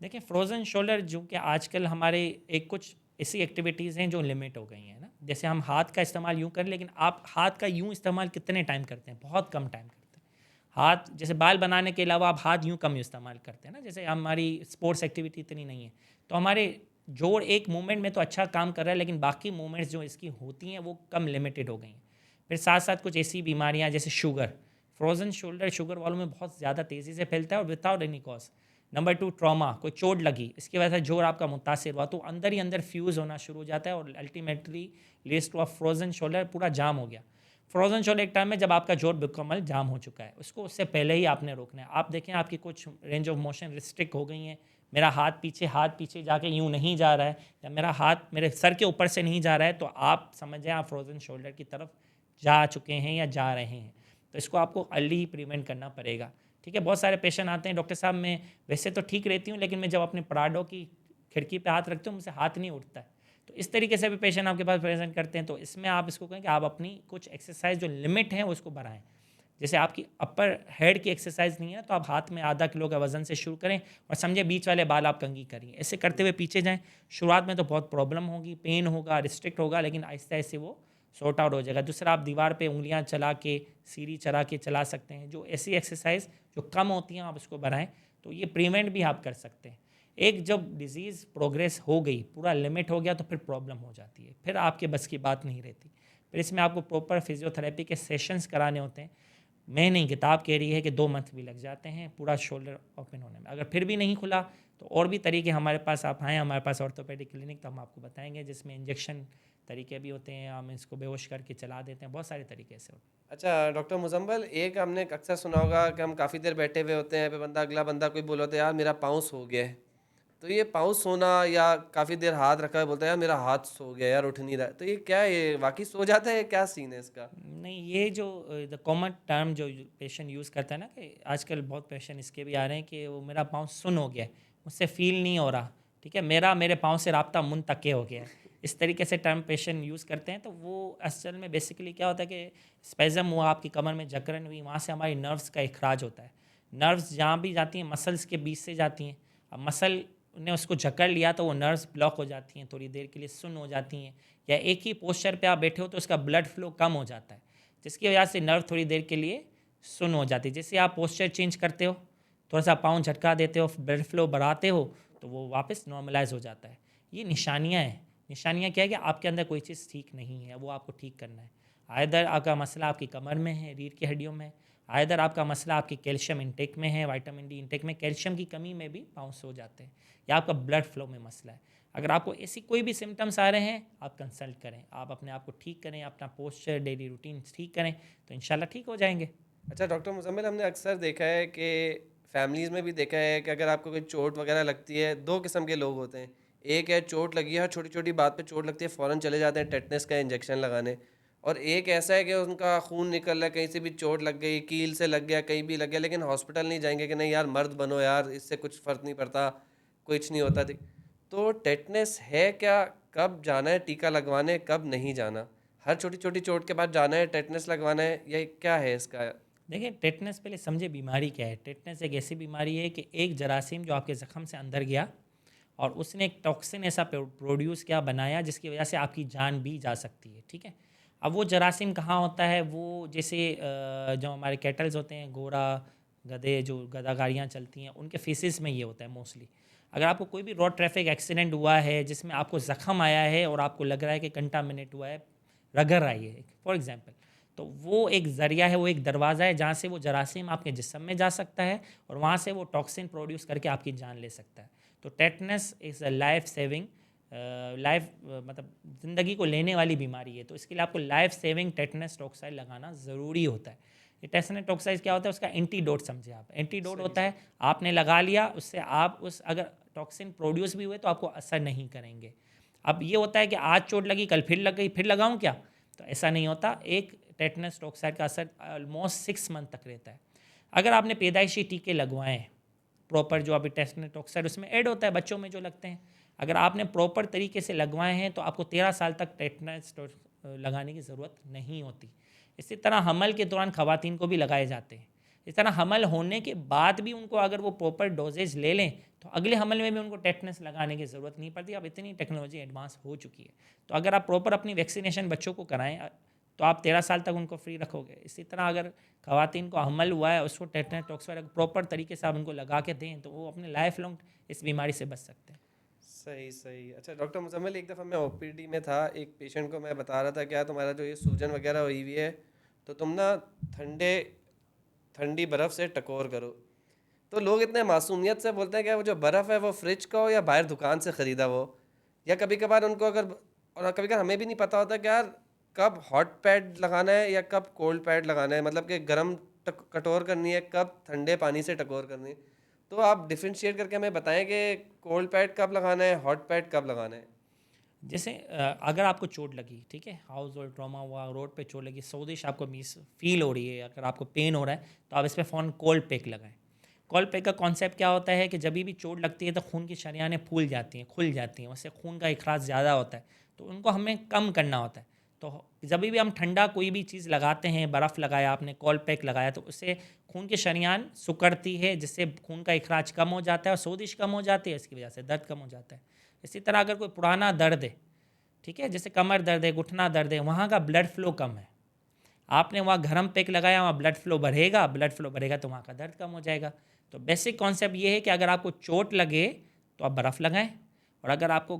देखिए, फ्रोज़न शोल्डर जो कि आजकल हमारे एक कुछ ऐसी एक्टिविटीज़ हैं जो लिमिट हो गई हैं ना, जैसे हम हाथ का इस्तेमाल यूँ करें, लेकिन आप हाथ का यूँ इस्तेमाल कितने टाइम करते हैं? बहुत कम टाइम करते हैं। हाथ, जैसे बाल बनाने के अलावा आप हाथ यूँ कम इस्तेमाल करते हैं ना, जैसे हमारी स्पोर्ट्स एक्टिविटी इतनी नहीं है, तो हमारे जोड़ एक मूवमेंट में तो अच्छा काम कर रहा है, लेकिन बाकी मूवमेंट्स जो इसकी होती हैं वो कम लिमिटेड हो गई हैं। फिर साथ साथ कुछ ऐसी बीमारियां जैसे शुगर, फ्रोजन शोल्डर शुगर वालों में बहुत ज़्यादा तेज़ी से फैलता है और without any cause. Number 2, trauma, कोई चोट लगी, इसकी वजह से जोड़ आपका मुतासिर हुआ, तो अंदर ही अंदर फ्यूज़ होना शुरू हो जाता है और ultimately leads to a frozen shoulder, पूरा जाम हो गया। फ्रोजन शोल्डर एक टाइम में जब आपका जोड़ मुकम्मल जाम हो चुका है, उसको उससे पहले ही आपने रोकना है। आप देखें आपकी कुछ रेंज ऑफ मोशन रिस्ट्रिक्ट हो गई हैं, मेरा हाथ पीछे जाके यूँ नहीं जा रहा है, या मेरा हाथ मेरे सर के ऊपर से नहीं जा रहा है, तो आप समझ जाएं आप फ्रोजन शोल्डर की तरफ जा चुके हैं या जा रहे हैं। तो इसको आपको अर्ली ही प्रिवेंट करना पड़ेगा। ठीक है, बहुत सारे पेशेंट आते हैं, डॉक्टर साहब मैं वैसे तो ठीक रहती हूँ, लेकिन मैं जब अपने पराडों की खिड़की पे हाथ रखती हूँ मुझसे हाथ नहीं उठता है। तो इस तरीके से भी पेशेंट आपके पास प्रेजेंट करते हैं। तो इसमें आप इसको कहें कि आप अपनी कुछ एक्सरसाइज जो लिमिट है उसको बढ़ाएं। जैसे आपकी अपर हेड की एक्सरसाइज नहीं है, तो आप हाथ में आधा किलो का वजन से शुरू करें और समझे बीच वाले बाल आप कंघी करिए, ऐसे करते हुए पीछे जाएं। शुरुआत में तो बहुत प्रॉब्लम होगी, पेन होगा, रिस्ट्रिक्ट होगा, लेकिन आहिस्ता आहिस्ता वो सॉर्ट आउट हो जाएगा। दूसरा, आप दीवार पे उंगलियां चला के, सीढ़ी चला के चला सकते हैं। जो ऐसी एक्सरसाइज जो कम होती हैं आप उसको बढ़ाएं, तो ये प्रिवेंट भी आप कर सकते हैं। एक जब डिजीज़ प्रोग्रेस हो गई, पूरा लिमिट हो गया, तो फिर प्रॉब्लम हो जाती है, फिर आपके बस की बात नहीं रहती। फिर इसमें आपको प्रॉपर फिजियोथेरेपी के सेशंस कराने होते हैं। मैं नहीं, किताब कह रही है कि 2 मंथ भी लग जाते हैं पूरा शोल्डर ओपन होने में। अगर फिर भी नहीं खुला तो और भी तरीके हमारे पास, आप आएँ हमारे पास ऑर्थोपेडिक क्लिनिक, तो हम आपको बताएंगे, जिसमें इंजेक्शन तरीके भी होते हैं, हम इसको बेहोश करके चला देते हैं, बहुत सारे तरीके से होते हैं। अच्छा डॉक्टर मुजम्मिल, एक हमने अक्सर सुना होगा कि हम काफ़ी देर बैठे हुए होते हैं, फिर अगला बंदा कोई बोला होता है यार मेरा पाँव सो गया है। तो ये पाँव सोना, या काफ़ी देर हाथ रखा है, बोलता है यार मेरा हाथ सो गया यार, उठ नहीं रहा है, तो ये क्या है, ये वाकई सो जाता है, क्या सीन है इसका? नहीं, ये जो द कॉमन टर्म जो पेशेंट यूज़ करता है ना, कि आजकल बहुत पेशेंट इसके भी आ रहे हैं कि वो मेरा पाँव सुन हो गया है, मुझसे फील नहीं हो रहा, ठीक है, मेरा मेरे पाँव से राब्ता मुंतक़े हो गया है, इस तरीके से टर्म पेशेंट यूज़ करते हैं। तो वो असल में बेसिकली क्या होता है कि स्पेज़म हुआ, आपकी कमर में जकड़न हुई, वहाँ से हमारी नर्व्स का इखराज होता है। नर्व्स जहाँ भी जाती हैं मसल्स के बीच से जाती हैं। अब मसल ने उसको जकड़ लिया तो वो नर्व्स ब्लॉक हो जाती हैं, थोड़ी देर के लिए सुन्न हो जाती हैं, या एक ही पोस्चर पे आप बैठे हो तो उसका ब्लड फ्लो कम हो जाता है, जिसकी वजह से नर्व थोड़ी देर के लिए सुन्न हो जाती है। जैसे आप पोस्चर चेंज करते हो, थोड़ा सा पाँव झटका देते हो, ब्लड फ्लो बढ़ाते हो, तो वो वापस नॉर्मलाइज हो जाता है। ये निशानियाँ हैं। निशानियाँ क्या है कि आपके अंदर कोई चीज़ ठीक नहीं है, वो आपको ठीक करना है। आइदर आपका मसला आपकी कमर में है, रीढ़ की हड्डियों में है, आइदर आपका मसला आपकी कैल्शियम इंटेक में है, विटामिन डी इंटेक में, कैल्शियम की कमी में भी पाँव हो जाते हैं, या आपका ब्लड फ्लो में मसला है। अगर आपको ऐसी कोई भी सिम्टम्स आ रहे हैं, आप कंसल्ट करें, आप अपने आप को ठीक करें, अपना पोस्चर, डेली रूटीन ठीक करें, तो इंशाल्लाह ठीक हो जाएंगे। अच्छा डॉक्टर मुजम्मिल, हमने अक्सर देखा है कि फैमिलीज़ में भी देखा है कि अगर आपको कोई चोट वगैरह लगती है, दो किस्म के लोग होते हैं। एक है चोट लगी है, छोटी छोटी बात पे चोट लगती है फ़ौरन चले जाते हैं टेटनस का इंजेक्शन लगाने। और एक ऐसा है कि उनका खून निकल रहा है, कहीं से भी चोट लग गई, कील से लग गया, कहीं भी लग गया, लेकिन हॉस्पिटल नहीं जाएंगे कि नहीं यार मर्द बनो यार, इससे कुछ फ़र्क नहीं पड़ता, कुछ नहीं होता। तो टेटनस है क्या? कब जाना है टीका लगवाने, कब नहीं जाना? हर छोटी छोटी चोट के बाद जाना है टेटनस लगवाना है, या क्या है इसका? देखिए, टेटनस पहले समझे बीमारी क्या है। टेटनस एक ऐसी बीमारी है कि एक जरासीम जो आपके ज़ख्म से अंदर गया और उसने एक टॉक्सिन ऐसा प्रोड्यूस किया, बनाया, जिसकी वजह से आपकी जान भी जा सकती है। ठीक है। अब वो जरासीम कहाँ होता है? वो जैसे जो हमारे कैटल्स होते हैं, घोड़ा, गधे, जो गधा गाड़ियाँ चलती हैं, उनके फीसिस में ये होता है मोस्टली। अगर आपको कोई भी रोड ट्रैफिक एक्सीडेंट हुआ है जिसमें आपको ज़ख्म आया है और आपको लग रहा है कि कंटामिनेट हुआ है, रगड़ आई है फॉर एग्जांपल, तो वो एक ज़रिया है, वो एक दरवाज़ा है जहाँ से वो जरासीम आपके जिस्म में जा सकता है और वहाँ से वो टॉक्सिन प्रोड्यूस करके आपकी जान ले सकता है। तो tetanus is a life saving, life मतलब ज़िंदगी को लेने वाली बीमारी है। तो इसके लिए आपको लाइफ सेविंग टेटनस टॉक्साइड लगाना ज़रूरी होता है। ये टेटनस टॉक्साइड क्या होता है? उसका एंटीडोट समझे आप। एंटीडोट सही होता सही। है, आपने लगा लिया, उससे आप उस अगर टॉक्सिन प्रोड्यूस भी हुए तो आपको असर नहीं करेंगे। अब ये होता है कि आज चोट लगी, कल फिर लग गई, फिर लगाऊं क्या? तो ऐसा नहीं होता। एक टेटनस टॉक्साइड का असर ऑलमोस्ट 6 मंथ तक रहता है। अगर आपने पैदाइशी टीके लगवाए हैं प्रॉपर, जो अभी टेटनस टॉक्साइड उसमें ऐड होता है बच्चों में जो लगते हैं, अगर आपने प्रॉपर तरीके से लगवाए हैं तो आपको 13 साल तक टेटनस लगाने की ज़रूरत नहीं होती। इसी तरह हमल के दौरान ख़वातीन को भी लगाए जाते हैं। इस तरह हमल होने के बाद भी उनको अगर वो प्रॉपर डोजेज ले लें तो अगले हमल में भी उनको टेटनस लगाने की ज़रूरत नहीं पड़ती। अब इतनी टेक्नोलॉजी एडवांस हो चुकी है। तो अगर आप प्रॉपर अपनी वैक्सीनेशन बच्चों को कराएं तो आप 13 साल तक उनको फ्री रखोगे। इसी तरह अगर ख़वातीन को हमल हुआ है, उसको टेटनस टॉक्साइड प्रॉपर तरीके से आप उनको लगा के दें तो वो अपने लाइफ लॉन्ग इस बीमारी से बच सकते हैं। सही सही। अच्छा डॉक्टर मुजम्मिल, एक दफ़ा मैं ओपीडी में था, एक पेशेंट को मैं बता रहा था क्या तुम्हारा जो ये सूजन वगैरह हुई हुई है, तो तुम ना ठंडे ठंडी बर्फ़ से टकोर करो। तो लोग इतने मासूमियत से बोलते हैं कि वो जो बर्फ़ है वो फ्रिज का हो या बाहर दुकान से ख़रीदा हो, या कभी कभार उनको अगर, और कभी कभार हमें भी नहीं पता होता कि यार कब हॉट पैड लगाना है या कब कोल्ड पैड लगाना है, मतलब कि गर्म कटोर करनी है, कब ठंडे पानी से टकोर करनी है। तो आप डिफ्रेंशिएट करके हमें बताएं कि कोल्ड पैड कब लगाना है, हॉट पैड कब लगाना है। जैसे अगर आपको चोट लगी, ठीक है, हाउस होल्ड ट्रॉमा हुआ, रोड पे चोट लगी, सोजिश आपको मिस फील हो रही है, अगर आपको पेन हो रहा है तो आप इस पर फ़ौरन कोल्ड पैक लगाएं। कोल्ड पैक का कॉन्सेप्ट क्या होता है कि जब भी चोट लगती है तो खून की शरियानें फूल जाती हैं, खुल जाती हैं, उससे खून का इखराज ज़्यादा होता है, तो उनको हमें कम करना होता है। तो जब भी हम ठंडा कोई भी चीज़ लगाते हैं, बर्फ़ लगाया आपने, कोल्ड पैक लगाया, तो उससे खून की शरियान सिकुड़ती है, जिससे खून का इखराज कम हो जाता है और सोजिश कम हो जाती है, इसकी वजह से दर्द कम हो जाता है। इसी तरह अगर कोई पुराना दर्द है, ठीक है, जैसे कमर दर्द है, घुटना दर्द है, वहाँ का ब्लड फ्लो कम है, आपने वहाँ गर्म पैक लगाया, वहाँ ब्लड फ्लो बढ़ेगा, ब्लड फ्लो बढ़ेगा तो वहाँ का दर्द कम हो जाएगा। तो बेसिक कॉन्सेप्ट ये है कि अगर आपको चोट लगे तो आप बर्फ़ लगाएं, और अगर आपको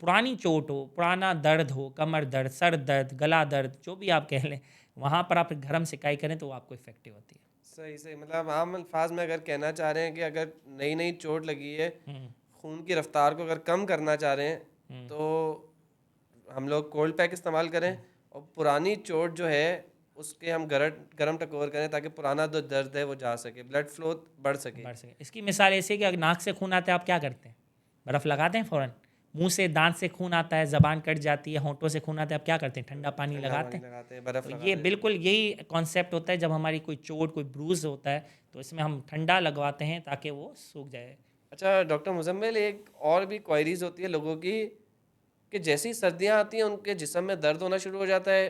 पुरानी चोट हो, पुराना दर्द हो, कमर दर्द, सर दर्द, गला दर्द, जो भी आप कह लें, वहाँ पर आप गर्म सिकाई करें तो वो आपको इफेक्टिव होती है। सही सही। मतलब आम अल्फाज में अगर कहना चाह रहे हैं कि अगर नई नई चोट लगी है, हम्म, खून की रफ्तार को अगर कम करना चाह रहे हैं, हम्म, तो हम लोग कोल्ड पैक इस्तेमाल करें, और पुरानी चोट जो है उसके हम गरम टकोर करें ताकि पुराना जो दर्द है वो जा सके, ब्लड फ्लो बढ़ सके। बढ़ सके। इसकी मिसाल ऐसी है कि अगर नाक से खून आता है, आप क्या करते हैं? बर्फ़ लगाते हैं फ़ौरन। मुंह से, दांत से खून आता है, ज़बान कट जाती है, होंठों से खून आता है, आप क्या करते हैं? ठंडा पानी ठंडा लगाते पानी हैं। लगाते हैं, बर्फ़ तो लगा ये देते हैं। बिल्कुल यही कॉन्सेप्ट होता है जब हमारी कोई चोट, कोई ब्रूज होता है, तो इसमें हम ठंडा लगवाते हैं ताकि वो सूख जाए। अच्छा डॉक्टर मुजम्मिल, एक और भी क्वायरीज होती है लोगों की कि जैसे ही सर्दियाँ आती हैं उनके जिस्म में दर्द होना शुरू हो जाता है,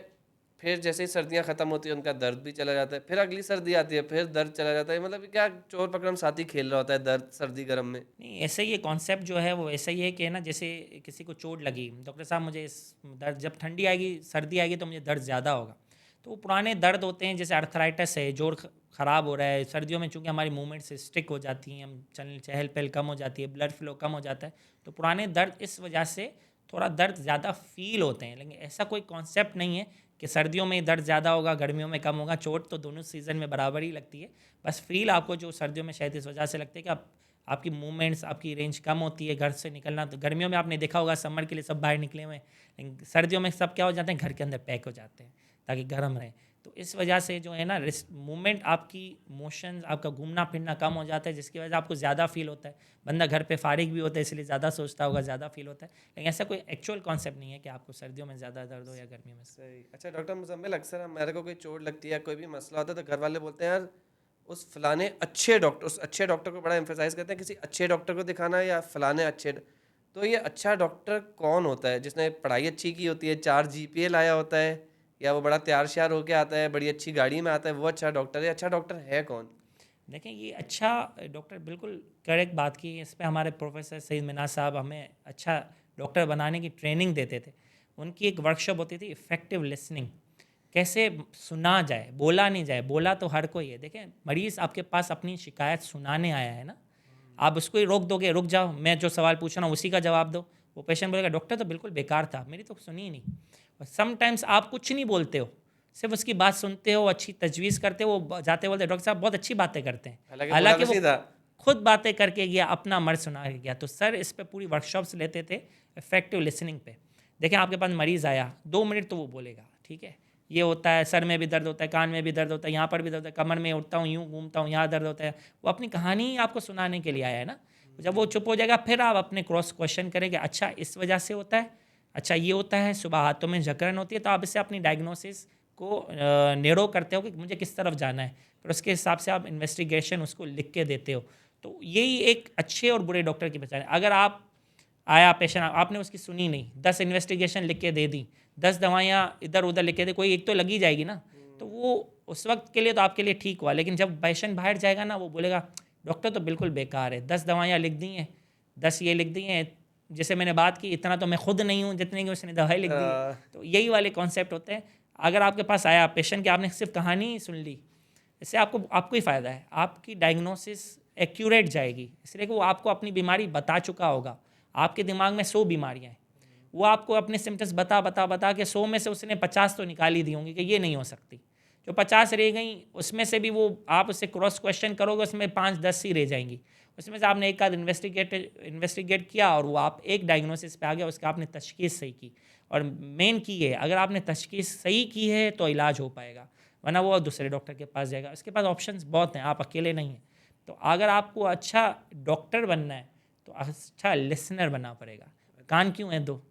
फिर जैसे ही सर्दियाँ ख़त्म होती हैं उनका दर्द भी चला जाता है, फिर अगली सर्दी आती है फिर दर्द चला जाता है। मतलब क्या चोर पकड़म साथी खेल रहा होता है दर्द सर्दी गर्म में। नहीं, ऐसे ही ये कॉन्सेप्ट जो है वो ऐसा ही है कि है ना, जैसे किसी को चोट लगी, डॉक्टर साहब मुझे इस दर्द, जब ठंडी आएगी सर्दी आएगी तो मुझे दर्द ज़्यादा होगा। तो वो पुराने दर्द होते हैं, जैसे अर्थराइटिस है, जोड़ ख़राब हो रहा है, सर्दियों में चूंकि हमारी मूवमेंट स्ट्रिक हो जाती हैं, हम चहल पहल कम हो जाती है, ब्लड फ्लो कम हो जाता है, तो पुराने दर्द इस वजह से थोड़ा दर्द ज़्यादा फील होते हैं। लेकिन ऐसा कोई कॉन्सेप्ट नहीं है कि सर्दियों में दर्द ज़्यादा होगा गर्मियों में कम होगा। चोट तो दोनों सीज़न में बराबर ही लगती है, बस फील आपको जो सर्दियों में शायद इस वजह से लगती है कि आप आपकी मूवमेंट्स, आपकी रेंज कम होती है घर से निकलना। तो गर्मियों में आपने देखा होगा समर के लिए सब बाहर निकले हुए हैं, लेकिन सर्दियों में सब क्या हो जाते हैं, घर के अंदर पैक हो जाते हैं ताकि गर्म रहें। तो इस वजह से जो है ना मूवमेंट, आपकी मोशंस, आपका घूमना फिरना कम हो जाता है, जिसकी वजह से आपको ज़्यादा फील होता है। बंदा घर पे फारिग भी होता है इसलिए ज़्यादा सोचता होगा, ज़्यादा फील होता है। लेकिन ऐसा कोई एक्चुअल कॉन्सेप्ट नहीं है कि आपको सर्दियों में ज़्यादा दर्द हो या गर्मियों में। सही। अच्छा डॉक्टर मुजम्मिल, अक्सर हमारे को कोई चोट लगती है, कोई भी मसला होता है तो घर वाले बोलते हैं यार उस फलाने अच्छे डॉक्टर, उस अच्छे डॉक्टर को बड़ा एम्फेसाइज करते हैं, किसी अच्छे डॉक्टर को दिखाना है या फलाने अच्छे। तो ये अच्छा डॉक्टर कौन होता है? जिसने पढ़ाई अच्छी की होती है, 4 जीपीए लाया होता है, या वो बड़ा तैयार श्यार होके आता है, बड़ी अच्छी गाड़ी में आता है, वो अच्छा डॉक्टर है? अच्छा डॉक्टर है कौन? देखें, ये अच्छा डॉक्टर, बिल्कुल करेक्ट बात की। इस पे हमारे प्रोफेसर सईद मिनाज साहब हमें अच्छा डॉक्टर बनाने की ट्रेनिंग देते थे। उनकी एक वर्कशॉप होती थी इफ़ेक्टिव लिसनिंग, कैसे सुना जाए, बोला नहीं जाए। बोला तो हर कोई है। देखें, मरीज़ आपके पास अपनी शिकायत सुनाने आया है ना, आप उसको ही रोक दोगे, रुक जाओ मैं जो सवाल पूछ रहा हूँ उसी का जवाब दो, वो पेशेंट बोलेगा डॉक्टर तो बिल्कुल बेकार था, मेरी तो सुनी ही नहीं। और समटाइम्स आप कुछ नहीं बोलते हो, सिर्फ उसकी बात सुनते हो, अच्छी तजवीज़ करते हो, वो जाते बोलते डॉक्टर साहब बहुत अच्छी बातें करते हैं, हालांकि बोला हालांकि कुछ वो नहीं था। खुद बातें करके गया, अपना मर्ज सुना के गया। तो सर इस पे पूरी वर्कशॉप्स लेते थे इफेक्टिव लिसनिंग पे। देखें, आपके पास मरीज़ आया, 2 मिनट तो वो बोलेगा, ठीक है, ये होता है, सर में भी दर्द होता है, कान में भी दर्द होता है, यहाँ पर भी दर्द होता है, कमर में उठता हूँ, यूँ घूमता हूँ, यहाँ दर्द होता है। वो अपनी कहानी ही आपको सुनाने के लिए आया है ना। जब वो चुप हो जाएगा फिर आप अपने क्रॉस क्वेश्चन करेंगे, अच्छा इस वजह से होता है, अच्छा ये होता है, सुबह हाथों में जकड़न होती है, तो आप इससे अपनी डायग्नोसिस को नेरो करते हो कि मुझे किस तरफ जाना है, फिर उसके हिसाब से आप इन्वेस्टिगेशन उसको लिख के देते हो। तो यही एक अच्छे और बुरे डॉक्टर की पहचान है। अगर आप आया पेशेंट, आपने उसकी सुनी नहीं, 10 इन्वेस्टिगेशन लिख के दे दी, 10 दवाइयाँ इधर उधर लिख के दे, कोई एक तो लगी जाएगी ना। तो वो उस वक्त के लिए तो आपके लिए ठीक हुआ, लेकिन जब पेशेंट बाहर जाएगा ना, वो बोलेगा डॉक्टर तो बिल्कुल बेकार है, 10 दवाइयाँ लिख दी हैं, 10 ये लिख दी हैं, जैसे मैंने बात की इतना तो मैं खुद नहीं हूँ जितने की उसने दवाई लिख दी है। तो यही वाले कॉन्सेप्ट होते हैं। अगर आपके पास आया पेशेंट कि आपने सिर्फ कहानी ही सुन ली, इससे आपको ही फ़ायदा है, आपकी डायग्नोसिस एक्यूरेट जाएगी, इसलिए कि वो आपको अपनी बीमारी बता चुका होगा। आपके दिमाग में 100 बीमारियाँ हैं, वो आपको अपने सिम्टम्स बता बता बता के 100 में से उसने 50 तो निकाल ही दी होंगी कि ये नहीं हो सकती। जो 50 रह गई उसमें से भी वो आप उससे क्रॉस क्वेश्चन करोगे, उसमें 5-10 ही रह जाएंगी। उसमें से आपने एक आध इन्वेस्टिगेट किया और वो आप एक डायग्नोसिस पे आ गया, उसका आपने तशखीस सही की। और मेन की है, अगर आपने तशखीस सही की है तो इलाज हो पाएगा, वरना वो दूसरे डॉक्टर के पास जाएगा। उसके पास ऑप्शंस बहुत हैं, आप अकेले नहीं हैं। तो अगर आपको अच्छा डॉक्टर बनना है तो अच्छा लिसनर बनना पड़ेगा। कान क्यों हैं दो,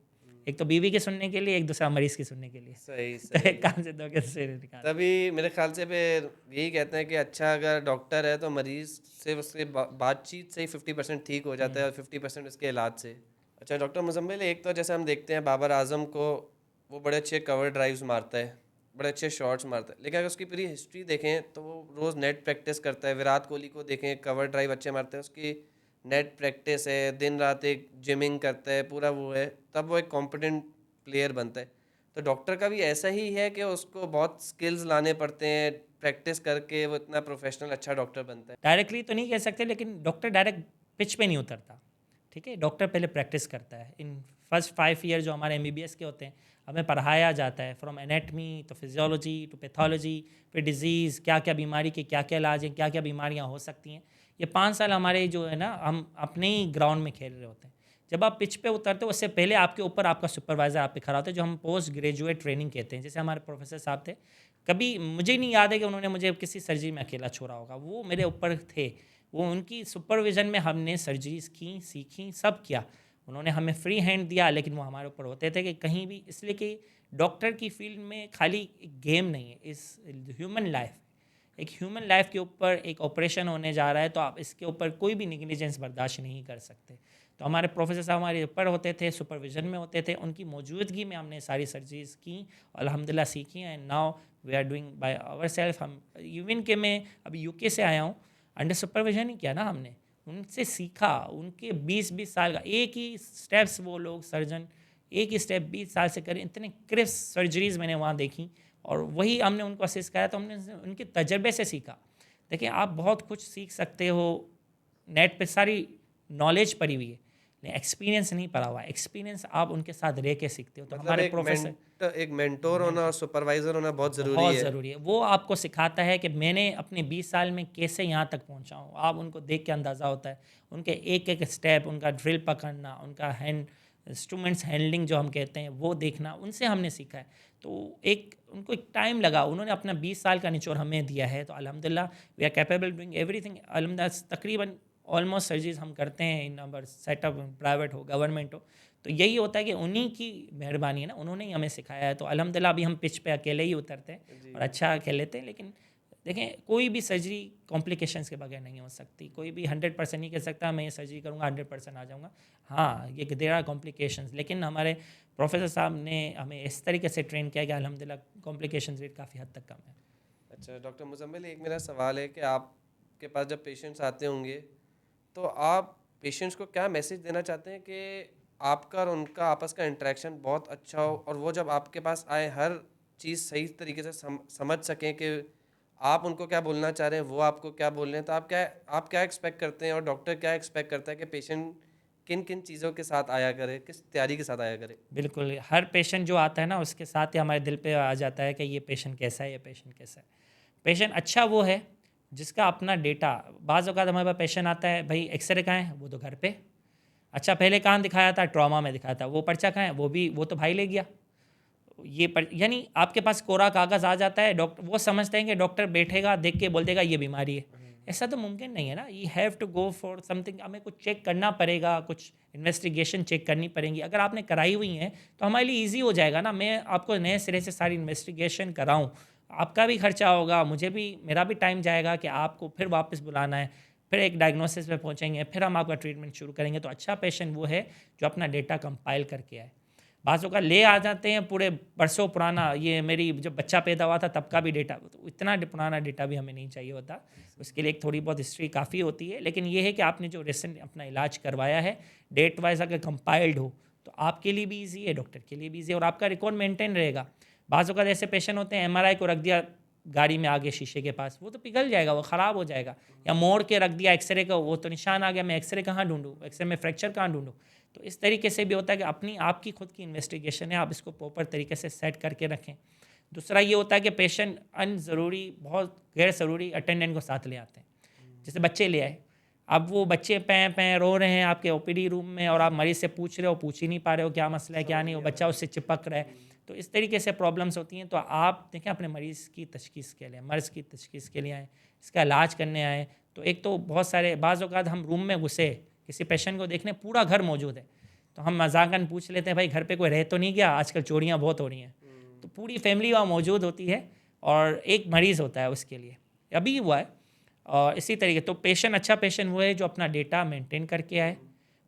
एक तो बीवी के सुनने के लिए, एक दूसरा मरीज़ के सुनने के लिए। सही तो सही। एक कान से दो कैसे निकाल। तभी मेरे ख्याल से फिर यही कहते हैं कि अच्छा अगर डॉक्टर है तो मरीज़ से उससे बातचीत से ही 50% ठीक हो जाता है और 50% उसके इलाज से। अच्छा डॉक्टर मुजम्मिल, एक तो जैसे हम देखते हैं बाबर आजम को, वो बड़े अच्छे कवर ड्राइव्स मारता है, बड़े अच्छे शॉट्स मारता है, लेकिन अगर उसकी पूरी हिस्ट्री देखें तो वो रोज़ नेट प्रैक्टिस करता है। विराट कोहली को देखें, कवर ड्राइव अच्छे मारते हैं, उसकी नेट प्रैक्टिस है, दिन रात एक जिमिंग करता है, पूरा वो है, तब वो एक कॉम्पिटेंट प्लेयर बनता है। तो डॉक्टर का भी ऐसा ही है कि उसको बहुत स्किल्स लाने पड़ते हैं, प्रैक्टिस करके वो इतना प्रोफेशनल अच्छा डॉक्टर बनता है। डायरेक्टली तो नहीं कह सकते, लेकिन डॉक्टर डायरेक्ट पिच पे नहीं उतरता, ठीक है। डॉक्टर पहले प्रैक्टिस करता है। इन फर्स्ट 5 ईयर जो हमारे MBBS के होते हैं, हमें पढ़ाया जाता है फ्रॉम एनेटमी तो फिजियोलॉजी टू पैथोलॉजी, फिर डिजीज़, क्या क्या बीमारी के क्या क्या इलाज हैं, क्या क्या बीमारियां हो सकती हैं। ये 5 साल हमारे जो है ना, हम अपने ही ग्राउंड में खेल रहे होते हैं। जब आप पिच पे उतरते हो उससे पहले आपके ऊपर आपका सुपरवाइज़र आप पे खड़ा होता है, जो हम पोस्ट ग्रेजुएट ट्रेनिंग कहते हैं। जैसे हमारे प्रोफेसर साहब थे, कभी मुझे नहीं याद है कि उन्होंने मुझे किसी सर्जरी में अकेला छोड़ा होगा, वो मेरे ऊपर थे। वो उनकी सुपरविज़न में हमने सर्जरीज की, सीखी, सब किया। उन्होंने हमें फ्री हैंड दिया, लेकिन वो हमारे ऊपर होते थे कि कहीं भी, इसलिए कि डॉक्टर की फील्ड में खाली एक गेम नहीं है, इस ह्यूमन लाइफ, एक ह्यूमन लाइफ के ऊपर एक ऑपरेशन होने जा रहा है, तो आप इसके ऊपर कोई भी निग्लिजेंस बर्दाश्त नहीं कर सकते। तो हमारे प्रोफेसर साहब हमारे ऊपर होते थे, सुपरविजन में होते थे, उनकी मौजूदगी में हमने सारी सर्जरीज की, अल्हम्दुलिल्लाह सीखी हैं। Now we are doing by our self. हम इवन के मैं अभी यूके से आया हूँ, अंडर सुपरविजन ही किया ना हमने, उनसे सीखा। उनके 20-20 साल का एक ही स्टेप्स, वो लोग सर्जन एक ही स्टेप 20 साल से करें, इतने क्रिस्प सर्जरीज मैंने वहाँ देखी, और वही हमने उनको असिस्ट कराया। तो हमने उनके तजर्बे से सीखा। देखिए, आप बहुत कुछ सीख सकते हो, नेट पे सारी नॉलेज पड़ी हुई है, लेकिन एक्सपीरियंस नहीं पड़ा हुआ है। एक्सपीरियंस आप उनके साथ रह के सीखते हो। तो मतलब हमारे प्रोफेसर एक मेंटोर होना और सुपरवाइजर होना बहुत ज़रूरी बहुत है। ज़रूरी है। वो आपको सिखाता है कि मैंने अपने 20 साल में कैसे यहाँ तक पहुँचा हूँ। आप उनको देख के अंदाज़ा होता है, उनके एक एक स्टेप, उनका ड्रिल पकड़ना, उनका हैंड इंस्ट्रूमेंट्स हैंडलिंग जो हम कहते हैं वो देखना, उनसे हमने सीखा है। तो एक उनको एक टाइम लगा, उन्होंने अपना 20 साल का निचोड़ हमें दिया है। तो अल्हम्दुलिल्लाह we are capable doing everything. अल्हम्दुलिल्लाह तकरीबन ऑलमोस्ट सर्जरीज हम करते हैं इन अवर सेटअप, प्राइवेट हो गवर्नमेंट हो। तो यही होता है कि उन्हीं की मेहरबानी है ना, उन्होंने ही हमें सिखाया है। तो अल्हम्दुलिल्लाह अभी हम पिच पे अकेले ही उतरते हैं और अच्छा खेल लेते हैं। लेकिन देखें, कोई भी सर्जरी कॉम्प्लिकेशंस के बगैर नहीं हो सकती। कोई भी 100% नहीं कह सकता मैं ये सर्जरी करूँगा 100% आ जाऊँगा। हाँ, ये देयर आर कॉम्प्लिकेशंस, लेकिन हमारे प्रोफेसर साहब ने हमें इस तरीके से ट्रेन किया कि अल्हम्दुलिल्लाह कॉम्प्लिकेशंस रेट काफ़ी हद तक कम है। अच्छा डॉक्टर मुजम्मिल, एक मेरा सवाल है कि आपके पास जब पेशेंट्स आते होंगे तो आप पेशेंट्स को क्या मैसेज देना चाहते हैं कि आपका और उनका आपस का इंटरेक्शन बहुत अच्छा हो, और वो जब आपके पास आए हर चीज़ सही तरीके से समझ सकें कि आप उनको क्या बोलना चाह रहे हैं, वो आपको क्या बोल रहे हैं। तो आप क्या एक्सपेक्ट करते हैं और डॉक्टर क्या एक्सपेक्ट करता है कि पेशेंट किन किन चीज़ों के साथ आया करे, किस तैयारी के साथ आया करे? बिल्कुल, हर पेशेंट जो आता है ना, उसके साथ ही हमारे दिल पे आ जाता है कि ये पेशेंट कैसा है, ये पेशेंट कैसा है। पेशेंट अच्छा वो है जिसका अपना डेटा, बाज़ औक़ात हमारे पास पेशेंट आता है, भाई एक्सरे कहाँ है, वो तो घर पे। अच्छा, पहले कहाँ दिखाया था, ट्रॉमा में दिखाया था, वो पर्चा कहाँ है, वो तो भाई ले गया। ये पर यानी आपके पास कोरा कागज़ आ जाता है, डॉक्टर वो समझते हैं कि डॉक्टर बैठेगा, देख के बोल देगा ये बीमारी है। ऐसा तो मुमकिन नहीं है ना। You have to go for something, हमें कुछ चेक करना पड़ेगा, कुछ इन्वेस्टिगेशन चेक करनी पड़ेगी। अगर आपने कराई हुई हैं तो हमारे लिए ईजी हो जाएगा ना। मैं आपको नए सिरे से सारी इन्वेस्टिगेशन कराऊँ, आपका भी खर्चा होगा, मुझे भी, मेरा भी टाइम जाएगा कि आपको फिर वापस बुलाना है, फिर एक डायग्नोसिस पे पहुँचेंगे, फिर हम आपका ट्रीटमेंट शुरू करेंगे। तो अच्छा पेशेंट वो है जो अपना डेटा कंपाइल करके आए। बाज़ों का ले आ जाते हैं पूरे बरसों पुराना, ये मेरी जब बच्चा पैदा हुआ था तब का भी डेटा, तो इतना पुराना डेटा भी हमें नहीं चाहिए होता। उसके लिए एक थोड़ी बहुत हिस्ट्री काफ़ी होती है। लेकिन ये है कि आपने जो रिसेंट अपना इलाज करवाया है, डेट वाइज अगर कंपाइल्ड हो तो आपके लिए भी ईजी है, डॉक्टर के लिए भी ईजी है, और आपका रिकॉर्ड मेंटेन रहेगा। बाज़ों का ऐसे पेशेंट होते हैं, MRI को रख दिया गाड़ी में आगे शीशे के पास, वो तो पिघल जाएगा, वो ख़राब हो जाएगा। या मोड़ के रख दिया एक्सरे का, वो तो निशान आ गया, मैं एक्सरे कहाँ ढूंढूँ, एक्सरे में फ्रैक्चर कहाँ ढूंढूँ। तो इस तरीके से भी होता है कि अपनी आपकी खुद की इन्वेस्टिगेशन है, आप इसको प्रॉपर तरीके से सेट करके रखें। दूसरा ये होता है कि पेशेंट ज़रूरी, बहुत गैर ज़रूरी अटेंडेंट को साथ ले आते हैं। जैसे बच्चे ले आए, अब वो बच्चे पैं पैं रो रहे हैं आपके OPD रूम में, और आप मरीज़ से पूछ रहे हो, पूछ ही नहीं पा रहे हो क्या मसला है क्या नहीं, वो बच्चा उससे चिपक रहा है। तो इस तरीके से प्रॉब्लम्स होती हैं। तो आप देखें, अपने मरीज़ की तशख़ीस के लिए, मर्ज़ की तशख़ीस के लिए आएँ, इसका इलाज करने आएँ। तो एक तो बहुत सारे बाज़ औक़ात हम रूम में घुसे, किसी पेशेंट को देखने, पूरा घर मौजूद है, तो हम मजाकन पूछ लेते हैं, भाई घर पे कोई रह तो नहीं गया, आजकल चोरियाँ बहुत हो रही हैं। तो पूरी फैमिली वहाँ मौजूद होती है और एक मरीज़ होता है उसके लिए, अभी हुआ है। और इसी तरीके तो पेशेंट, अच्छा पेशेंट वो है जो अपना डेटा मेंटेन करके आए,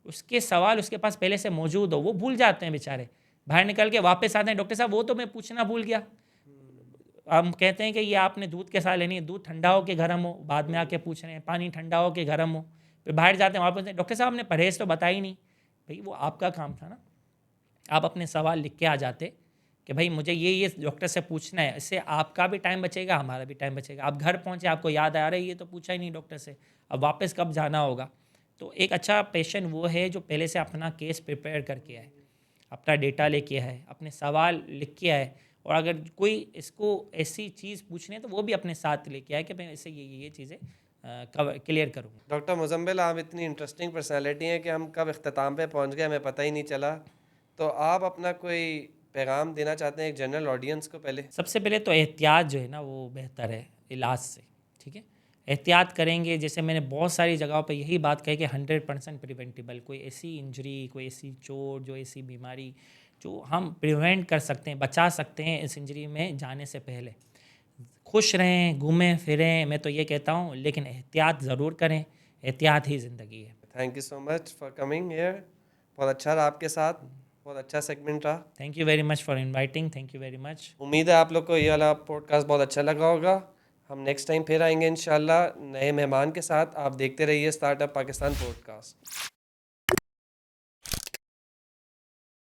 उसके सवाल उसके पास पहले से मौजूद हो। वो भूल जाते हैं बेचारे, बाहर निकल के वापस आते हैं, डॉक्टर साहब वो तो मैं पूछना भूल गया। हम कहते हैं कि ये आपने दूध के साथ लेनी है, दूध ठंडा हो के गर्म हो, बाद में आके पूछ रहे हैं, पानी ठंडा हो के गर्म हो। फिर बाहर जाते हैं, वापस डॉक्टर साहब आपने परहेज़ तो बताया ही नहीं। भाई वो आपका काम था ना, आप अपने सवाल लिख के आ जाते कि भाई मुझे ये डॉक्टर से पूछना है। इससे आपका भी टाइम बचेगा, हमारा भी टाइम बचेगा। आप घर पहुँचे, आपको याद आ रहा है ये तो पूछा ही नहीं डॉक्टर से, अब वापस कब जाना होगा। तो एक अच्छा पेशेंट वो है जो पहले से अपना केस प्रिपेयर करके आए, अपना डेटा लेके आए, अपने सवाल लिख के आए, और अगर कोई इसको ऐसी चीज़ पूछनी है तो वो भी अपने साथ लेके आए कि मैं इससे ये चीज़ें क्लियर करूँगा। डॉक्टर मुजम्मिल, आप इतनी इंटरेस्टिंग पर्सनालिटी हैं कि हम कब इख्तिताम पे पहुंच गए हमें पता ही नहीं चला। तो आप अपना कोई पैगाम देना चाहते हैं एक जनरल ऑडियंस को? पहले सबसे पहले तो एहतियात जो है ना वो बेहतर है इलाज से, ठीक है। एहतियात करेंगे, जैसे मैंने बहुत सारी जगहों पे यही बात कही कि 100% प्रिवेंटेबल, कोई ऐसी इंजरी, कोई ऐसी चोट, जो ऐसी बीमारी जो हम प्रिवेंट कर सकते हैं, बचा सकते हैं इस इंजरी में जाने से पहले। खुश रहें, घूमें फिरें, मैं तो ये कहता हूँ, लेकिन एहतियात ज़रूर करें, एहतियात ही ज़िंदगी है। Thank you so much for coming here. बहुत अच्छा रहा आपके साथ, बहुत अच्छा सेगमेंट रहा। Thank you very much for inviting, thank you very much. उम्मीद है आप लोग को ये वाला पॉडकास्ट बहुत अच्छा लगा होगा। हम नेक्स्ट टाइम फिर आएंगे इंशाल्लाह नए मेहमान के साथ। आप देखते रहिए स्टार्टअप पाकिस्तान पॉडकास्ट।